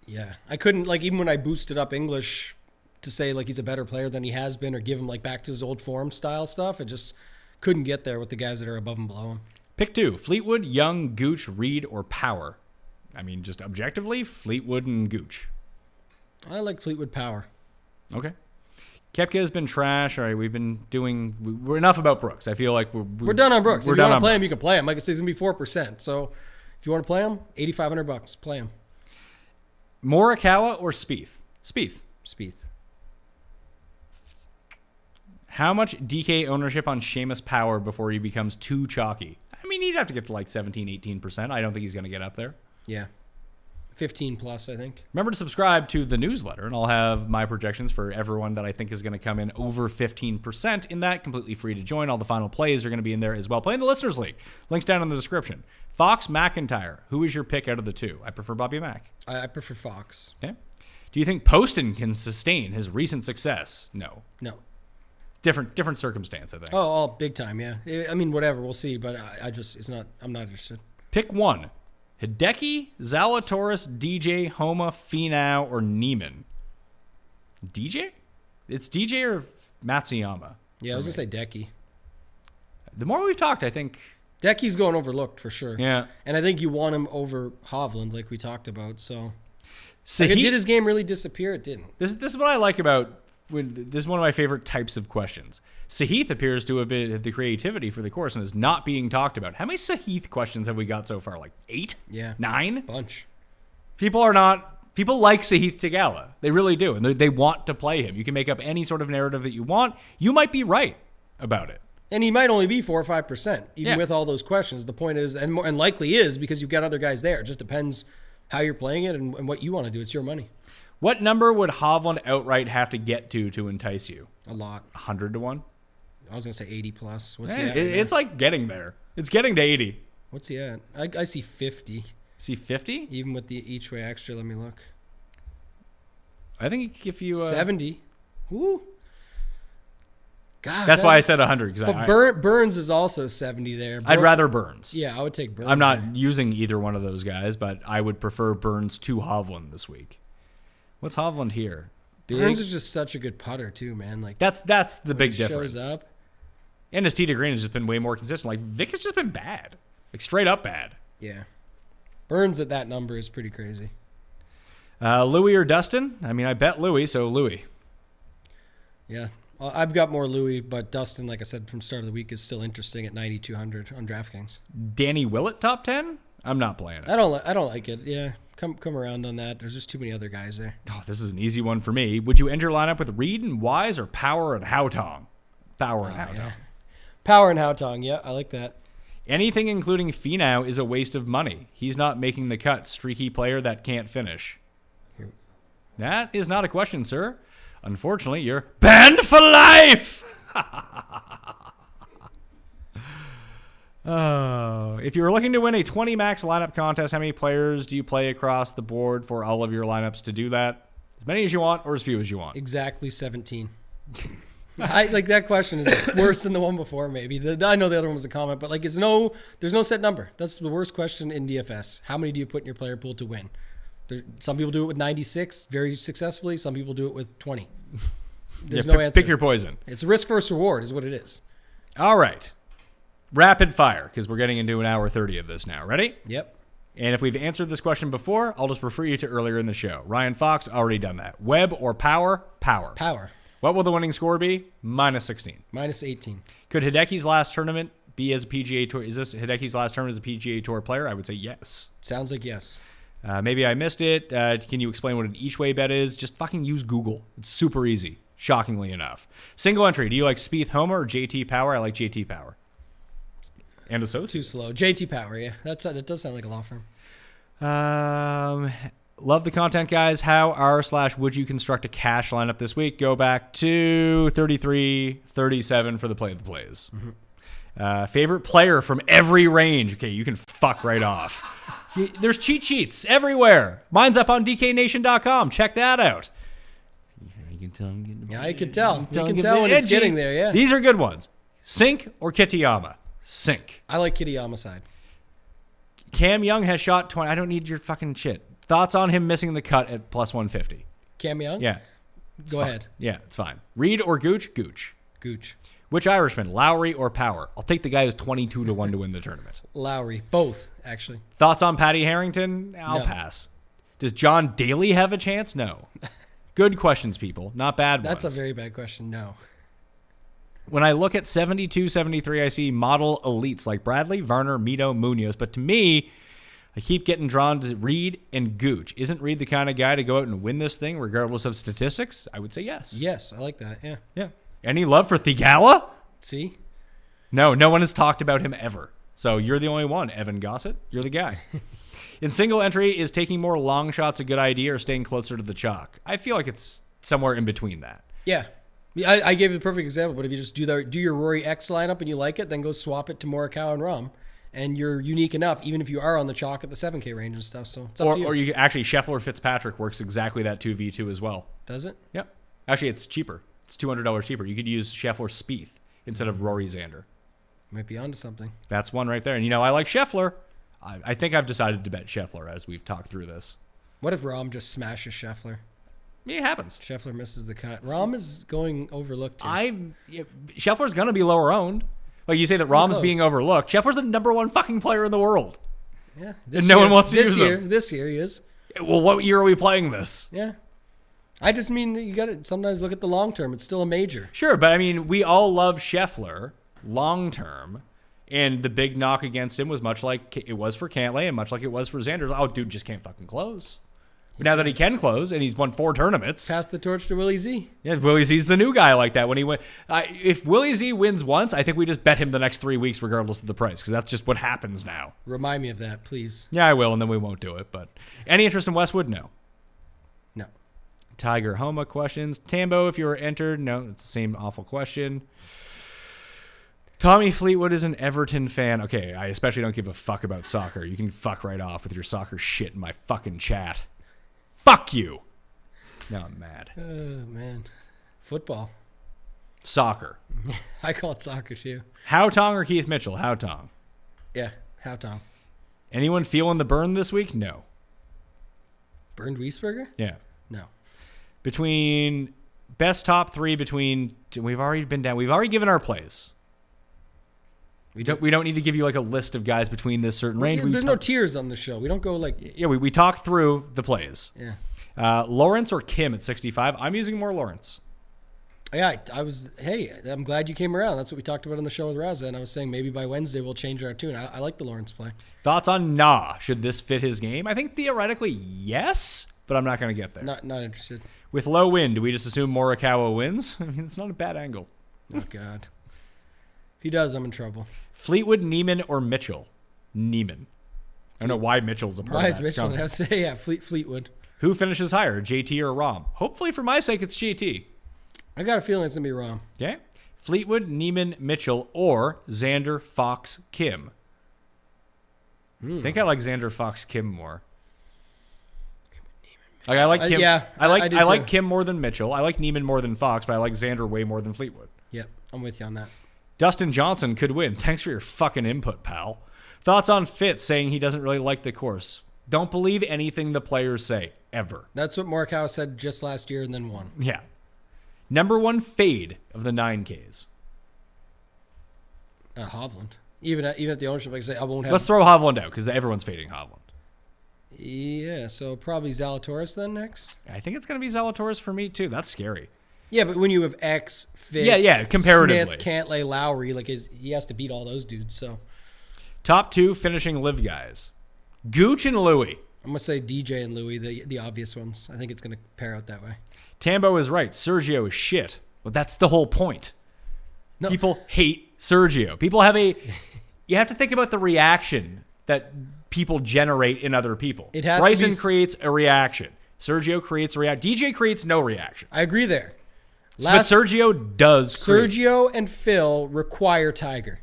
Yeah. I couldn't, like, even when I boosted up English to say like he's a better player than he has been or give him like back to his old form style stuff, I just couldn't get there with the guys that are above and below him. Pick 2. Fleetwood, Young, Gooch, Reed, or Power. I mean, just objectively, Fleetwood and Gooch. I like Fleetwood Power. Okay. Koepka has been trash. All right, we're enough about Brooks. I feel like we're done on Brooks. We're if you done want to on play him, Brooks. you can play him. Like I say, he's going to be 4%. So if you want to play him, $8,500. Play him. Morikawa or Spieth? Spieth. How much DK ownership on Seamus Power before he becomes too chalky? I mean, he'd have to get to like 17, 18%. I don't think he's going to get up there. Yeah. 15 plus, I think. Remember to subscribe to the newsletter, and I'll have my projections for everyone that I think is going to come in over 15% in that. Completely free to join. All the final plays are going to be in there as well. Play in the Listeners League. Links down in the description. Fox, McIntyre. Who is your pick out of the two? I prefer Bobby Mack. I prefer Fox. Okay. Do you think Poston can sustain his recent success? No. No. Different circumstance, I think. Oh, big time, yeah. I mean, whatever, we'll see, but I'm not interested. Pick 1. Hideki, Zalatoris, DJ, Homa, Finau, or Neiman. DJ? It's DJ or Matsuyama. Yeah, I was going to say Decky. The more we've talked, I think... Decky's going overlooked for sure. Yeah. And I think you want him over Hovland, like we talked about, so... So did his game really disappear? It didn't. This is what I like about... This is one of my favorite types of questions. Sahith appears to have been the creativity for the course and is not being talked about. How many Sahith questions have we got so far? Like 8? Yeah. 9? Bunch. People like Sahith Theegala. They really do. And they want to play him. You can make up any sort of narrative that you want. You might be right about it. And he might only be 4 or 5%, even with all those questions. The point is, and likely is, because you've got other guys there. It just depends how you're playing it and what you want to do. It's your money. What number would Hovland outright have to get to entice you? A lot. 100 to 1? I was going to say 80 plus. What's he at? It's like getting there. It's getting to 80. What's he at? I see 50. See 50? Even with the each way extra, let me look. I think if you... 70. Woo. God, that's why I said 100. But Burns is also 70 there. I'd rather Burns. Yeah, I would take Burns. I'm not using either one of those guys, but I would prefer Burns to Hovland this week. What's Hovland here? Burns is just such a good putter too, man. Like that's the big difference. Shows up. And his tee to green has just been way more consistent. Like Vic has just been bad, like straight up bad. Yeah, Burns at that number is pretty crazy. Louis or Dustin? I mean, I bet Louis, so Louis. Yeah. I've got more Louis, but Dustin, like I said, from start of the week is still interesting at 9,200 on DraftKings. Danny Willett top 10? I'm not playing it. I don't like it. Yeah. Come around on that. There's just too many other guys there. Oh, this is an easy one for me. Would you end your lineup with Reed and Wise or Power and Haotong? Power and Haotong. Yeah. Power and Haotong. Yeah, I like that. Anything including Finau is a waste of money. He's not making the cut. Streaky player that can't finish. That is not a question, sir. Unfortunately, you're banned for life! Oh, if you were looking to win a 20 max lineup contest, how many players do you play across the board for all of your lineups to do that? As many as you want or as few as you want? Exactly 17. I like that question is worse than the one before. Maybe I know the other one was a comment, but like, there's no set number. That's the worst question in DFS. How many do you put in your player pool to win? Some people do it with 96 very successfully. Some people do it with 20. There's no answer. Pick your poison. It's risk versus reward is what it is. All right. Rapid fire, because we're getting into an hour 30 of this now. Ready? Yep. And if we've answered this question before, I'll just refer you to earlier in the show. Ryan Fox, already done that. Webb or Power? Power. Power. What will the winning score be? -16. -18. Could Hideki's last tournament be as a PGA Tour? Is this Hideki's last tournament as a PGA Tour player? I would say yes. Sounds like yes. Maybe I missed it. Can you explain what an each-way bet is? Just fucking use Google. It's super easy, shockingly enough. Single entry. Do you like Spieth Homer or JT Power? I like JT Power. And associates. Too slow. JT Power, yeah. It does sound like a law firm. Love the content, guys. How would you construct a cash lineup this week? Go back to 33, 37 for the play of the plays. Mm-hmm. Favorite player from every range. Okay, you can fuck right off. There's cheat sheets everywhere. Mine's up on DKNation.com. Check that out. You can tell I'm getting I can tell. You can getting tell when it's edgy. getting there, yeah. These are good ones. Sink or Kitayama? Sink. I like Kitayama side. Cam Young has shot 20. I don't need your fucking shit. Thoughts on him missing the cut at +150? Cam Young? Yeah. Go ahead. Yeah, it's fine. Reed or Gooch? Gooch. Gooch. Which Irishman, Lowry or Power? I'll take the guy who's 22 to 1 to win the tournament. Lowry. Both, actually. Thoughts on Patty Harrington? I'll pass. Does John Daly have a chance? No. Good questions, people. Not bad ones. That's a very bad question. No. When I look at 72, 73, I see model elites like Bradley, Varner, Mito, Munoz. But to me, I keep getting drawn to Reed and Gooch. Isn't Reed the kind of guy to go out and win this thing regardless of statistics? I would say yes. Yes, I like that. Yeah. Yeah. Any love for Thigala? See? No one has talked about him ever. So you're the only one, Evan Gossett. You're the guy. In single entry, is taking more long shots a good idea or staying closer to the chalk? I feel like it's somewhere in between that. Yeah. I gave you the perfect example, but if you just do your Rory X lineup and you like it, then go swap it to Morikawa and Rahm. And you're unique enough, even if you are on the chalk at the 7K range and stuff. So it's up to you. Or you actually, Scheffler Fitzpatrick works exactly that 2v2 as well. Does it? Yep. Actually, it's cheaper. It's $200 cheaper. You could use Scheffler Spieth instead of Rory Xander. Might be onto something. That's one right there. And I like Scheffler. I think I've decided to bet Scheffler as we've talked through this. What if Rahm just smashes Scheffler? Yeah, it happens. Scheffler misses the cut. Rahm is going overlooked here. Scheffler's going to be lower owned. Like you say that Rahm's being overlooked. Scheffler's the number one fucking player in the world. Yeah. And no one wants to use him. This year he is. Well, what year are we playing this? Yeah. I just mean you got to sometimes look at the long term. It's still a major. Sure, but I mean, we all love Scheffler long term. And the big knock against him was much like it was for Cantlay and much like it was for Xander. Oh, dude just can't fucking close. But now that he can close and he's won 4 tournaments. Pass the torch to Willie Z. Yeah, Willie Z's the new guy like that. When he went, if Willie Z wins once, I think we just bet him the next 3 weeks regardless of the price because that's just what happens now. Remind me of that, please. Yeah, I will, and then we won't do it. But any interest in Westwood? No. No. Tiger Homa questions. Tambo, if you were entered. No, it's the same awful question. Tommy Fleetwood is an Everton fan. Okay, I especially don't give a fuck about soccer. You can fuck right off with your soccer shit in my fucking chat. Fuck you. Now I'm mad. Oh, man. Football. Soccer. I call it soccer, too. Haotong or Keith Mitchell? Haotong. Yeah, Haotong. Anyone feeling the burn this week? No. Burned Wiesberger? Yeah. No. Between best top 3 between... We've already been down. We've already given our plays. We don't need to give you like a list of guys between this certain range. There's no tiers on the show. We don't go like... Yeah, we talk through the plays. Yeah. Lawrence or Kim at 65? I'm using more Lawrence. Yeah, hey, I'm glad you came around. That's what we talked about on the show with Raza, and I was saying maybe by Wednesday we'll change our tune. I like the Lawrence play. Thoughts on Nah? Should this fit his game? I think theoretically, yes, but I'm not going to get there. Not interested. With low wind, do we just assume Morikawa wins? I mean, it's not a bad angle. Oh, God. If he does, I'm in trouble. Fleetwood, Neiman, or Mitchell? Neiman. I don't know why Mitchell's a part Why of is that. Mitchell? John. I was say, yeah, Fleetwood. Who finishes higher, JT or Rahm? Hopefully, for my sake, it's JT. I got a feeling it's going to be wrong. Okay. Fleetwood, Neiman, Mitchell, or Xander, Fox, Kim. I think I like Xander, Fox, Kim more. Like I like Kim. Yeah, I do like too. Kim more than Mitchell. I like Neiman more than Fox, but I like Xander way more than Fleetwood. Yep, I'm with you on that. Dustin Johnson could win. Thanks for your fucking input, pal. Thoughts on Fitz saying he doesn't really like the course. Don't believe anything the players say, ever. That's what Morikawa said just last year and then won. Yeah. Number one fade of the 9Ks. Hovland. Even at the ownership, like I say, I won't have. Let's throw Hovland out because everyone's fading Hovland. Yeah, so probably Zalatoris then next. I think it's going to be Zalatoris for me, too. That's scary. Yeah, but when you have X, Fitz, Yeah, comparatively. Smith, Cantlay, Lowry, he has to beat all those dudes. So Top two finishing live guys. Gooch and Louis. I'm going to say DJ and Louis, the obvious ones. I think it's going to pair out that way. Tambo is right. Sergio is shit. Well, that's the whole point. No. People hate Sergio. People have you have to think about the reaction that people generate in other people. It has Bryson to be, creates a reaction. Sergio creates a reaction. DJ creates no reaction. I agree there. But Sergio does create. Sergio and Phil require Tiger.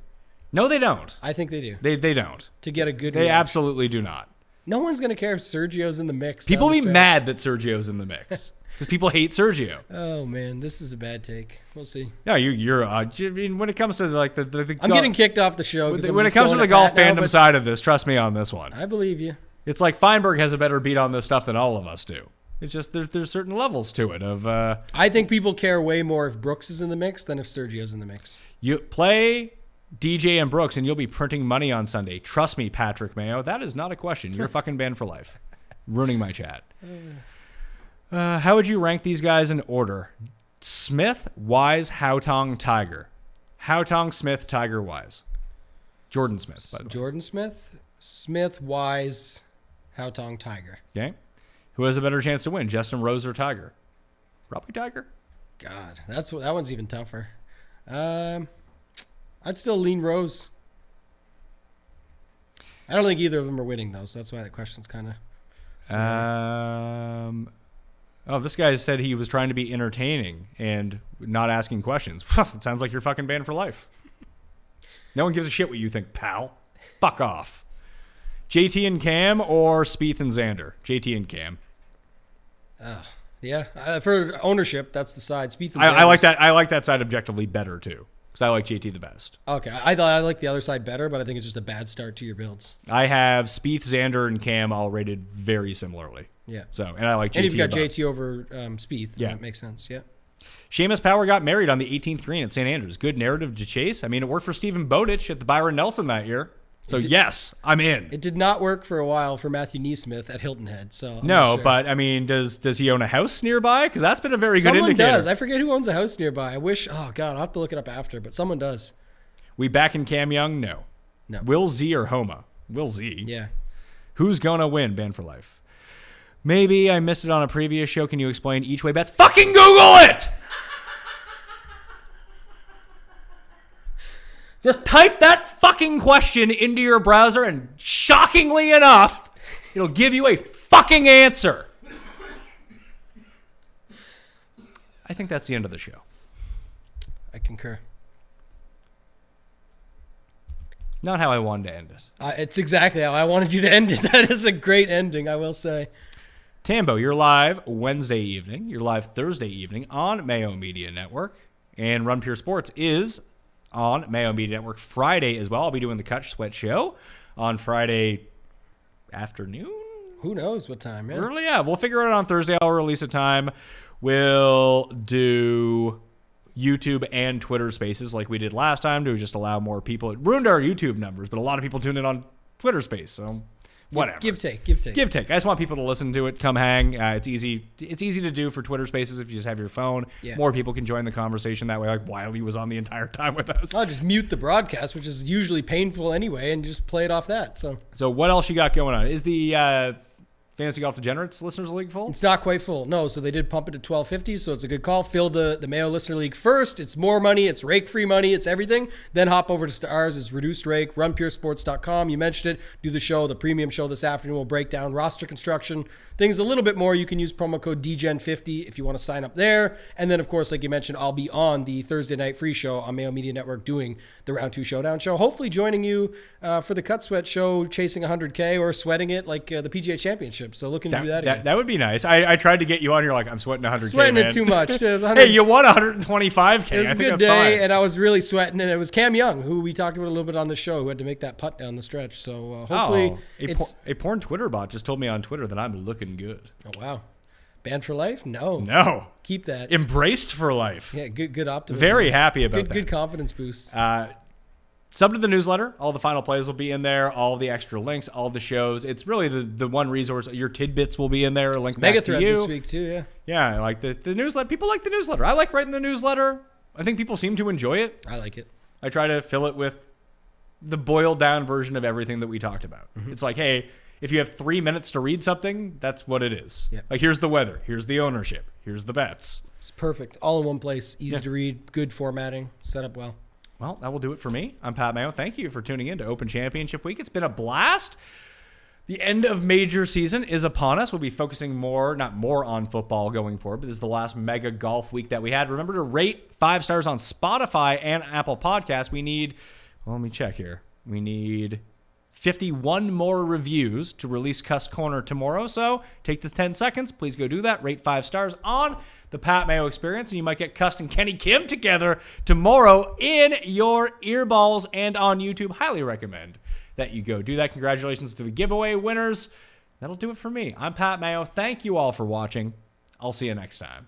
No, they don't. I think they do. They don't. To get a good They reaction. absolutely do not. No one's going to care if Sergio's in the mix. People down be the stretch. mad that Sergio's in the mix because people hate Sergio. Oh, man, this is a bad take. We'll see. No, you're. I mean, when it comes to like the I'm getting kicked off the show. 'Cause I'm when it just comes to going the golf Pat now, fandom but side of this, trust me on this one. I believe you. It's like Feinberg has a better beat on this stuff than all of us do. It's just there's certain levels to it. I think people care way more if Brooks is in the mix than if Sergio's in the mix. You play DJ and Brooks, and you'll be printing money on Sunday. Trust me, Patrick Mayo. That is not a question. You're fucking banned for life. Ruining my chat. How would you rank these guys in order? Smith, Wise, Haotong, Tiger. Haotong, Smith, Tiger, Wise. Jordan Smith, by the way. Jordan Smith, Wise, Haotong, Tiger. Okay. Who has a better chance to win, Justin Rose or Tiger? Probably Tiger. God, that one's even tougher. I'd still lean Rose. I don't think either of them are winning, though, so that's why the question's kind of... This guy said he was trying to be entertaining and not asking questions. It sounds like you're fucking banned for life. No one gives a shit what you think, pal. Fuck off. JT and Cam or Spieth and Xander? JT and Cam. Yeah, for ownership, that's the side. Spieth and I like Xander's- that. I like that side objectively better too, because I like JT the best. Okay, I thought I liked the other side better, but I think it's just a bad start to your builds. I have Spieth, Xander, and Cam all rated very similarly. Yeah. So, and I like JT. And if you got above. JT over Spieth, Yeah. that makes sense. Yeah. Seamus Power got married on the 18th green at St. Andrews. Good narrative to chase. I mean, it worked for Stephen Bowditch at the Byron Nelson that year. So, yes, I'm in. It did not work for a while for Matthew Neesmith at Hilton Head. So I'm No, not sure. but I mean, does he own a house nearby? Because that's been a very good Someone indicator. does. I forget who owns a house nearby. I wish. Oh God, I'll have to look it up after. But someone does. We back in Cam Young? No. No. Will Z or Homa? Will Z. Yeah. Who's gonna win? Ban for life. Maybe I missed it on a previous show. Can you explain each way bets? Fucking Google it! Just type that fucking question into your browser, and shockingly enough, it'll give you a fucking answer. I think that's the end of the show. I concur. Not how I wanted to end it. It's exactly how I wanted you to end it. That is a great ending, I will say. Tambo, you're live Wednesday evening. You're live Thursday evening on Mayo Media Network. And Run Pure Sports is on Mayo Media Network Friday as well. I'll be doing the Cut Sweat Show on Friday afternoon. Who knows what time? Yeah. Early, yeah. We'll figure it out on Thursday. I'll release a time. We'll do YouTube and Twitter Spaces like we did last time to just allow more people. It ruined our YouTube numbers, but a lot of people tuned in on Twitter Space, so Whatever. Give take. Give take. I just want people to listen to it. Come hang. It's easy. It's easy to do for Twitter Spaces if you just have your phone. Yeah. More people can join the conversation that way. Like Wiley was on the entire time with us. I'll just mute the broadcast, which is usually painful anyway, and just play it off that. So what else you got going on? Is the Fantasy Golf Degenerates Listeners League full? It's not quite full. No, so they did pump it to $12.50, so it's a good call. Fill the Mayo Listener League first. It's more money. It's rake-free money. It's everything. Then hop over to ours. It's reduced rake. RunPureSports.com. You mentioned it. Do the show, the premium show this afternoon. We'll break down roster construction, things a little bit more. You can use promo code DGEN50 if you want to sign up there. And then, of course, like you mentioned, I'll be on the Thursday night free show on Mayo Media Network doing the Round 2 Showdown show. Hopefully joining you for the Cut Sweat show, chasing 100K or sweating it like the PGA Championship. So looking to do that again. That would be nice. I tried to get you on here like I'm sweating 100K, Sweating man. it too much. Hey, you won 125K. It was a good day, and I was really sweating. And it was Cam Young, who we talked about a little bit on the show, who had to make that putt down the stretch. So hopefully, a porn Twitter bot just told me on Twitter that I'm looking good. Oh wow, banned for life? No, keep that. Embraced for life. Yeah, good optimism. Very happy about that. Good confidence boost. Sub to the newsletter. All the final plays will be in there. All the extra links, all the shows. It's really the one resource. Your tidbits will be in there. A link back Mega to thread you. this week too. Yeah. Yeah, like the newsletter. People like the newsletter. I like writing the newsletter. I think people seem to enjoy it. I like it. I try to fill it with the boiled down version of everything that we talked about. Mm-hmm. It's like, hey, if you have 3 minutes to read something, that's what it is. Yeah. Like, here's the weather. Here's the ownership. Here's the bets. It's perfect. All in one place. Easy to read. Good formatting. Set up well. Well, that will do it for me. I'm Pat Mayo. Thank you for tuning in to Open Championship Week. It's been a blast. The end of major season is upon us. We'll be focusing not more on football going forward, but this is the last mega golf week that we had. Remember to rate 5 stars on Spotify and Apple Podcasts. We need, let me check here. We need 51 more reviews to release Cuss Corner tomorrow. So take the 10 seconds. Please go do that. Rate 5 stars on the Pat Mayo Experience, and you might get Cuss and Kenny Kim together tomorrow in your earballs and on YouTube. Highly recommend that you go do that. Congratulations to the giveaway winners. That'll do it for me. I'm Pat Mayo. Thank you all for watching. I'll see you next time.